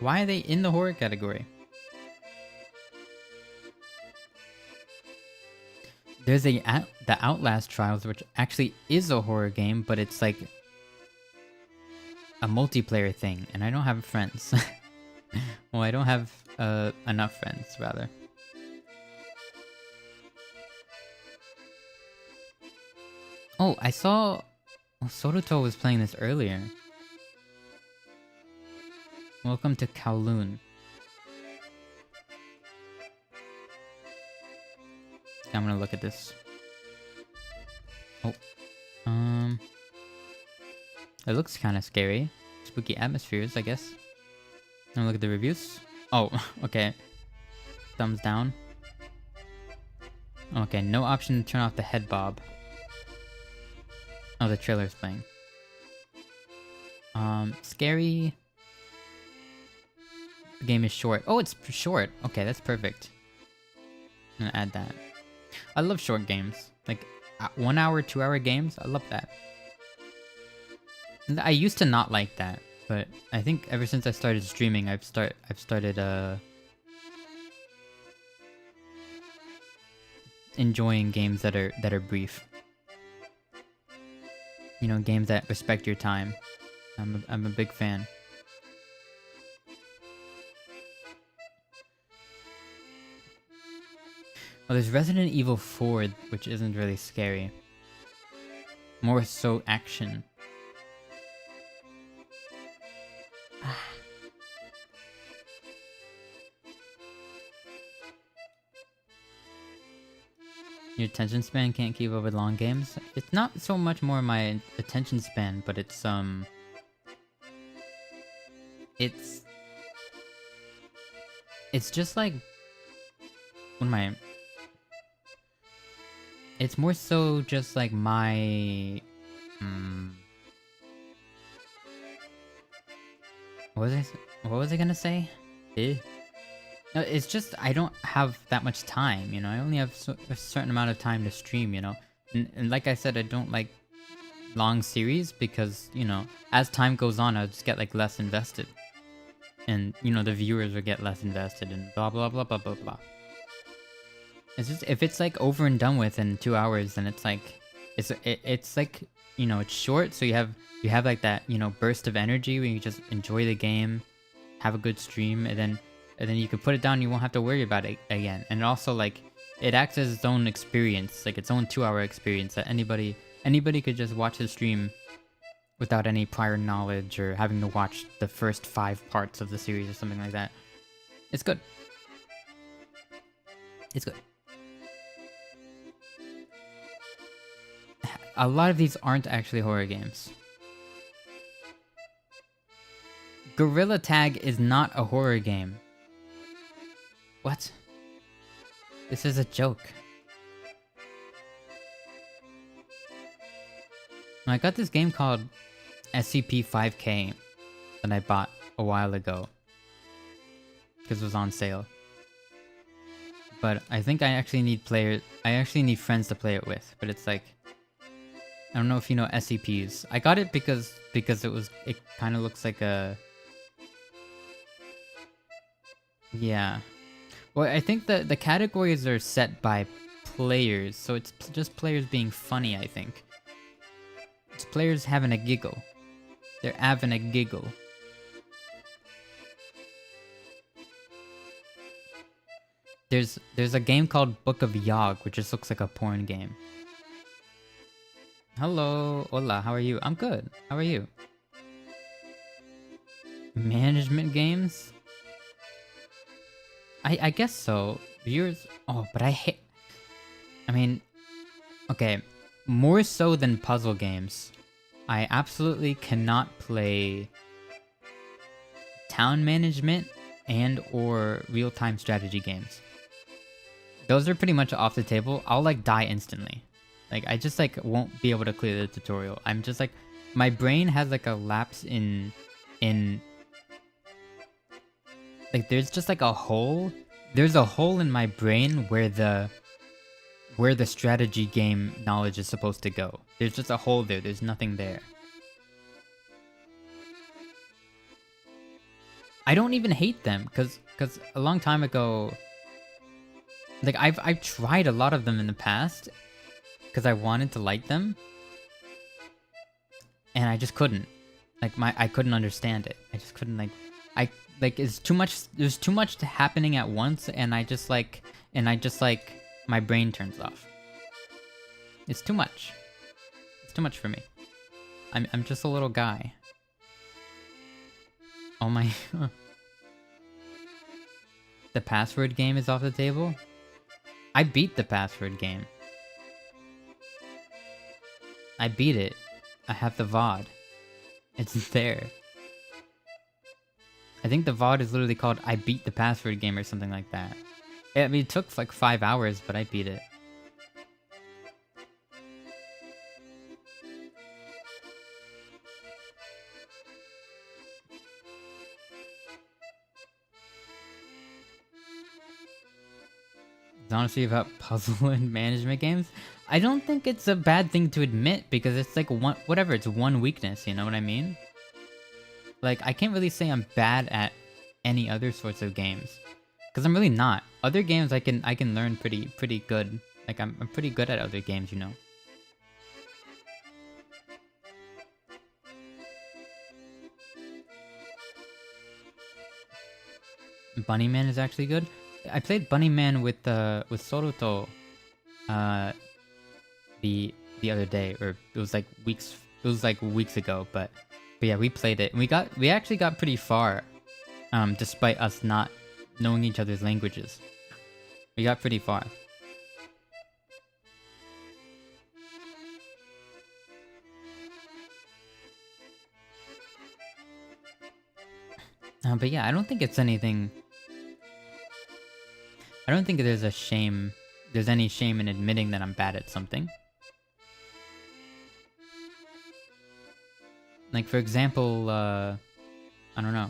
Why are they in the horror category? There's the Outlast Trials, which actually is a horror game, but it's, like, a multiplayer thing, and I don't have friends. Well, I don't have enough friends, rather. Oh, I saw... Oh, Soruto was playing this earlier. Welcome to Kowloon. I'm gonna look at this. Oh. It looks kind of scary. Spooky atmospheres, I guess. Now look at the reviews. Oh, okay. Thumbs down. Okay, no option to turn off the head bob. Oh, the trailer's playing. Scary. The game is short. Oh, it's short. Okay, that's perfect. I'm gonna add that. I love short games. Like, 1 hour, 2 hour games. I love that. And I used to not like that, but I think ever since I started streaming, I've started enjoying games that are brief. You know, games that respect your time. I'm a big fan. Well, there's Resident Evil 4, which isn't really scary. More so action. Your attention span can't keep up with long games? It's not so much more my attention span, but it's just like... What am I... It's more so just like my... What was I gonna say? No, it's just I don't have that much time, you know? I only have a certain amount of time to stream, you know? And like I said, I don't like long series because, you know, as time goes on, I'll just get like less invested. And, you know, the viewers will get less invested and blah blah blah blah blah blah. It's just, if it's like over and done with in 2 hours, then it's like, it's like, you know, it's short, so you have like that, you know, burst of energy where you just enjoy the game, have a good stream, and then you can put it down and you won't have to worry about it again. And also, like, it acts as its own experience, like its own 2 hour experience that anybody could just watch the stream without any prior knowledge or having to watch the first 5 parts of the series or something like that. It's good. It's good. A lot of these aren't actually horror games. Gorilla Tag is not a horror game. What? This is a joke. I got this game called SCP-5K that I bought a while ago because it was on sale. But I think I actually need friends to play it with. But it's like, I don't know if you know SCPs. I got it because it kind of looks like a... Yeah. Well, I think the categories are set by players, so it's just players being funny, I think. It's players having a giggle. They're having a giggle. There's a game called Book of Yogg, which just looks like a porn game. Hello, hola, how are you? I'm good. How are you? Management games? I guess so. Viewers... Oh, but I hate... I mean, okay, more so than puzzle games, I absolutely cannot play town management and or real-time strategy games. Those are pretty much off the table. I'll like die instantly. Like I just like won't be able to clear the tutorial. I'm just like my brain has like a lapse in like there's just like a hole. There's a hole in my brain where the strategy game knowledge is supposed to go. There's just a hole there. There's nothing there. I don't even hate them cuz a long time ago like I've tried a lot of them in the past cuz I wanted to like them and I just couldn't. Like I couldn't understand it. I just couldn't I like it's too much there's too much happening at once and I just like my brain turns off. It's too much. It's too much for me. I'm just a little guy. Oh my The password game is off the table? I beat the password game. I beat it. I have the VOD. It's there. I think the VOD is literally called I Beat the Password Game or something like that. I mean, it took like 5 hours, but I beat it. It's honestly about puzzle and management games. I don't think it's a bad thing to admit because it's like whatever, it's one weakness, you know what I mean? Like, I can't really say I'm bad at any other sorts of games. Because I'm really not. Other games I can learn pretty good. Like, I'm pretty good at other games, you know? Bunnyman is actually good. I played Bunnyman with Soruto the other day, or it was like weeks ago, but yeah, we played it and we actually got pretty far, despite us not knowing each other's languages. We got pretty far. But yeah, I don't think it's anything. I don't think there's any shame in admitting that I'm bad at something. Like, for example, I don't know.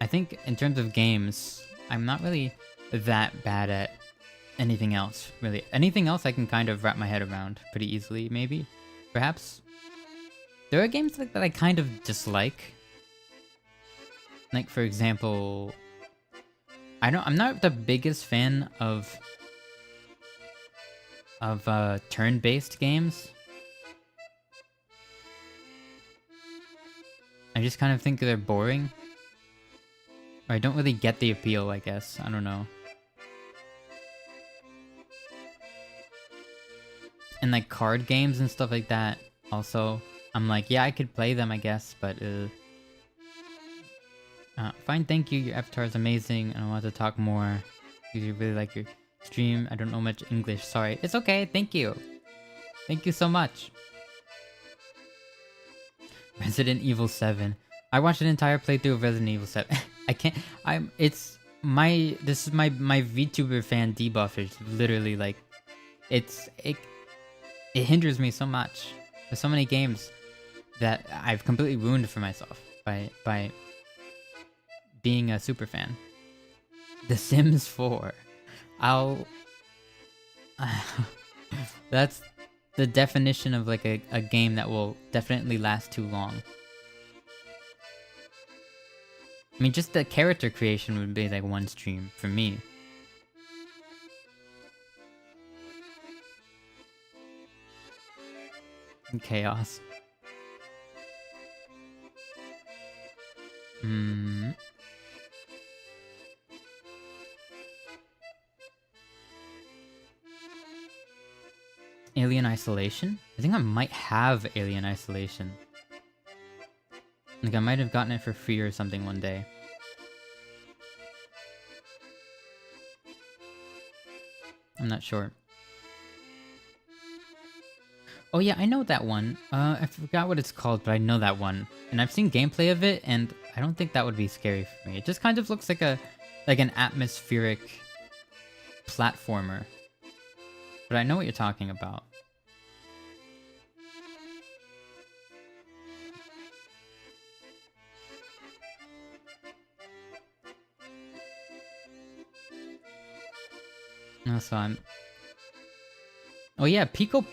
I think in terms of games, I'm not really that bad at anything else, really. Anything else I can kind of wrap my head around pretty easily, maybe. Perhaps. There are games like that I kind of dislike. Like, for example, I'm not the biggest fan of turn-based games. I just kind of think they're boring. Or I don't really get the appeal, I guess. I don't know. And like card games and stuff like that, also, I'm like, yeah, I could play them, I guess, but fine, thank you, your avatar is amazing, and I want to talk more. You really like your stream. I don't know much English, sorry. It's okay, thank you. Thank you so much. Resident Evil 7. I watched an entire playthrough of Resident Evil 7. I can't, this is my VTuber fan debuff is literally like, it hinders me so much. There's so many games that I've completely ruined for myself by being a super fan. The Sims 4. That's the definition of like a game that will definitely last too long. I mean, just the character creation would be like one stream for me. Chaos. Alien Isolation? I think I might have Alien Isolation. Like, I might have gotten it for free or something one day. I'm not sure. Oh yeah, I know that one. I forgot what it's called, but I know that one. And I've seen gameplay of it, and I don't think that would be scary for me. It just kind of looks like an atmospheric platformer. But I know what you're talking about. So I'm... Oh yeah, Pico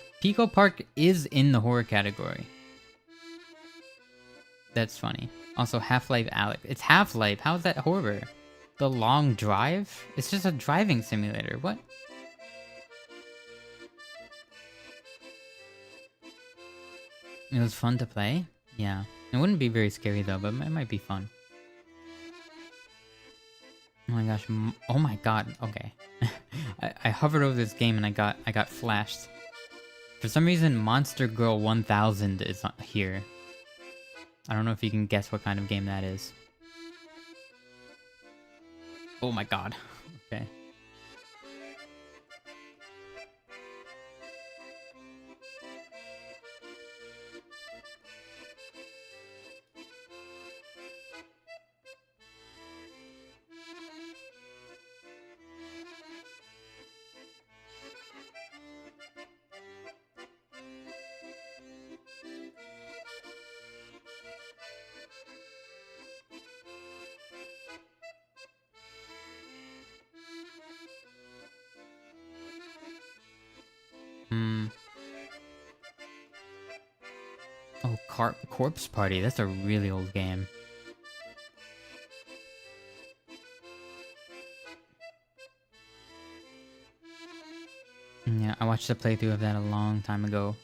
Park is in the horror category. That's funny. Also, Half-Life Alyx. It's Half-Life. How's that horror? The Long Drive? It's just a driving simulator. What? It was fun to play? Yeah. It wouldn't be very scary though, but it might be fun. Oh my gosh. Oh my god. Okay. I hovered over this game and I got flashed. For some reason, Monster Girl 1000 is here. I don't know if you can guess what kind of game that is. Oh my god. Okay. Oh, Corpse Party. That's a really old game. Yeah, I watched a playthrough of that a long time ago.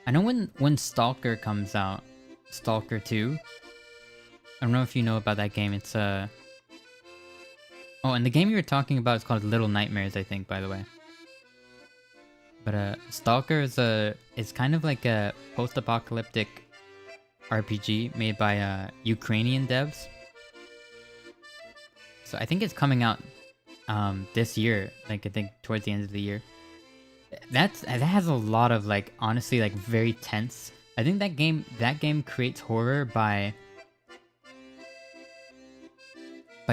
I know when Stalker comes out, Stalker 2. I don't know if you know about that game. It's Oh, and the game you were talking about is called Little Nightmares, I think, by the way. But Stalker is kind of like a post-apocalyptic RPG made by Ukrainian devs. So I think it's coming out this year, like I think towards the end of the year. That has a lot of like honestly like very tense. I think that game creates horror by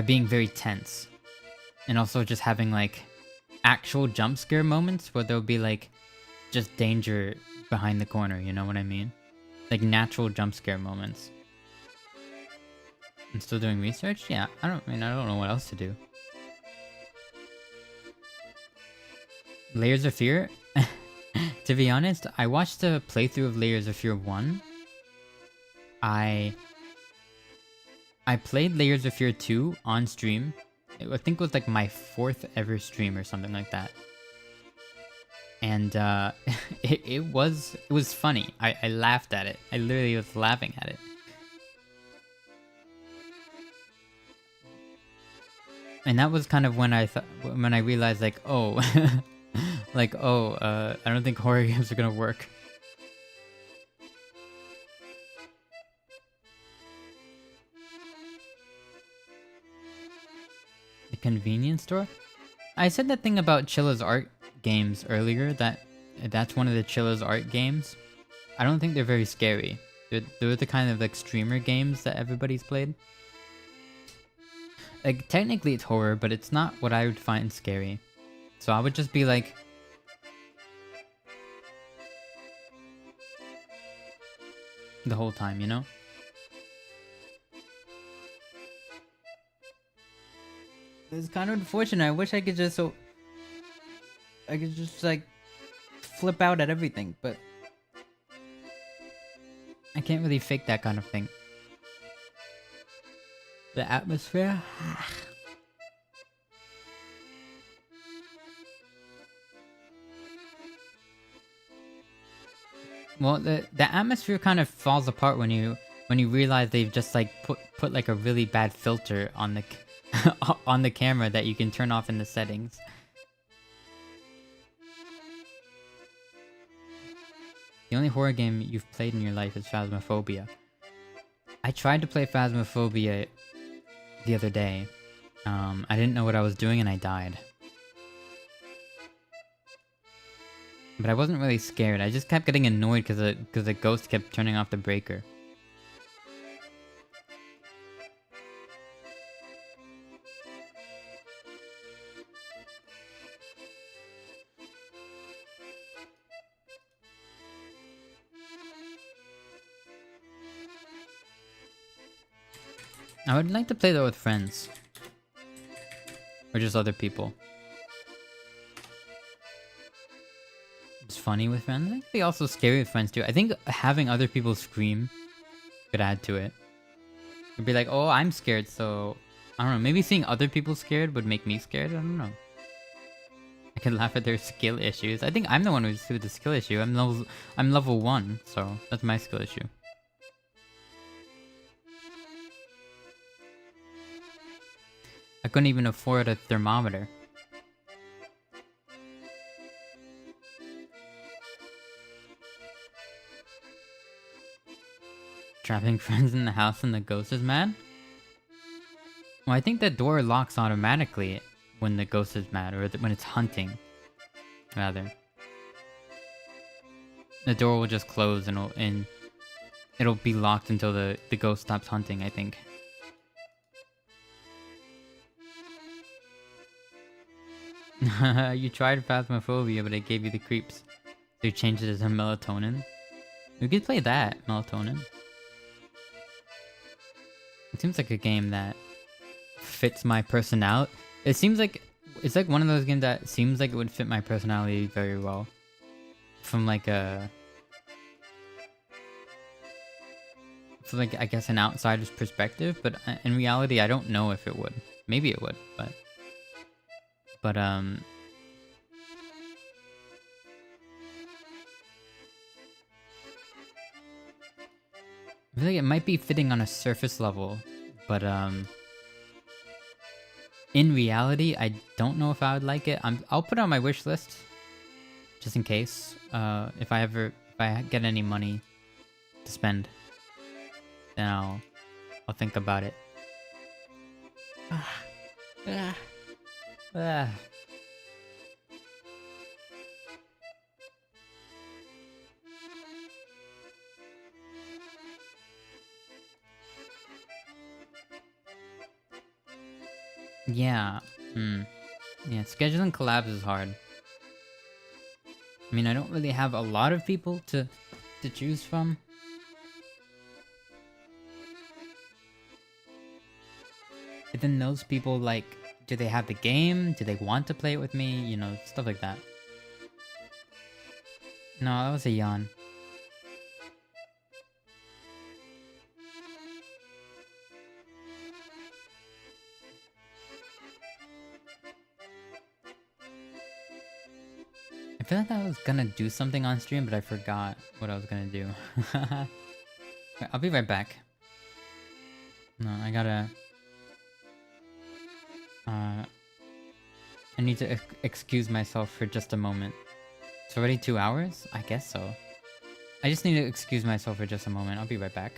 being very tense. And also just having like actual jump scare moments where there'll be like just danger behind the corner, you know what I mean? Like natural jump scare moments. I'm still doing research? Yeah, I don't know what else to do. Layers of Fear? To be honest, I watched a playthrough of Layers of Fear 1. I played Layers of Fear 2 on stream. I think it was like my 4th ever stream or something like that. And it was funny. I laughed at it. I literally was laughing at it. And that was kind of when I realized like, oh, like, oh, I don't think horror games are gonna work. The convenience store? I said that thing about Chilla's art games earlier, that's one of the Chilla's art games. I don't think they're very scary. They're the kind of like streamer games that everybody's played. Like, technically it's horror, but it's not what I would find scary. So I would just be like... the whole time, you know? It's kind of unfortunate. I wish I could just like flip out at everything, but I can't really fake that kind of thing. The atmosphere? Well, the atmosphere kind of falls apart when you realize they've just like put like a really bad filter on the on the camera that you can turn off in the settings. The only horror game you've played in your life is Phasmophobia. I tried to play Phasmophobia the other day. I didn't know what I was doing and I died. But I wasn't really scared. I just kept getting annoyed because the ghost kept turning off the breaker. I would like to play that with friends. Or just other people. It's funny with friends. I think it'd be also scary with friends too. I think having other people scream could add to it. It'd be like, oh, I'm scared, so... I don't know, maybe seeing other people scared would make me scared? I don't know. I can laugh at their skill issues. I think I'm the one who's with the skill issue. I'm level 1, so that's my skill issue. I couldn't even afford a thermometer. Trapping friends in the house and the ghost is mad? Well, I think the door locks automatically when the ghost is mad, or when it's hunting, rather. The door will just close and it'll be locked until the ghost stops hunting, I think. You tried Phasmophobia, but it gave you the creeps. So you changed it to melatonin? We could play that, melatonin. It seems like a game that fits my personality. It seems like it's like one of those games that seems like it would fit my personality very well. From like I guess an outsider's perspective, but in reality I don't know if it would. Maybe it would, but I feel like it might be fitting on a surface level, but in reality, I don't know if I would like it. I'll put it on my wish list, just in case. If I get any money to spend, then I'll think about it. Yeah. Yeah, scheduling collabs is hard. I mean, I don't really have a lot of people to choose from. But then those people, like, do they have the game? Do they want to play it with me? You know, stuff like that. No, that was a yawn. I feel like I was gonna do something on stream, but I forgot what I was gonna do. Wait, I'll be right back. No, I gotta... I need to excuse myself for just a moment. It's already 2 hours? I guess so. I just need to excuse myself for just a moment. I'll be right back.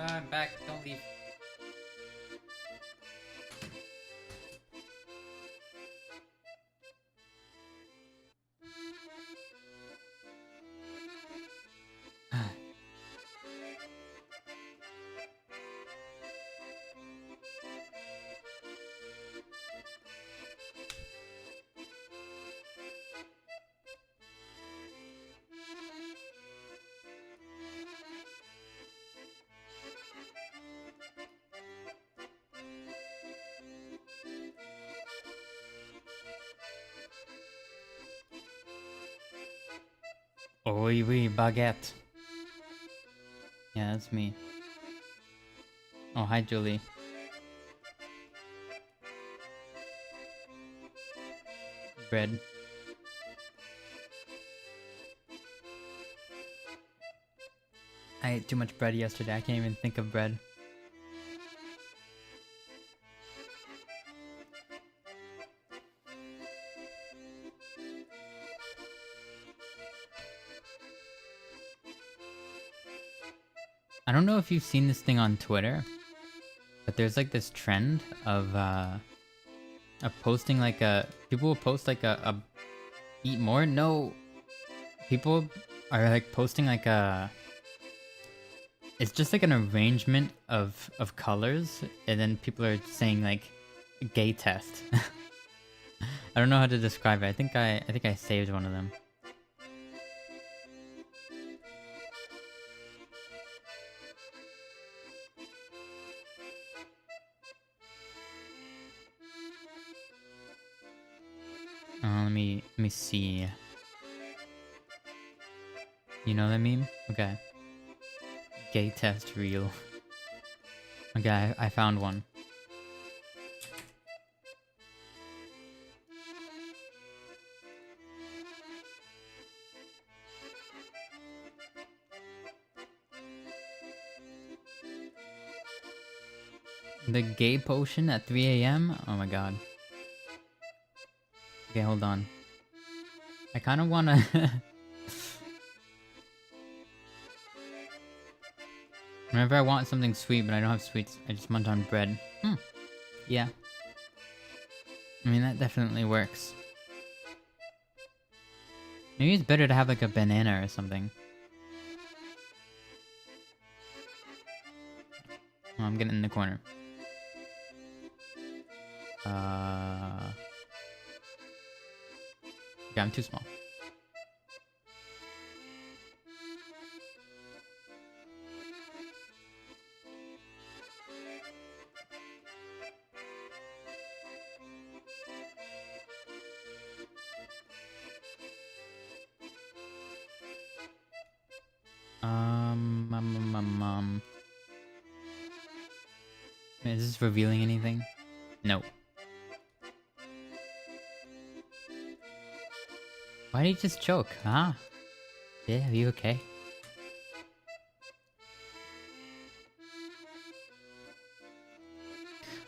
I'm back. Don't leave. Oui, oui, baguette. Yeah, that's me. Oh, hi, Julie. Bread. I ate too much bread yesterday. I can't even think of bread. I don't know if you've seen this thing on Twitter, but there's like this trend of posting like a people will post like a eat more. No, people are like posting like a. It's just like an arrangement of colors, and then people are saying like gay test. I don't know how to describe it. I think I saved one of them. Let me see. You know that meme? Okay. Gay test reel. Okay, I found one. The gay potion at 3 a.m.? Oh my god. Okay, hold on. I kind of wanna... Whenever I want something sweet, but I don't have sweets, I just munch on bread. Yeah. I mean, that definitely works. Maybe it's better to have like a banana or something. Oh, I'm getting in the corner. Okay, I'm too small. Is this revealing anything? No. Why did you just choke? Huh? Yeah, are you okay?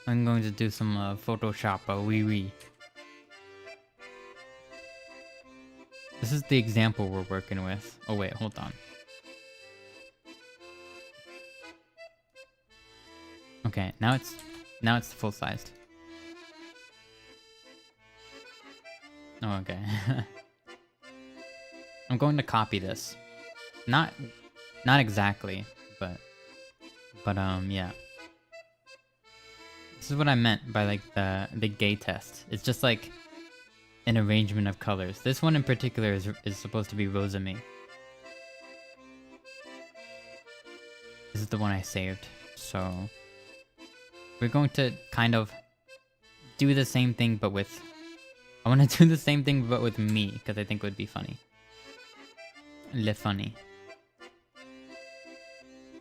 I'm going to do some Photoshop wee wee. This is the example we're working with. Oh wait, hold on. Okay, now it's full sized. Oh, okay. I'm going to copy this. Not exactly, but yeah. This is what I meant by like the gay test. It's just like an arrangement of colors. This one in particular is supposed to be Rosame. This is the one I saved. So we're going to kind of do the same thing but with... I want to do the same thing but with me, because I think it would be funny. Le funny.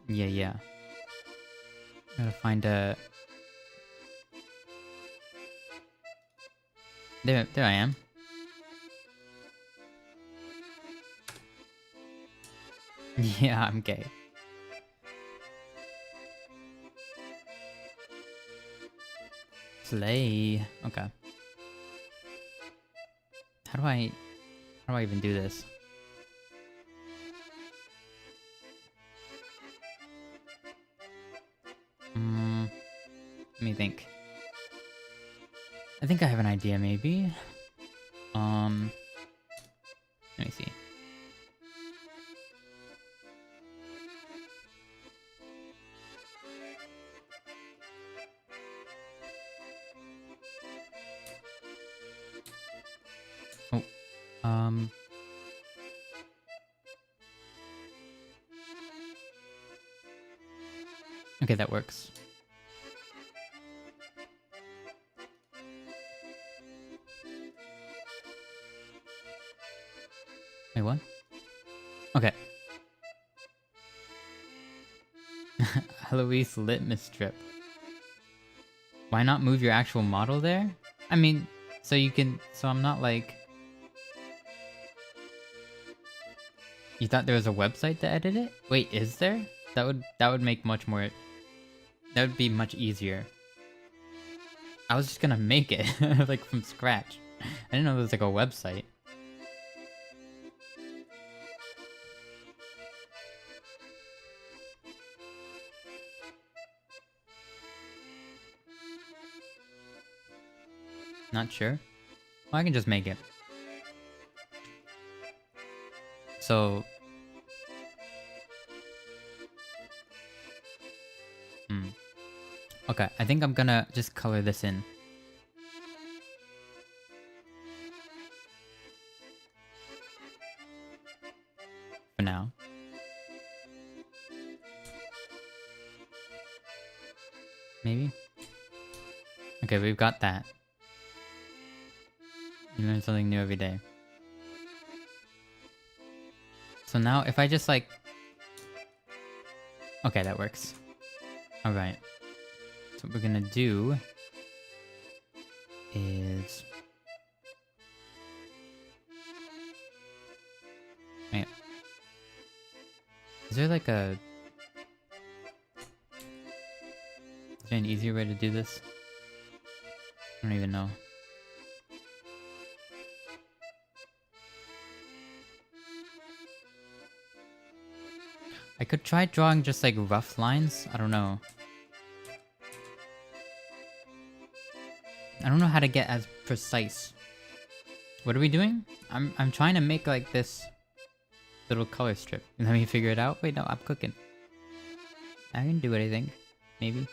Yeah. Gotta find a... There I am. Yeah, I'm gay. Slay. Okay. How do I even do this? Let me think. I think I have an idea, maybe. Let me see. Oh, okay, that works. Wait, what? Okay. Eloise litmus strip. Why not move your actual model there? I mean, so you can... So I'm not like... You thought there was a website to edit it? Wait, is there? That would make much more... That would be much easier. I was just gonna make it, like, from scratch. I didn't know there was, like, a website. Not sure? Well, I can just make it. So... Okay, I think I'm gonna just color this in. For now. Maybe? Okay, we've got that. You learn something new every day. So now if I just like... Okay, that works. Alright. So what we're gonna do is... Wait. Is there like a... Is there an easier way to do this? I don't even know. I could try drawing just like rough lines. I don't know. I don't know how to get as precise. What are we doing? I'm trying to make like this little color strip. Let me figure it out. Wait, no, I'm cooking. I can do it, I think. Maybe.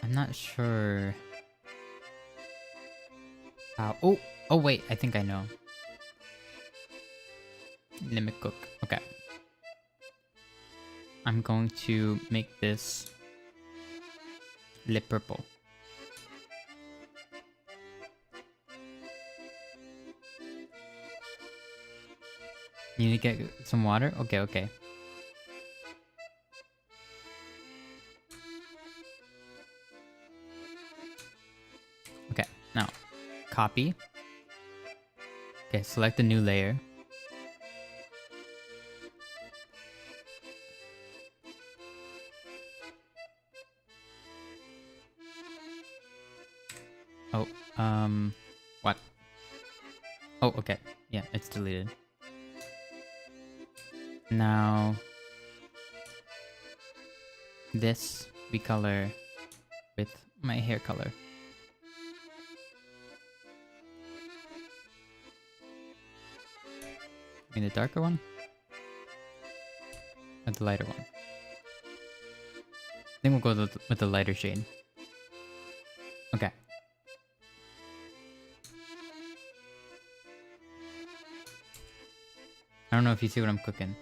I'm not sure how. Oh wait, I think I know. Let me cook. Okay. I'm going to make this lip purple. You need to get some water? Okay, okay. Okay, now, copy. Okay, select a new layer. Oh, what? Oh, okay. Yeah, it's deleted. Now, this we color with my hair color. I mean the darker one? Or the lighter one? I think we'll go with the lighter shade. Okay. I don't know if you see what I'm cooking.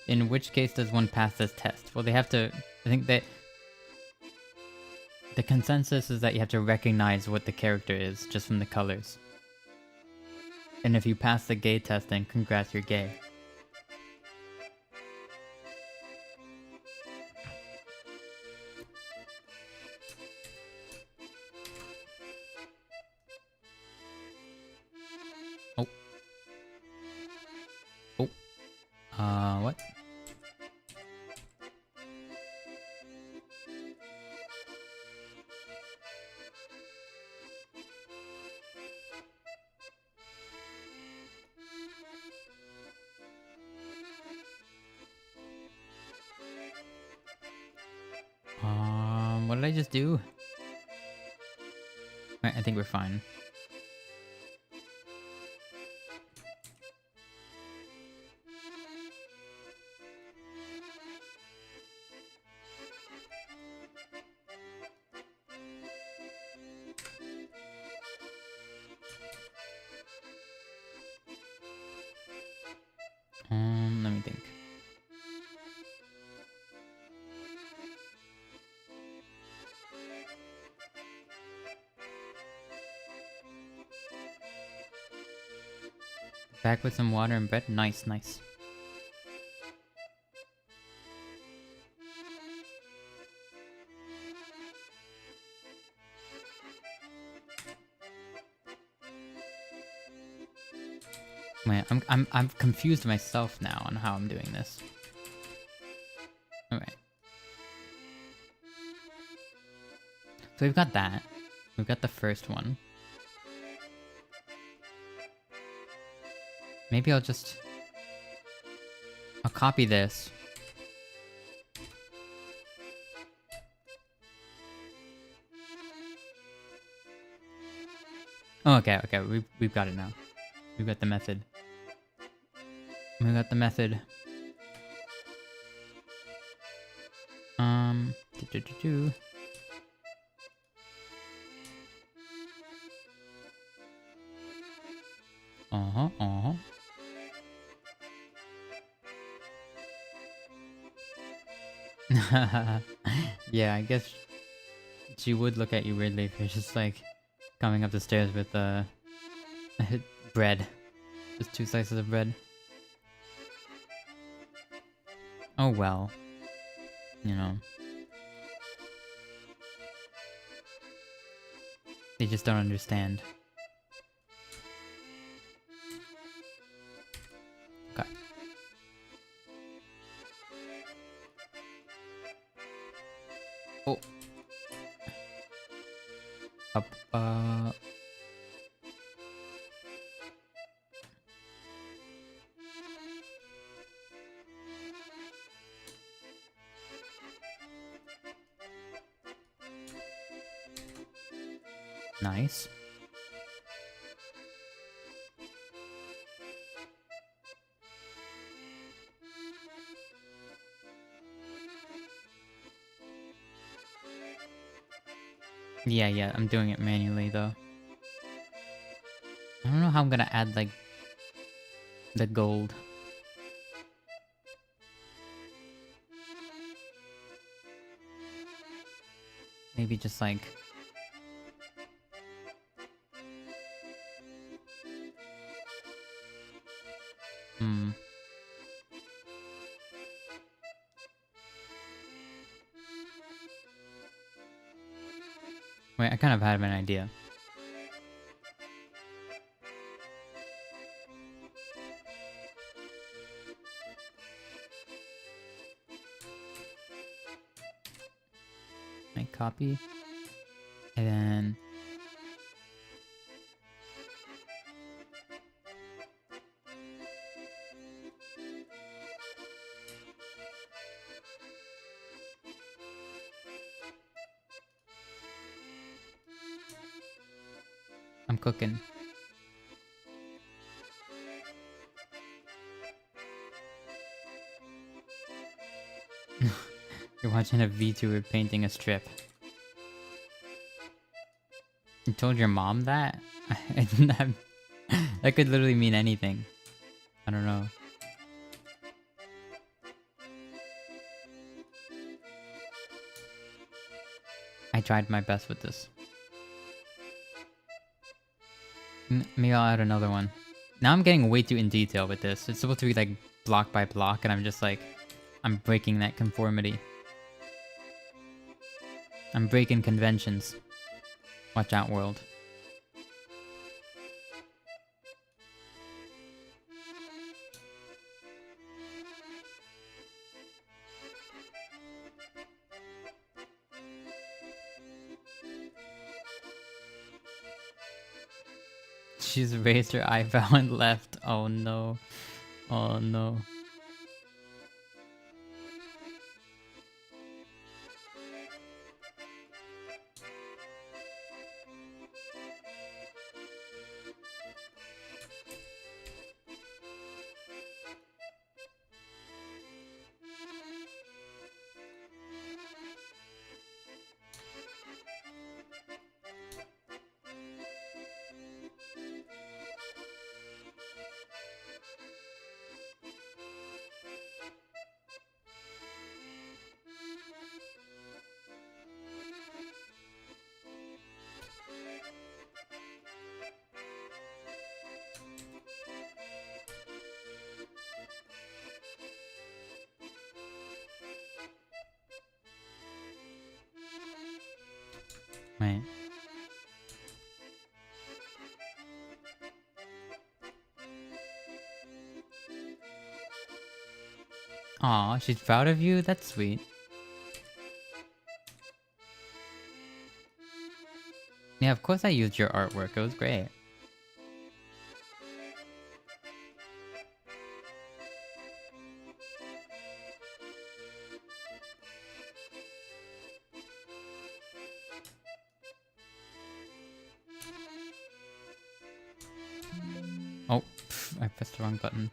In which case does one pass this test? Well, they have to... I think that... The consensus is that you have to recognize what the character is just from the colors. And if you pass the gay test, then congrats, you're gay. Oh. Oh. What? What did I just do? Right, I think we're fine. Let me think. Back with some water and bread? Nice, nice. Wait, I'm confused myself now on how I'm doing this. Okay. So we've got that. We've got the first one. Maybe I'll copy this. Oh, okay, we've got it now. We've got the method. We got the method. Do. Yeah, I guess she would look at you weirdly if you're just like coming up the stairs with bread. Just 2 slices of bread. Oh well. You know. They just don't understand. Okay. Oh. Up, Nice. Yeah, I'm doing it manually though. I don't know how I'm gonna add like the gold. Maybe just like Wait, I kind of had an idea. I copy. And then I'm cooking. You're watching a VTuber painting a strip. You told your mom that? I didn't have... That could literally mean anything. I don't know. I tried my best with this. Maybe I'll add another one. Now I'm getting way too in detail with this. It's supposed to be like block by block, and I'm just like... I'm breaking that conformity. I'm breaking conventions. Watch out, world. She's raised her eyebrow and left. Oh no. Oh no. Wait. Aw, she's proud of you? That's sweet. Yeah, of course I used your artwork. It was great. Oh, I pressed the wrong button.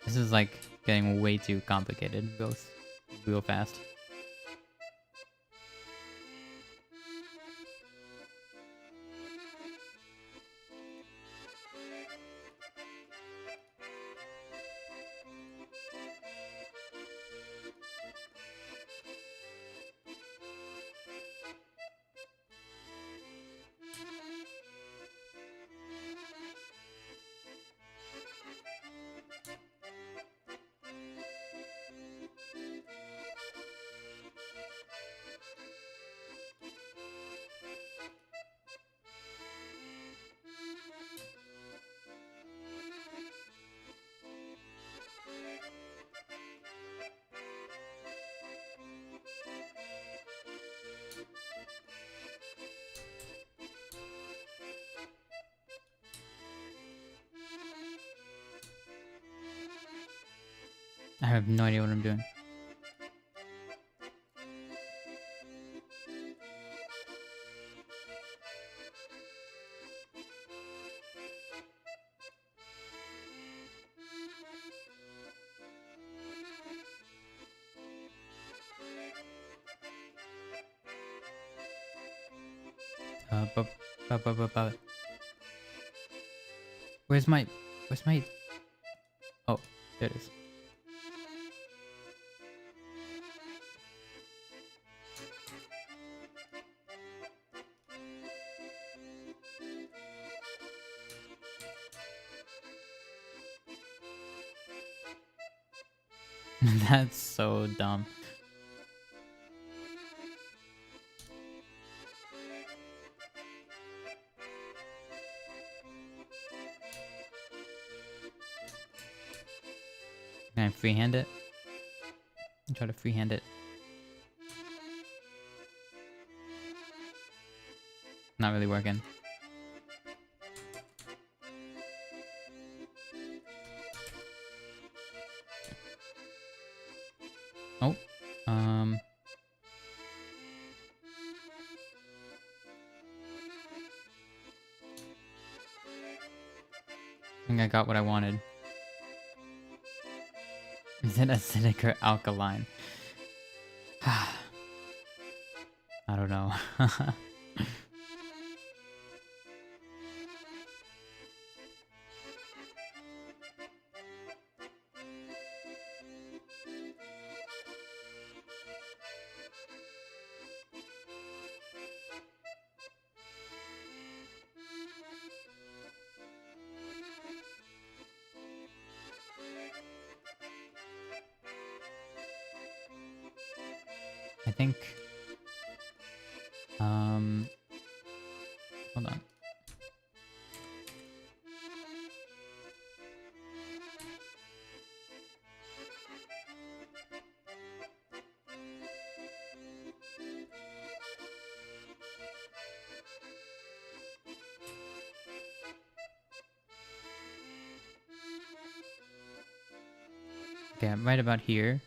This is like getting way too complicated real fast. I have no idea what I'm doing. Bu- bu- Where's my... Oh, there it is. That's so dumb. Can I freehand it? Try to freehand it. Not really working. Oh, I think I got what I wanted. Is it acidic or alkaline? I don't know. I think... Hold on. Okay, right about here.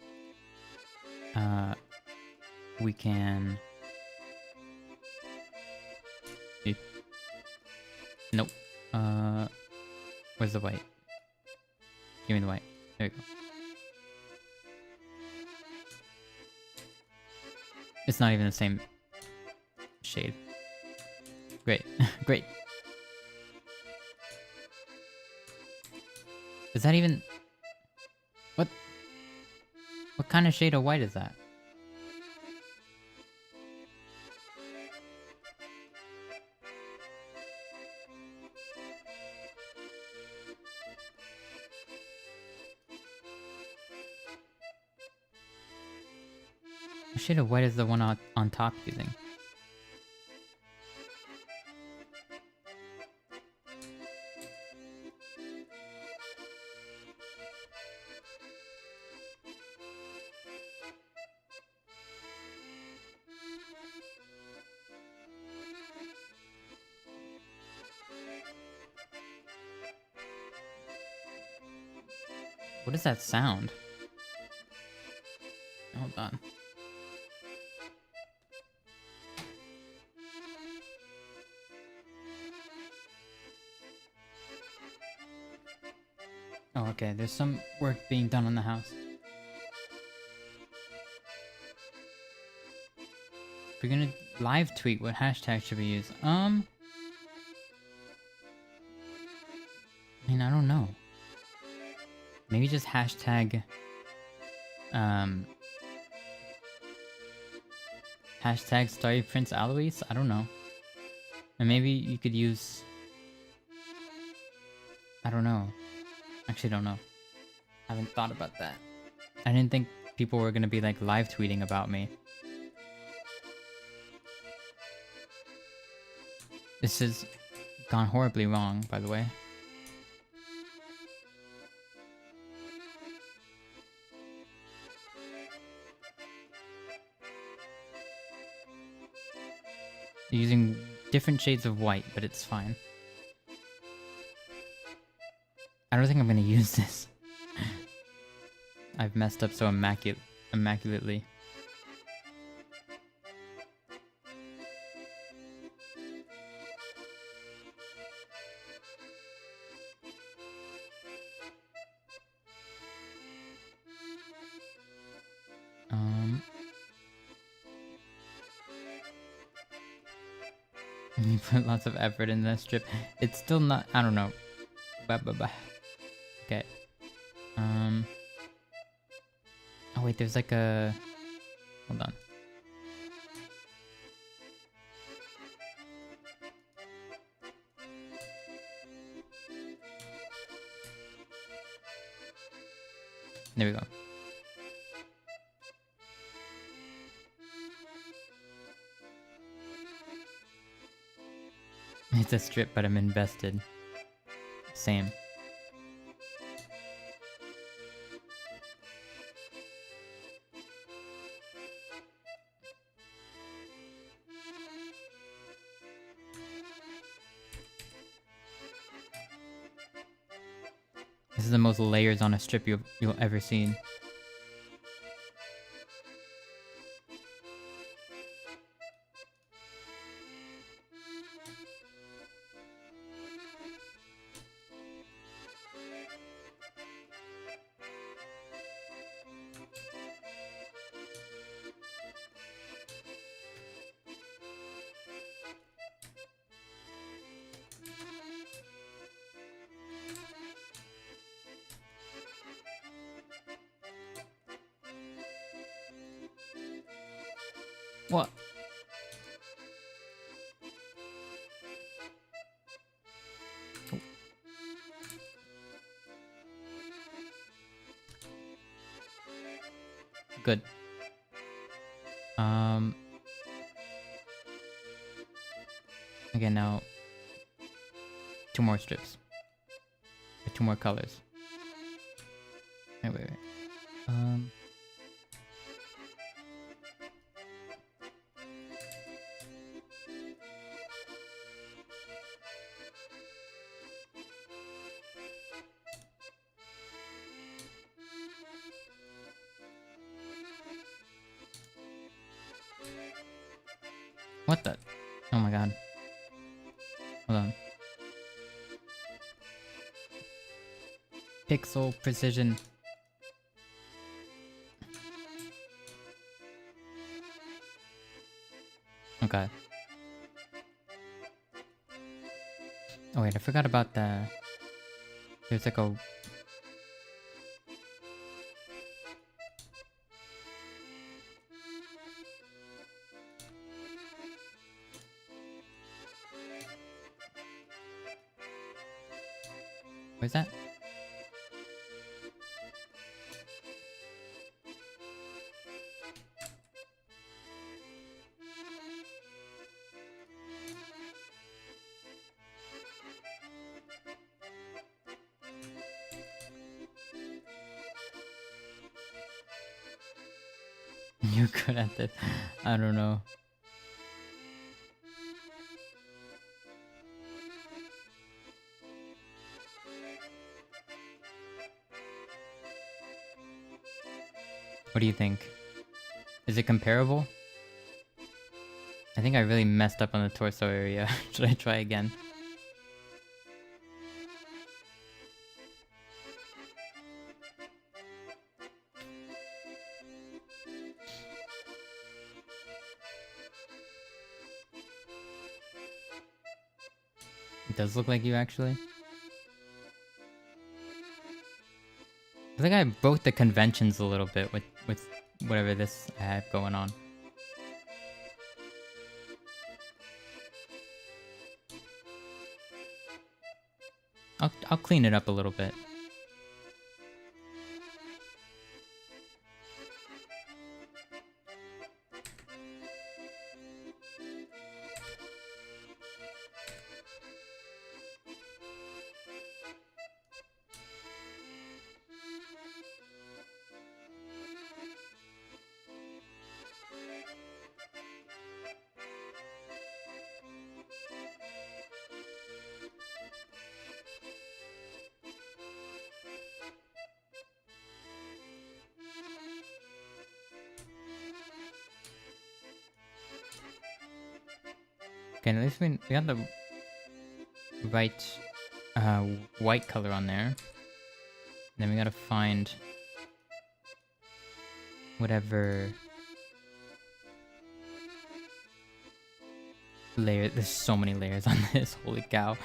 We can... Nope. Where's the white? Give me the white. There we go. It's not even the same shade. Great. Great. Is that even... What? What kind of shade of white is that? What shade of white is the one on top using? What is that sound? Hold on. Oh, okay. There's some work being done on the house. If we're gonna live tweet, what hashtag should we use? I mean, I don't know. Maybe just hashtag... Hashtag Starry Prince Alois? I don't know. And maybe you could use... I don't know. Actually don't know. I haven't thought about that. I didn't think people were gonna be like live tweeting about me. This has gone horribly wrong, by the way. Using different shades of white, but it's fine. I don't think I'm gonna use this. I've messed up so immaculately. You put lots of effort in that strip. It's still not. I don't know. Okay. Oh wait, there's like a. Hold on. There we go. It's a strip, but I'm invested. Same. This is the most layers on a strip you'll ever seen. What? Oh. Good. Again, now 2 more strips. Or 2 more colors. Wait. What the? Oh my god. Hold on. Pixel precision. Okay. Oh wait, I forgot about the... There's like a... Where's that? You're good at this. I don't know. What do you think? Is it comparable? I think I really messed up on the torso area. Should I try again? It does look like you, actually. I think I broke the conventions a little bit with whatever this I had going on. I'll clean it up a little bit. Okay, at least we got the right white color on there. Then we gotta find whatever layer. There's so many layers on this. Holy cow.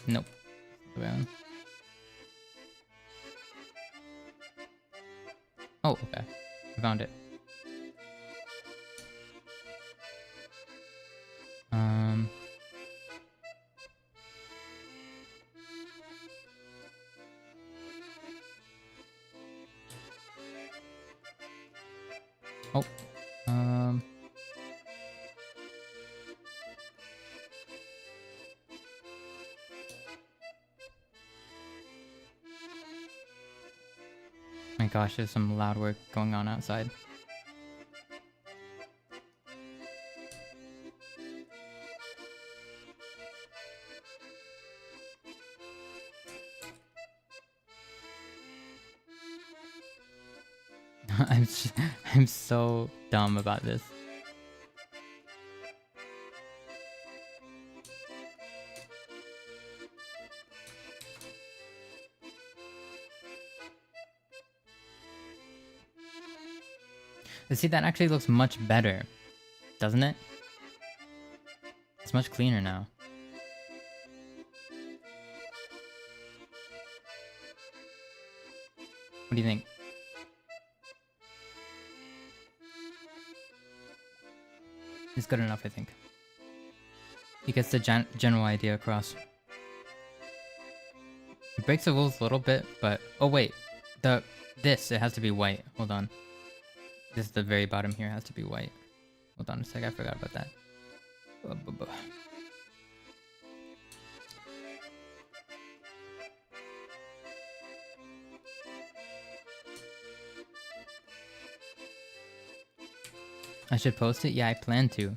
Nope. Around. Oh, okay. I found it. Oh. My gosh, there's some loud work going on outside. I'm so dumb about this. See, that actually looks much better, doesn't it? It's much cleaner now. What do you think? It's good enough, I think. It gets the general idea across. It breaks the rules a little bit, but... Oh wait, it has to be white. Hold on. This is the very bottom here, has to be white. Hold on a sec, I forgot about that. I should post it? Yeah, I plan to.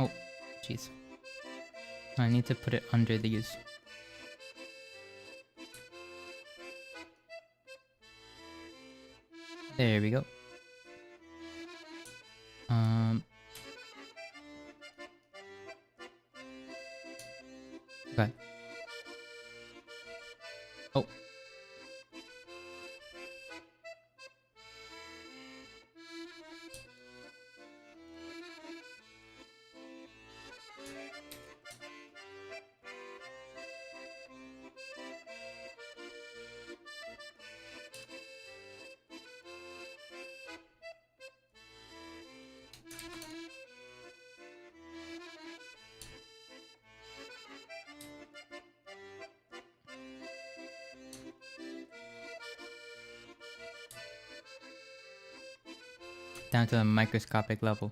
Oh, jeez. I need to put it under these. There we go. Okay. Oh. Down to a microscopic level.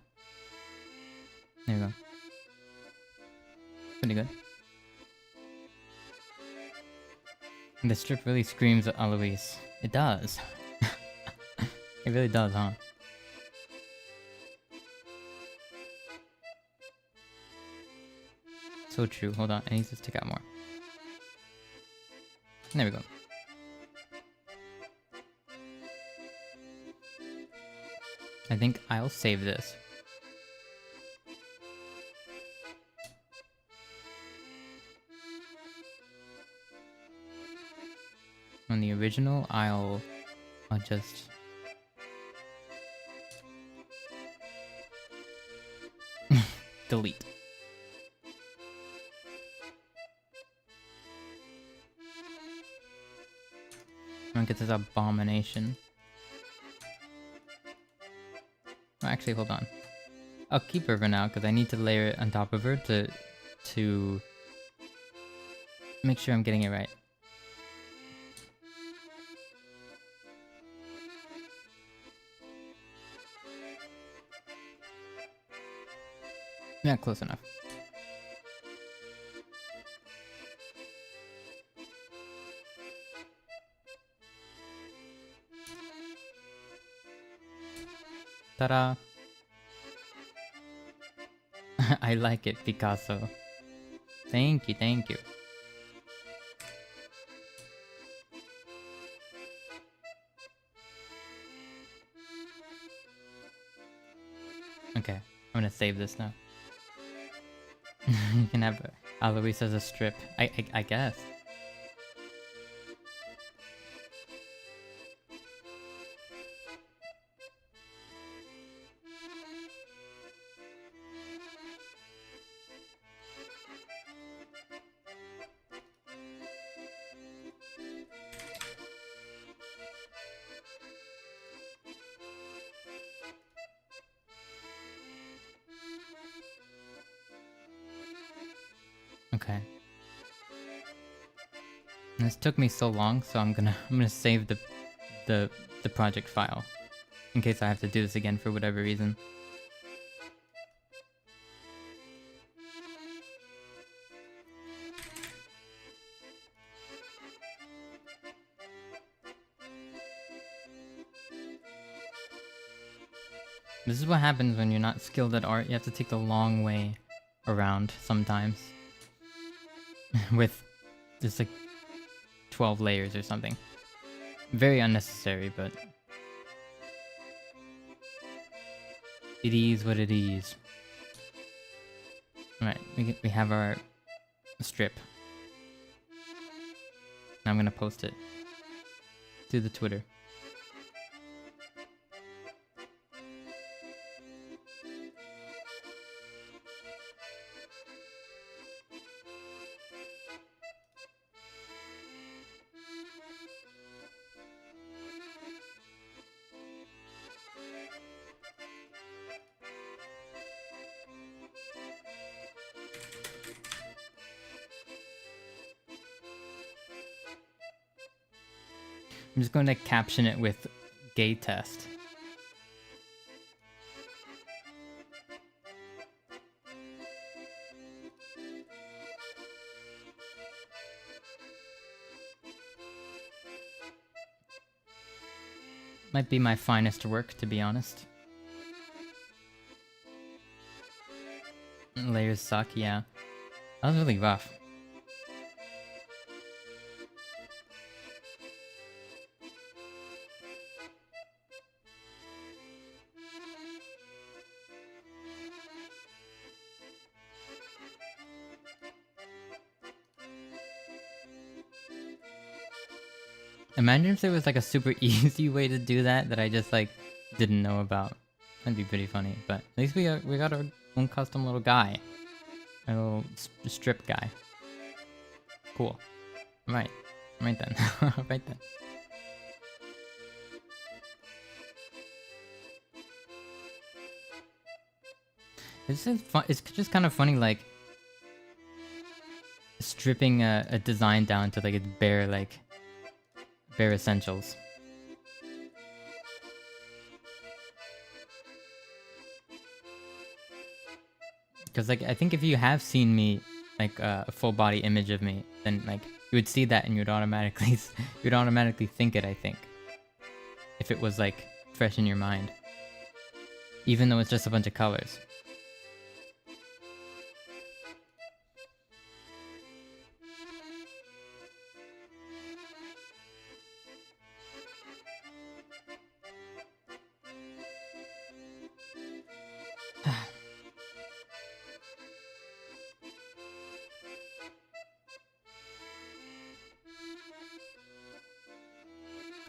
There you go. Pretty good. The strip really screams at Eloise. It does. It really does, huh? So true. Hold on, I need to stick out more. There we go. I think I'll save this. On the original, I'll just... delete. I'm gonna get this abomination. Oh, actually, hold on. I'll keep her for now because I need to layer it on top of her to make sure I'm getting it right. Yeah, close enough. Ta-da! I like it, Picasso. Thank you, thank you. Okay, I'm gonna save this now. You can have Alois as a strip. I guess. Okay. This took me so long, so I'm gonna save the project file in case I have to do this again for whatever reason. This is what happens when you're not skilled at art. You have to take the long way around sometimes. With just like 12 layers or something. Very unnecessary, but it is what it is. Alright, we have our strip. Now I'm gonna post it to the Twitter. I'm just going to caption it with gay test. Might be my finest work, to be honest. Layers suck, yeah. That was really rough. Imagine if there was like a super easy way to do that that I just like didn't know about. That'd be pretty funny. But at least we got our own custom little guy, a little strip guy. Cool. Right then. Right then. It's just fun. It's just kind of funny, like stripping a design down to like its bare essentials. Because like I think if you have seen me like a full body image of me, then like you would see that and you'd automatically you'd automatically think it. I think if it was like fresh in your mind, even though it's just a bunch of colors.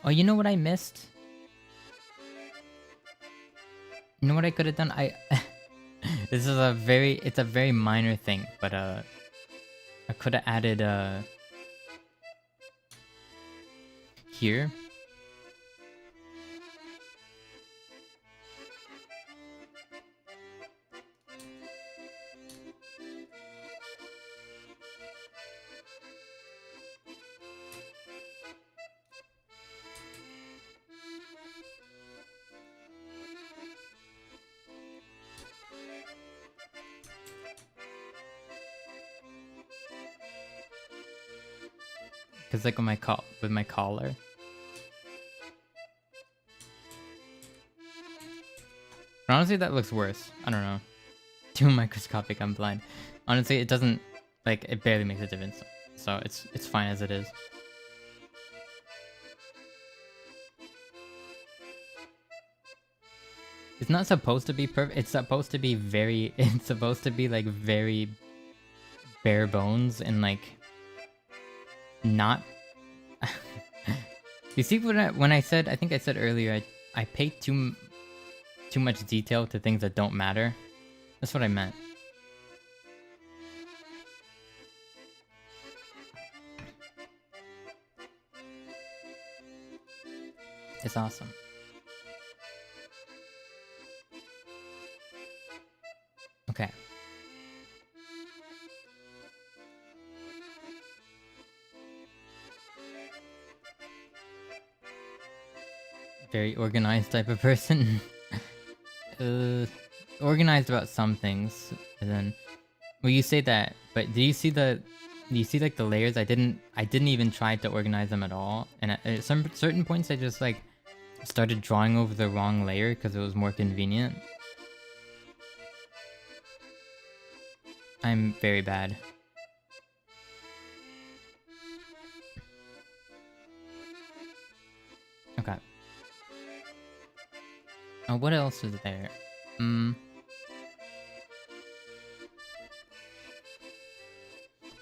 Oh, you know what I missed? You know what I could have done? This is it's a very minor thing, but I could have added here. Cause like with my collar. But honestly, that looks worse. I don't know. Too microscopic. I'm blind. Honestly, it doesn't like it barely makes a difference. So it's fine as it is. It's not supposed to be perfect. It's supposed to be very. It's supposed to be like very bare bones and like not. You see when I said, I think I said earlier, I pay too much detail to things that don't matter. That's what I meant. It's awesome. Okay. Very organized type of person. Organized about some things, and then, well, you say that, but do you see like the layers? I didn't even try to organize them at all, and at some certain points I just like started drawing over the wrong layer because it was more convenient. I'm very bad. Okay. What else is there?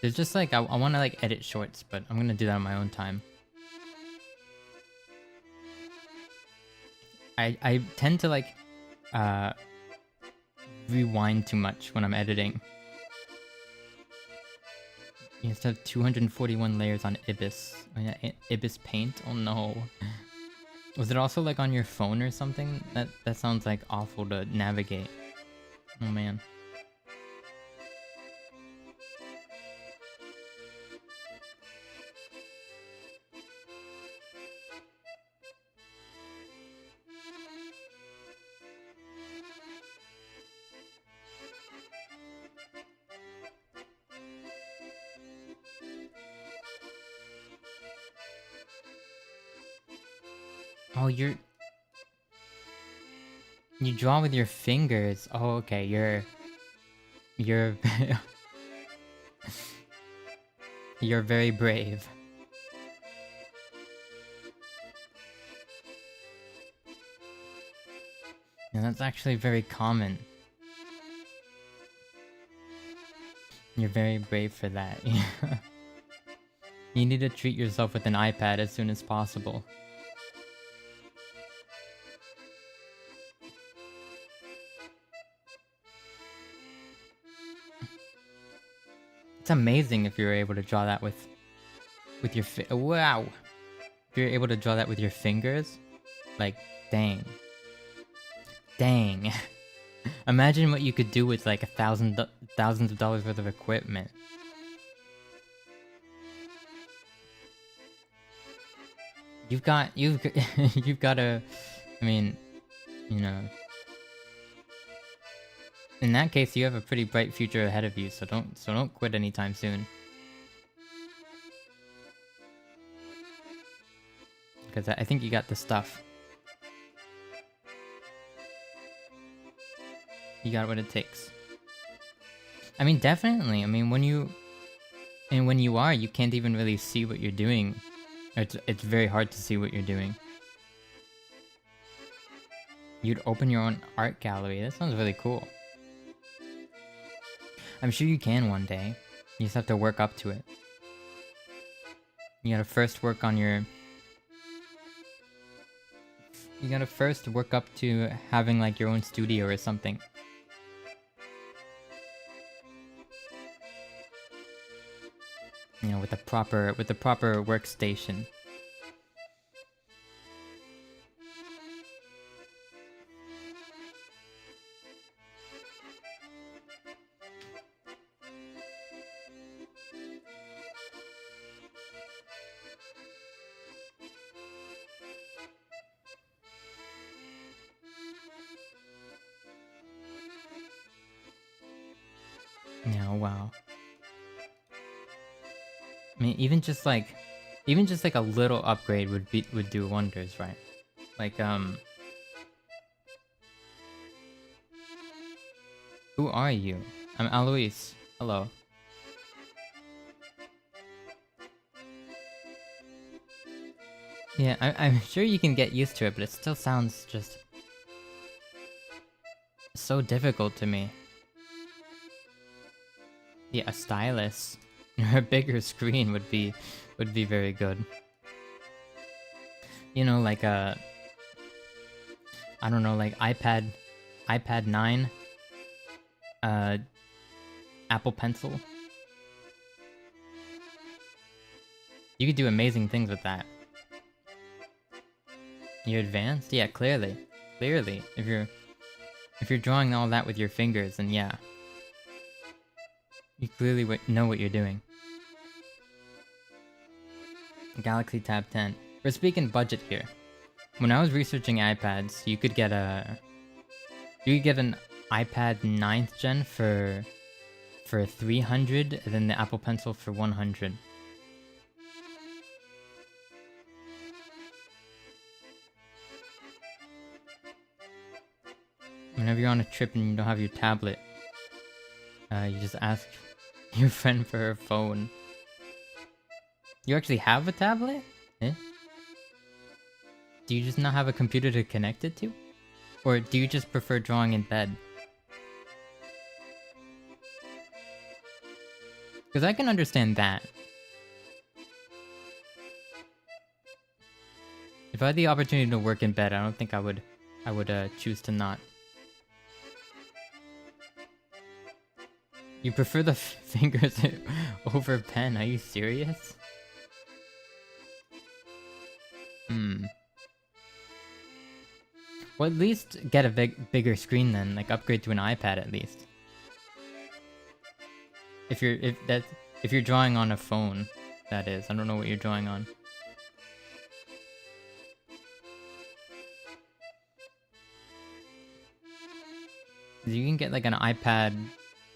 There's just like, I want to like edit shorts, but I'm gonna do that on my own time. I tend to like, rewind too much when I'm editing. You have to have 241 layers on Ibis. Oh, yeah, Ibis Paint? Oh no. Was it also like on your phone or something? That sounds like awful to navigate. Oh man. Oh, you draw with your fingers. Oh, okay. You're you're very brave. Yeah, that's actually very common. You're very brave for that. You need to treat yourself with an iPad as soon as possible. It's amazing if you're able to draw that with your wow. If you're able to draw that with your fingers, like dang. Dang. Imagine what you could do with like thousands of dollars worth of equipment. You've got I mean, you know. In that case, you have a pretty bright future ahead of you, so don't quit anytime soon. Because I think you got the stuff. You got what it takes. I mean, definitely. I mean, when you are, you can't even really see what you're doing. It's very hard to see what you're doing. You'd open your own art gallery. That sounds really cool. I'm sure you can one day. You just have to work up to it. You gotta first work on your... You gotta first work up to having like your own studio or something. You know, with the proper workstation. Yeah, wow. I mean, even just like a little upgrade would do wonders, right? Like, who are you? I'm Alois. Hello. Yeah, I'm sure you can get used to it, but it still sounds just so difficult to me. Yeah, a stylus or a bigger screen would be very good. You know, like a... I don't know, like iPad 9, Apple Pencil. You could do amazing things with that. You're advanced? Yeah, clearly. Clearly. If you're drawing all that with your fingers, then yeah. You clearly know what you're doing. Galaxy Tab 10. We're speaking budget here. When I was researching iPads, you could get an iPad 9th gen for 300, and then the Apple Pencil for 100. Whenever you're on a trip and you don't have your tablet, you just ask your friend for her phone. You actually have a tablet? Eh? Do you just not have a computer to connect it to? Or do you just prefer drawing in bed? Because I can understand that. If I had the opportunity to work in bed, I don't think I would choose to not. You prefer the fingers over pen? Are you serious? Well, at least get a bigger screen then, like upgrade to an iPad at least. If you're drawing on a phone, that is. I don't know what you're drawing on. You can get like an iPad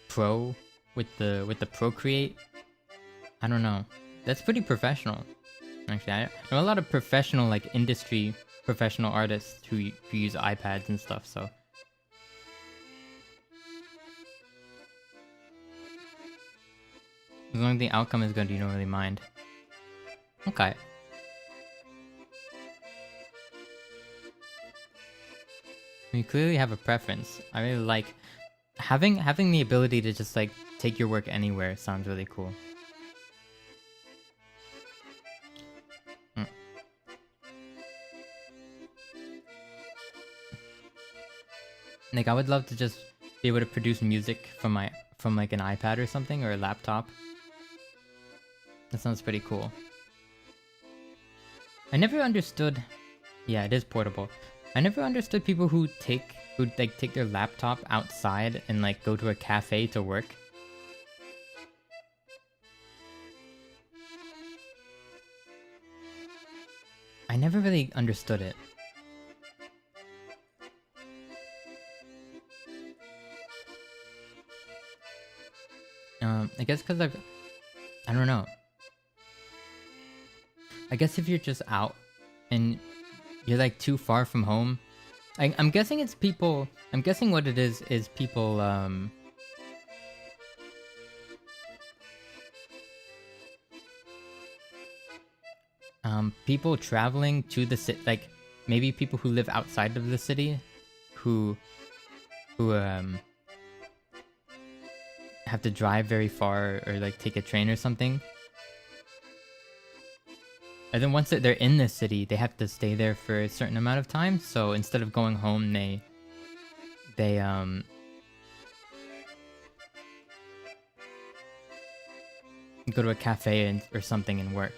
Pro with the Procreate. I don't know. That's pretty professional. Actually, I know a lot of professional, like industry professional artists who use iPads and stuff, so. As long as the outcome is good, you don't really mind. Okay. You clearly have a preference. I really like having the ability to just like take your work anywhere sounds really cool. Like I would love to just be able to produce music from like an iPad or something, or a laptop. That sounds pretty cool. I never understood... Yeah, it is portable. I never understood people who take their laptop outside and like go to a cafe to work. I never really understood it. I guess because I don't know. I guess if you're just out and you're like too far from home, I'm guessing it's people. I'm guessing what it is people. People traveling to the city, like maybe people who live outside of the city, who have to drive very far or like take a train or something. And then once they're in the city, they have to stay there for a certain amount of time. So instead of going home, they go to a cafe or something and work.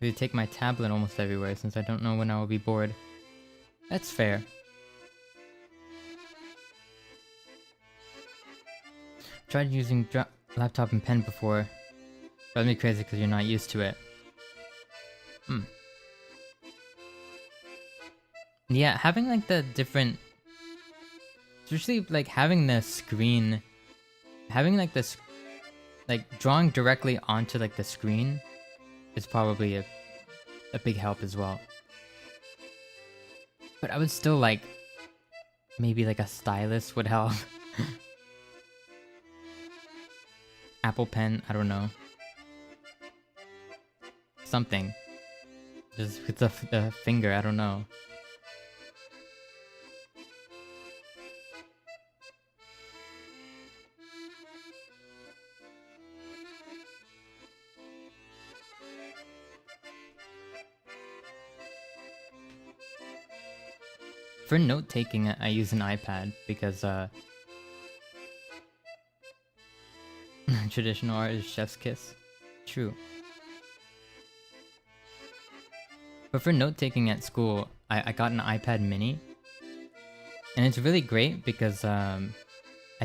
I take my tablet almost everywhere since I don't know when I will be bored. That's fair. Tried using laptop and pen before. Drives me crazy because you're not used to it. Yeah, having like the different... Especially like having the screen... Having like this... Like drawing directly onto like the screen is probably a big help as well. But I would still like... Maybe like a stylus would help. Apple Pen, I don't know. Something. Just with the finger, I don't know. For note-taking, I use an iPad because traditional art is chef's kiss. True. But for note-taking at school, I got an iPad mini. And it's really great because I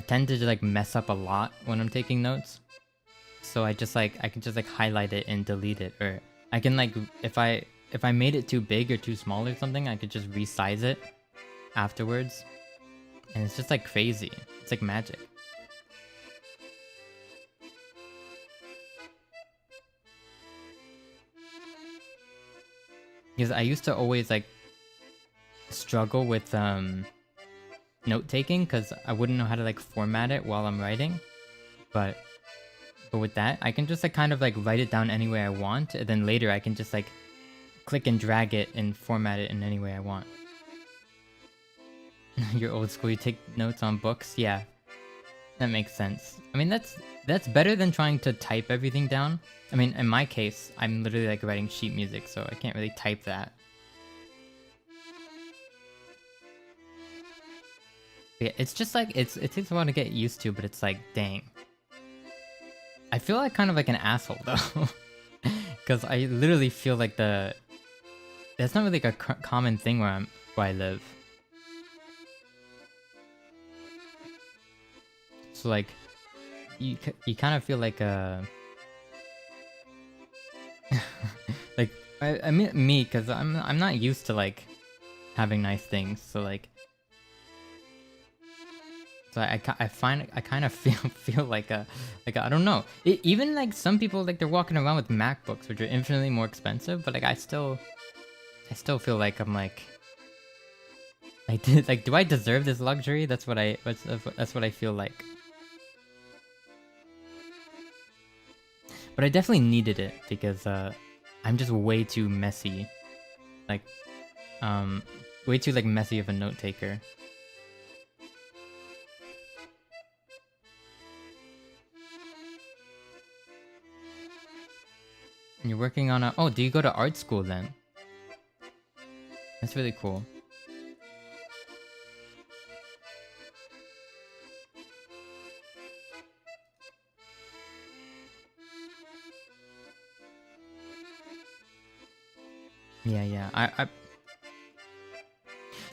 tend to like mess up a lot when I'm taking notes. So I can just like highlight it and delete it. Or I can like, if I made it too big or too small or something, I could just resize it afterwards. And it's just like crazy. It's like magic. Because I used to always like struggle with note taking because I wouldn't know how to like format it while I'm writing. But with that, I can just like kind of like write it down any way I want, and then later I can just like click and drag it and format it in any way I want. You're old school, you take notes on books? Yeah, that makes sense. I mean, that's better than trying to type everything down. I mean, in my case, I'm literally like writing sheet music, so I can't really type that. But yeah, it's just like, it takes a while to get used to, but it's like, dang. I feel like kind of like an asshole though. Because I literally feel like that's not really like a common thing where I live. So like, you kind of feel like like I mean me, because I'm not used to like having nice things. So like, so I kind of feel like I don't know. Even like some people, like they're walking around with MacBooks, which are infinitely more expensive, but like I still feel like I'm like do I deserve this luxury? That's what I feel like. But I definitely needed it because I'm just way too messy. Like, way too like messy of a note taker. And you're working on oh, do you go to art school then? That's really cool. Yeah. I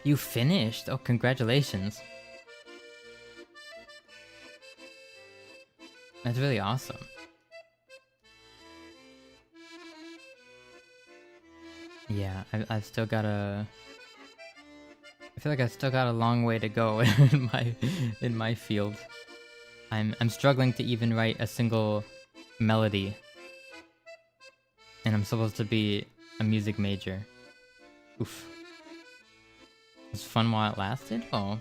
You finished? Oh, congratulations. That's really awesome. Yeah, I've still got I feel like I've still got a long way to go in my field. I'm struggling to even write a single melody. And I'm supposed to be a music major. Oof. It was fun while it lasted? Oh.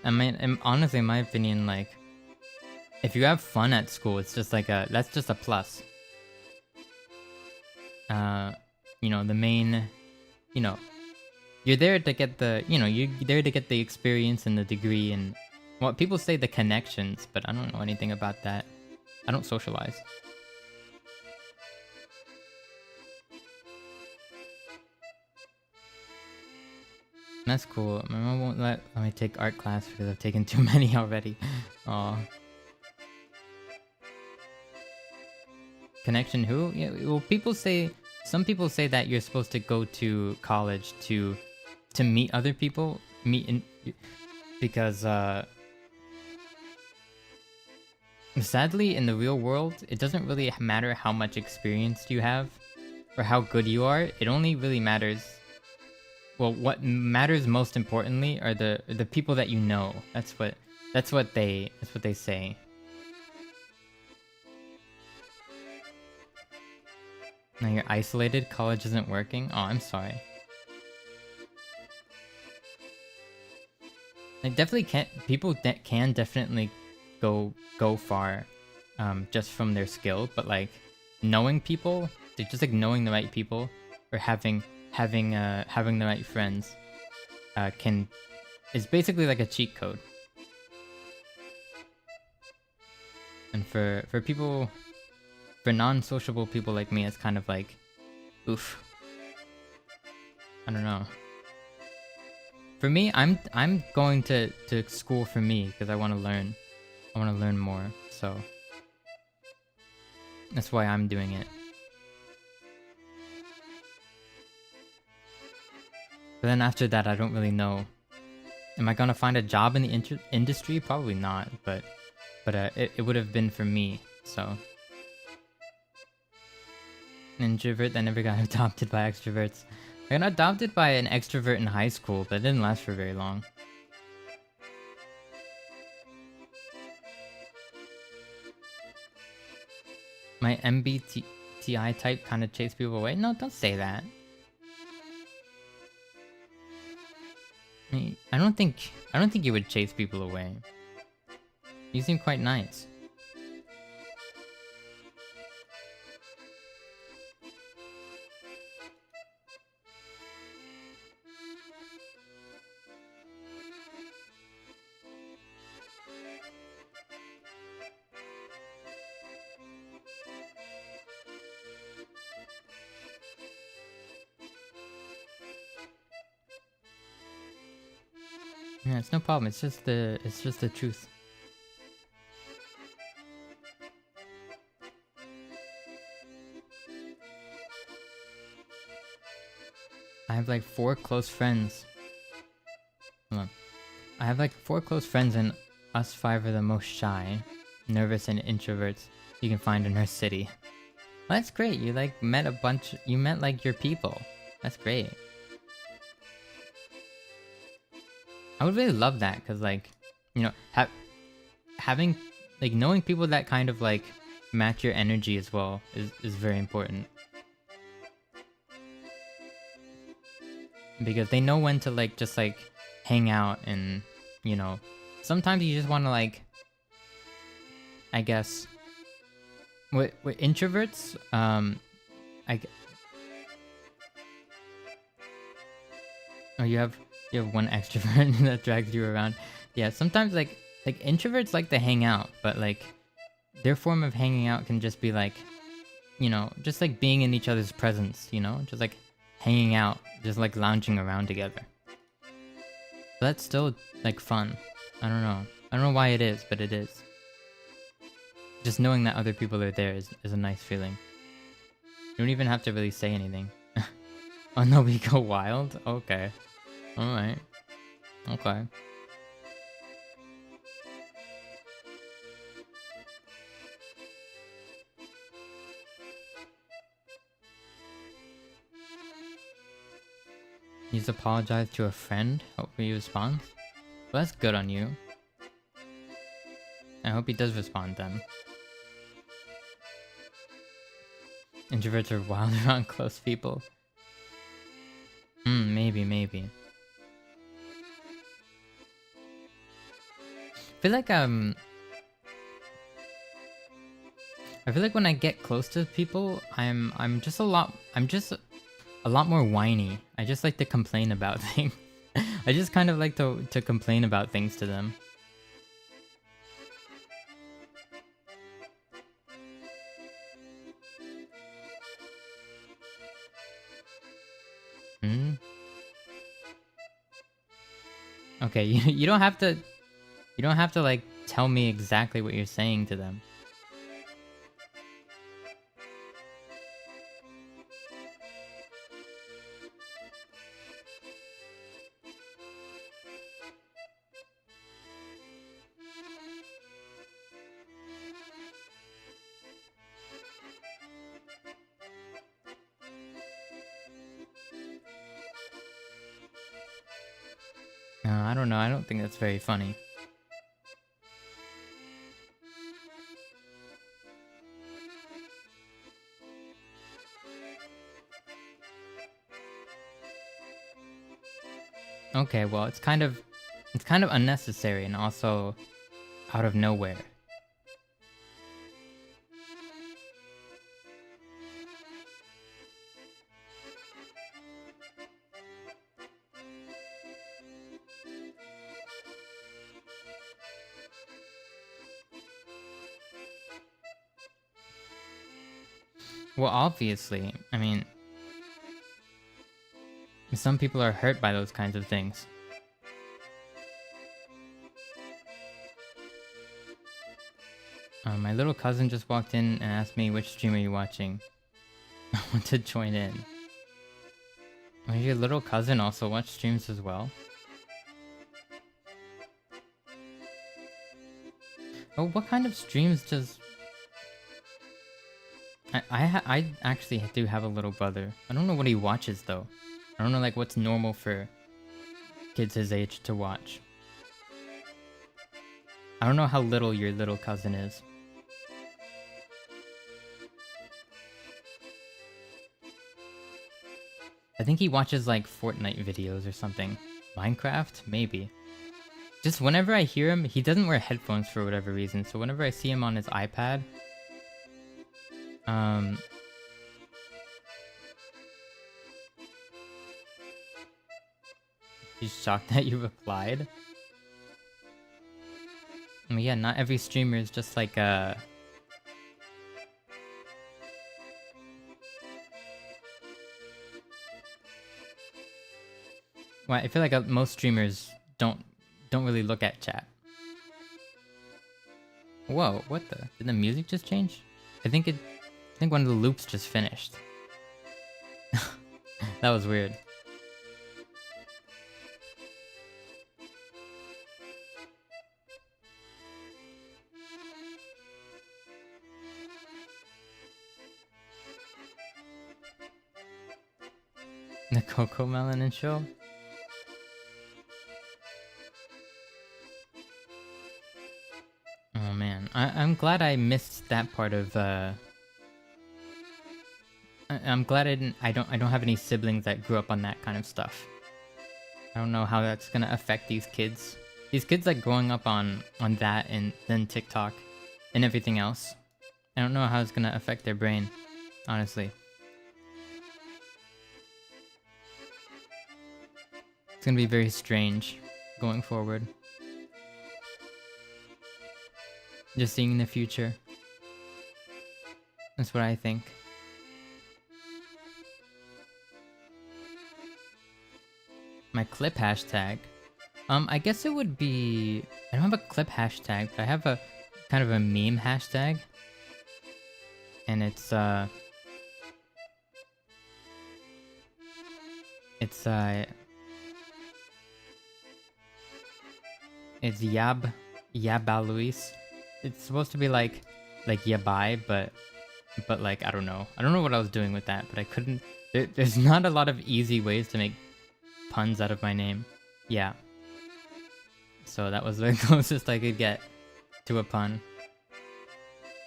I mean, honestly, in my opinion, like, if you have fun at school, it's just like that's just a plus. You know, the main, you know, you're there to get the, you know, you're there to get the experience and the degree and, well, people say the connections, but I don't know anything about that. I don't socialize. That's cool. My mom won't let me take art class because I've taken too many already. Aw. Connection who? Yeah, well, some people say that you're supposed to go to college to meet other people, because sadly in the real world, it doesn't really matter how much experience you have or how good you are. It only really matters, well, what matters most importantly are the people that you know. That's what they say. Now you're isolated, college isn't working? Oh, I'm sorry. Like, definitely can't, people can definitely go far just from their skill, but like knowing people, just like knowing the right people or having the right friends is basically like a cheat code. And for people, for non-sociable people like me, it's kind of like, oof. I don't know. For me, I'm going to school for me because I want to learn. I want to learn more, so that's why I'm doing it. But then after that, I don't really know. Am I gonna find a job in the industry? Probably not, but it would have been for me, so. An introvert that never got adopted by extroverts. I got adopted by an extrovert in high school, but it didn't last for very long. My MBTI type kind of chased people away? No, don't say that. I mean, I don't think you would chase people away. You seem quite nice. Yeah, it's no problem. It's just the truth. I have like 4 close friends. Hold on. I have like 4 close friends, and us 5 are the most shy, nervous, and introverts you can find in our city. Well, that's great. You like met a bunch. You met like your people. That's great. I would really love that, because like, you know, having like knowing people that kind of like match your energy as well is very important. Because they know when to like just like hang out, and you know, sometimes you just want to like, I guess with introverts, oh, you have one extrovert that drags you around. Yeah, sometimes like introverts like to hang out, but like their form of hanging out can just be like, you know, just like being in each other's presence, you know, just like hanging out, just like lounging around together. But that's still like fun. I don't know why it is, but it is. Just knowing that other people are there is a nice feeling. You don't even have to really say anything. Oh no, we go wild? Okay. Alright. Okay. You just apologize to a friend? Hopefully he responds? Well, that's good on you. I hope he does respond then. Introverts are wild around close people. Maybe. I feel like when I get close to people, I'm just a lot more whiny. I just like to complain about things. I just kind of like to complain about things to them. Okay, you don't have to like tell me exactly what you're saying to them. I don't know. I don't think that's very funny. Okay, well, it's kind of unnecessary and also out of nowhere. Well, obviously, I mean, some people are hurt by those kinds of things. My little cousin just walked in and asked me which stream are you watching. I want to join in. Does your little cousin also watch streams as well? Oh, what kind of streams does... I actually do have a little brother. I don't know what he watches though. I don't know like what's normal for kids his age to watch. I don't know how little your little cousin is. I think he watches like Fortnite videos or something. Minecraft? Maybe. Just whenever I hear him, he doesn't wear headphones for whatever reason, so whenever I see him on his iPad, he's shocked that you replied. I mean, yeah, not every streamer is just like well, I feel like most streamers don't really look at chat. Whoa, what the? Did the music just change? I think one of the loops just finished. That was weird. The Coco Melon show? Oh man, I'm glad I missed that part of I'm glad I don't have any siblings that grew up on that kind of stuff. I don't know how that's gonna affect these kids. These kids like growing up on that and then TikTok and everything else. I don't know how it's gonna affect their brain, honestly. It's gonna be very strange going forward. Just seeing in the future. That's what I think. My clip hashtag. I guess it would be... I don't have a clip hashtag, but I have a kind of a meme hashtag. And it's Yaba Luis. It's supposed to be like Yabai, but like I don't know what I was doing with that, but I couldn't. There's not a lot of easy ways to make puns out of my name. Yeah. So that was the closest I could get to a pun.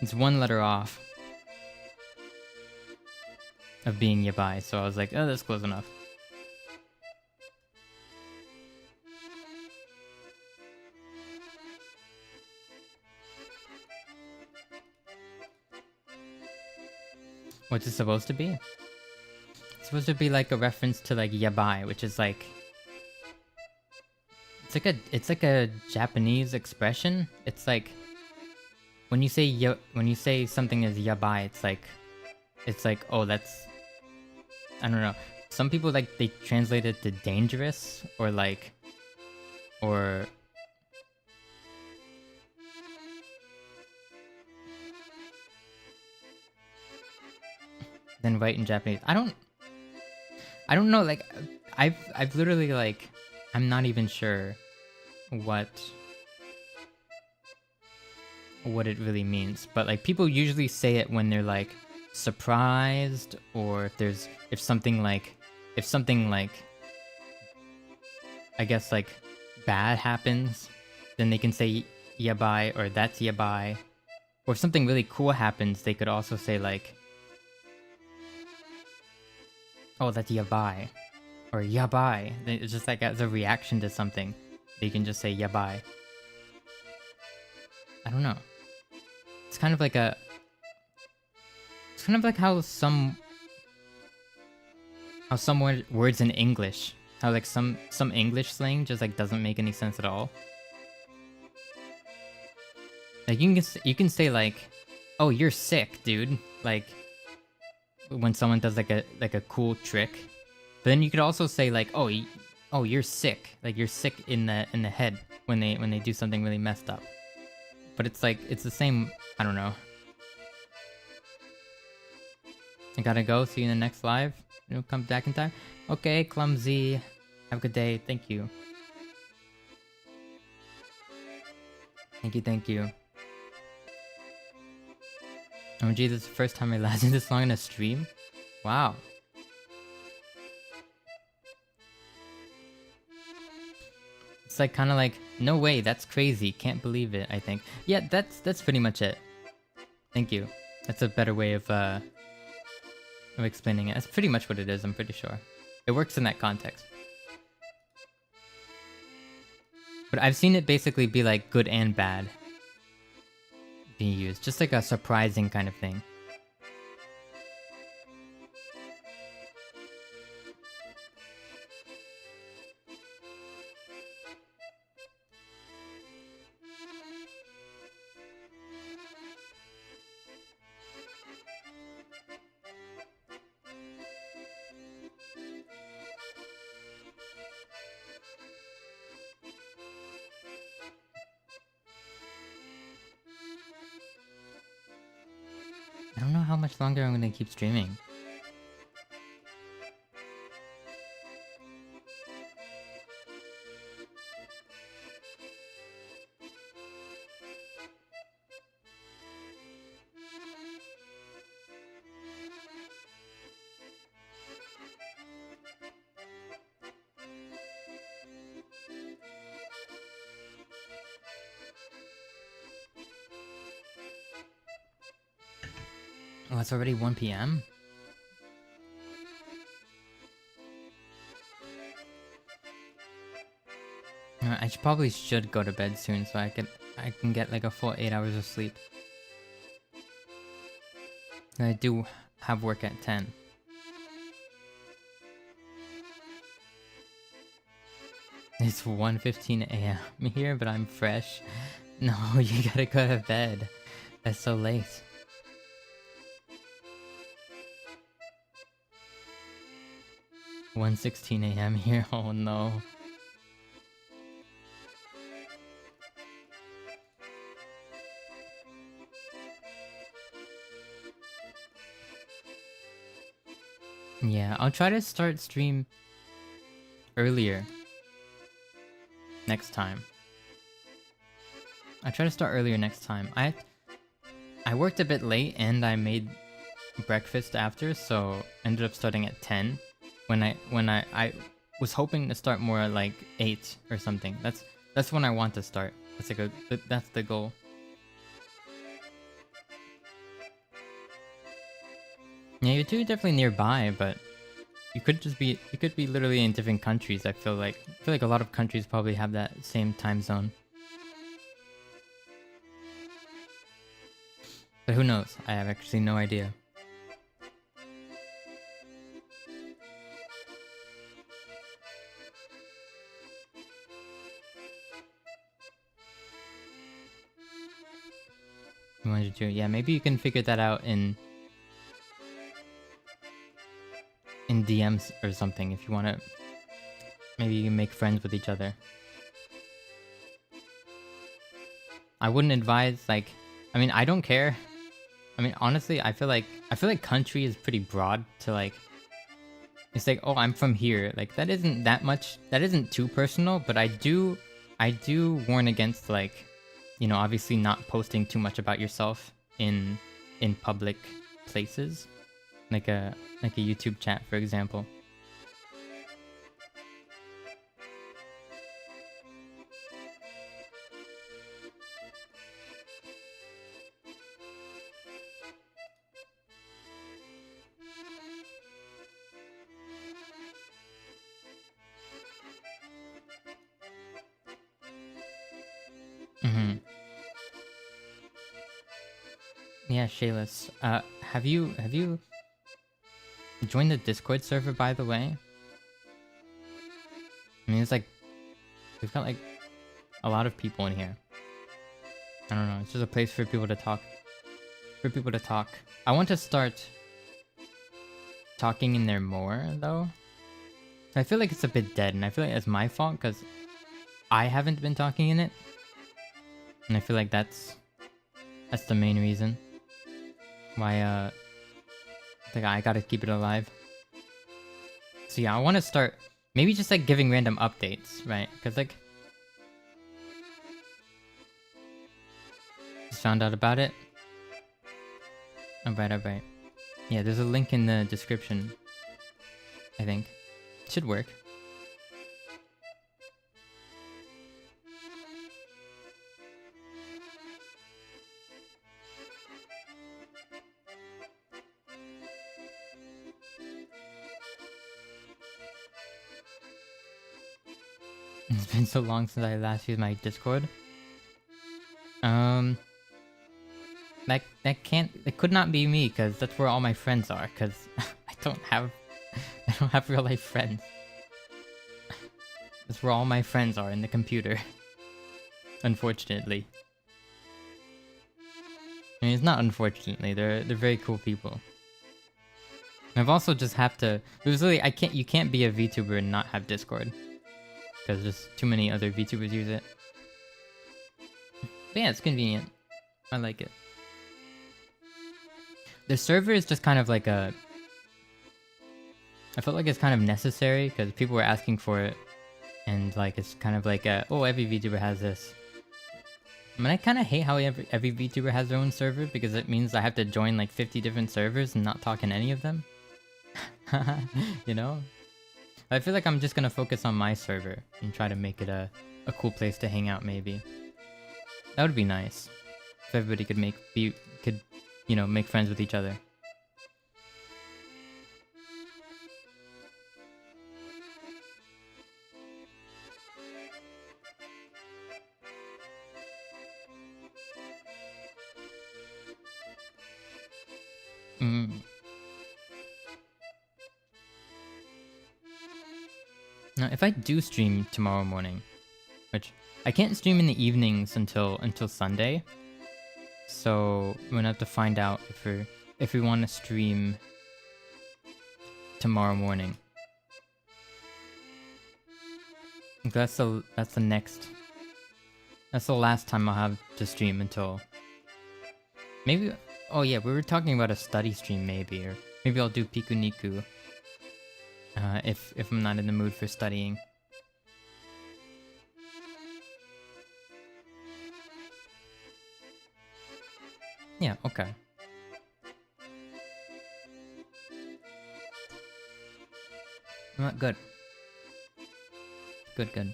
It's one letter off of being yabai, so I was like, oh, that's close enough. What's it supposed to be? It's supposed to be like a reference to like yabai, which is like it's like a Japanese expression. It's like when you say something is yabai, it's like oh, that's, I don't know. Some people like they translate it to dangerous or like or then write in Japanese. I don't know, like I've literally like I'm not even sure what it really means, but like people usually say it when they're like surprised, or if something like I guess like bad happens, then they can say yabai or that's yabai. Or if something really cool happens, they could also say like, oh, that's yabai or yabai. It's just like as a reaction to something, they can just say yabai. I don't know. It's kind of like how some words in English, how like some English slang just like doesn't make any sense at all. Like you can say like, oh, you're sick, dude, like when someone does like a cool trick. But then you could also say like, oh, you're sick, like you're sick in the head when they do something really messed up. But it's like it's the same. I don't know. I gotta go. See you in the next live. You'll come back in time. Okay, Clumsy. Have a good day. Thank you. Thank you. Oh gee, this is the first time I lasted this long in a stream? Wow. It's like kind of like, no way, that's crazy, can't believe it, I think. Yeah, that's pretty much it. Thank you. That's a better way of explaining it. That's pretty much what it is, I'm pretty sure. It works in that context. But I've seen it basically be like good and bad being used. Just like a surprising kind of thing. I don't know how much longer I'm gonna keep streaming. Oh, it's already 1 p.m.? I probably should go to bed soon so I can get like a full 8 hours of sleep. And I do have work at 10. It's 1:15 a.m. here, but I'm fresh. No, you gotta go to bed. That's so late. 1:16 a.m. here. Oh no. Yeah, I'll try to start stream earlier next time. I try to start earlier next time. I worked a bit late and I made breakfast after, so ended up starting at 10. When I was hoping to start more at like 8 or something. That's when I want to start. That's the goal. Yeah, you're two definitely nearby, but you could be literally in different countries. I feel like a lot of countries probably have that same time zone. But who knows? I have actually no idea. You wanted to, yeah, maybe you can figure that out in DMs or something if you want to. Maybe you can make friends with each other. I wouldn't advise like, I mean, I don't care. I mean, honestly, I feel like country is pretty broad to like. It's like, oh, I'm from here. Like that isn't that much. That isn't too personal. But I do warn against like, you know, obviously not posting too much about yourself in public places, like a YouTube chat, for example. Mm-hmm. Yeah, Shayless. Have you joined the Discord server, by the way? I mean, it's like we've got like a lot of people in here. I don't know. It's just a place for people to talk. For people to talk. I want to start talking in there more, though. I feel like it's a bit dead, and I feel like it's my fault because I haven't been talking in it, and I feel like that's the main reason why like I gotta keep it alive. So yeah, I want to start maybe just like giving random updates, right? Because like just found out about it. Alright. Yeah, there's a link in the description. I think should work. It's been so long since I last used my Discord. That could not be me because that's where all my friends are. Because I don't have real life friends. That's where all my friends are in the computer. Unfortunately. I mean, it's not unfortunately. They're very cool people. I've also just have to. There's really you can't be a VTuber and not have Discord because there's too many other VTubers use it. But yeah, it's convenient. I like it. The server is just kind of like a. I felt like it's kind of necessary because people were asking for it, and like it's kind of like a, oh, every VTuber has this. I mean, I kind of hate how every VTuber has their own server because it means I have to join like 50 different servers and not talk in any of them. You know? I feel like I'm just gonna focus on my server and try to make it a cool place to hang out maybe. That would be nice. If everybody could you know, make friends with each other. Now, if I do stream tomorrow morning, which I can't stream in the evenings until Sunday, so we're gonna have to find out if we want to stream tomorrow morning. That's the last time I'll have to stream until maybe. Oh yeah, we were talking about a study stream maybe, or maybe I'll do Pikuniku. If I'm not in the mood for studying. Yeah, okay. Good. Good.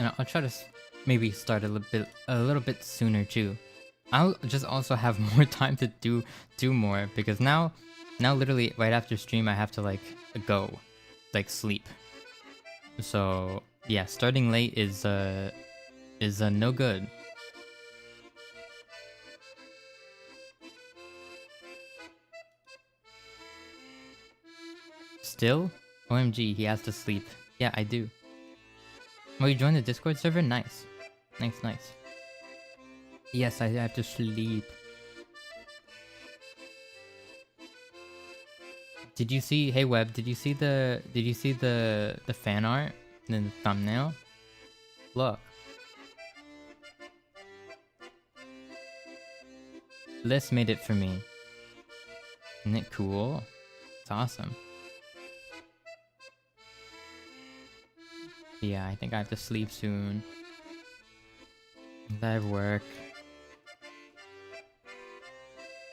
And I'll try to maybe start a little bit sooner too. I'll just also have more time to do more because now literally right after stream I have to like go, like sleep. So yeah, starting late is no good. Still? OMG, he has to sleep. Yeah, I do. Oh, you joined the Discord server? Nice. Nice. Yes, I have to sleep. Did you see, hey Web, did you see the fan art in the thumbnail? Look. Liz made it for me. Isn't it cool? It's awesome. Yeah, I think I have to sleep soon. I have work.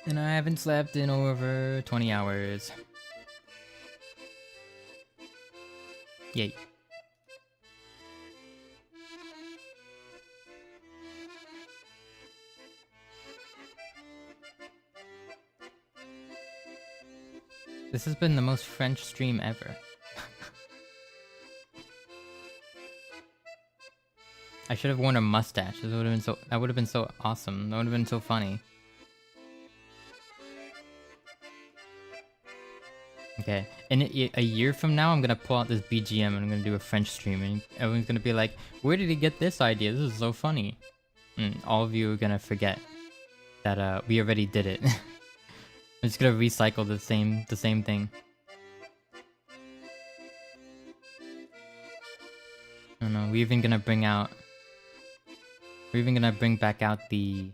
And I haven't slept in over 20 hours. Yay. This has been the most French stream ever. I should have worn a mustache. That would have been so awesome. That would have been so funny. Okay, in a year from now, I'm gonna pull out this BGM and I'm gonna do a French stream, and everyone's gonna be like, "Where did he get this idea? This is so funny." And all of you are gonna forget that we already did it. I'm just gonna recycle the same thing. I don't know. We're even gonna bring back out the.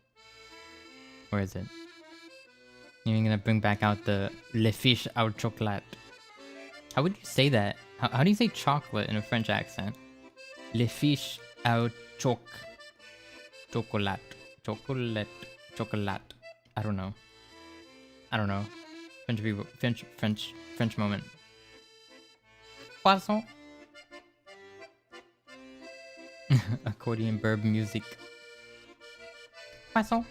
Where is it? You're gonna bring back out the Le Fiche au Chocolat. How would you say that? How do you say chocolate in a French accent? Le Fiche au Chocolat. Chocolat. I don't know. French moment. Poisson. Accordion burb music. Poisson.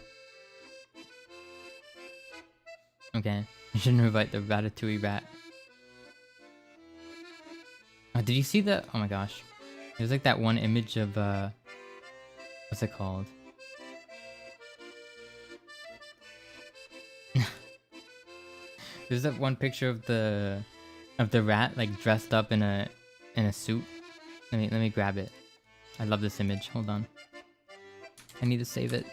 Okay, I shouldn't invite the Ratatouille rat. Oh, did you see the? Oh my gosh, there's like that one image of what's it called? There's that one picture of the rat like dressed up in a suit. Let me grab it. I love this image. Hold on, I need to save it.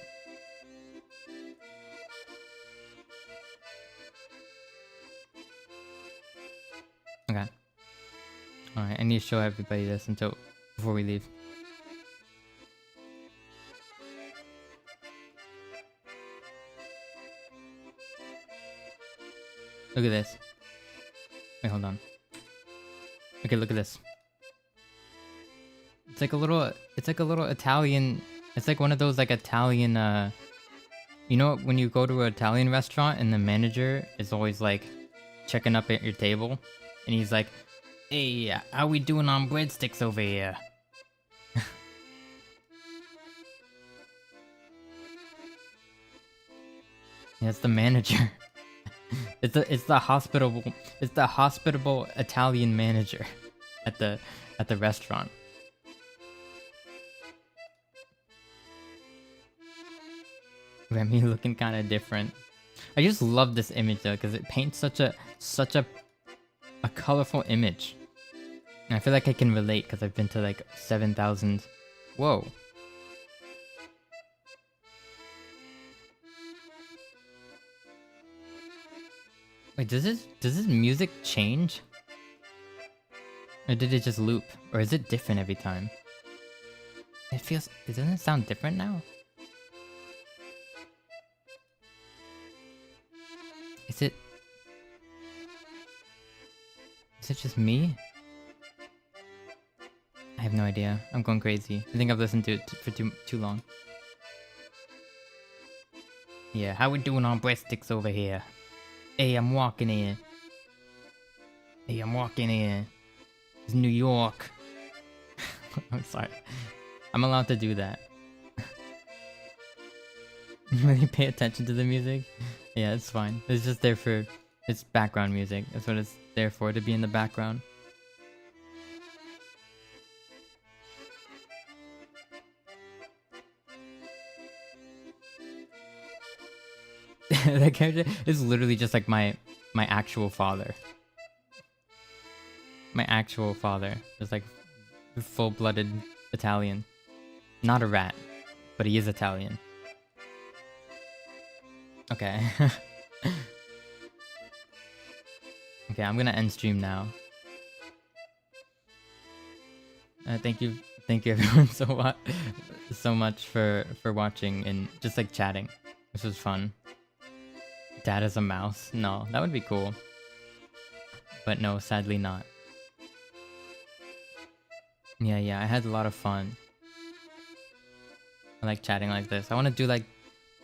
Okay. Alright, I need to show everybody this before we leave. Look at this. Wait, hold on. Okay, look at this. It's like a little Italian, it's like one of those like Italian, you know when you go to an Italian restaurant and the manager is always like checking up at your table? And he's like, "Hey, how we doing on breadsticks over here?" Yeah, it's the manager. it's the hospitable Italian manager at the restaurant. Remy looking kind of different. I just love this image though because it paints such a colorful image. And I feel like I can relate because I've been to like 7,000. Whoa. Wait, does this music change? Or did it just loop? Or is it different every time? It doesn't it sound different now? Is it just me? I have no idea. I'm going crazy. I think I've listened to it for too long. Yeah, how we doing on breadsticks over here? Hey, I'm walking here. It's New York. I'm sorry. I'm allowed to do that. Really pay attention to the music? Yeah, it's fine. It's just there for... It's background music. That's what it's there for, to be in the background. That character is literally just like my actual father. My actual father. Just like full-blooded Italian. Not a rat, but he is Italian. Okay. Okay, I'm gonna end stream now. Thank you everyone so much for watching and just like chatting. This was fun. Dad is a mouse? No, that would be cool. But no, sadly not. Yeah, I had a lot of fun. I like chatting like this. I want to do like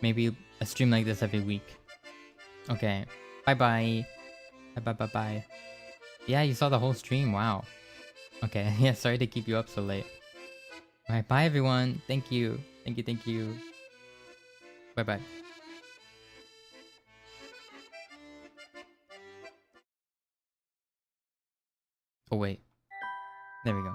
maybe a stream like this every week. Okay. Bye. Bye. Yeah, you saw the whole stream. Wow. Okay. Yeah, sorry to keep you up so late. Alright, bye everyone. Thank you. Thank you. Bye. Oh wait. There we go.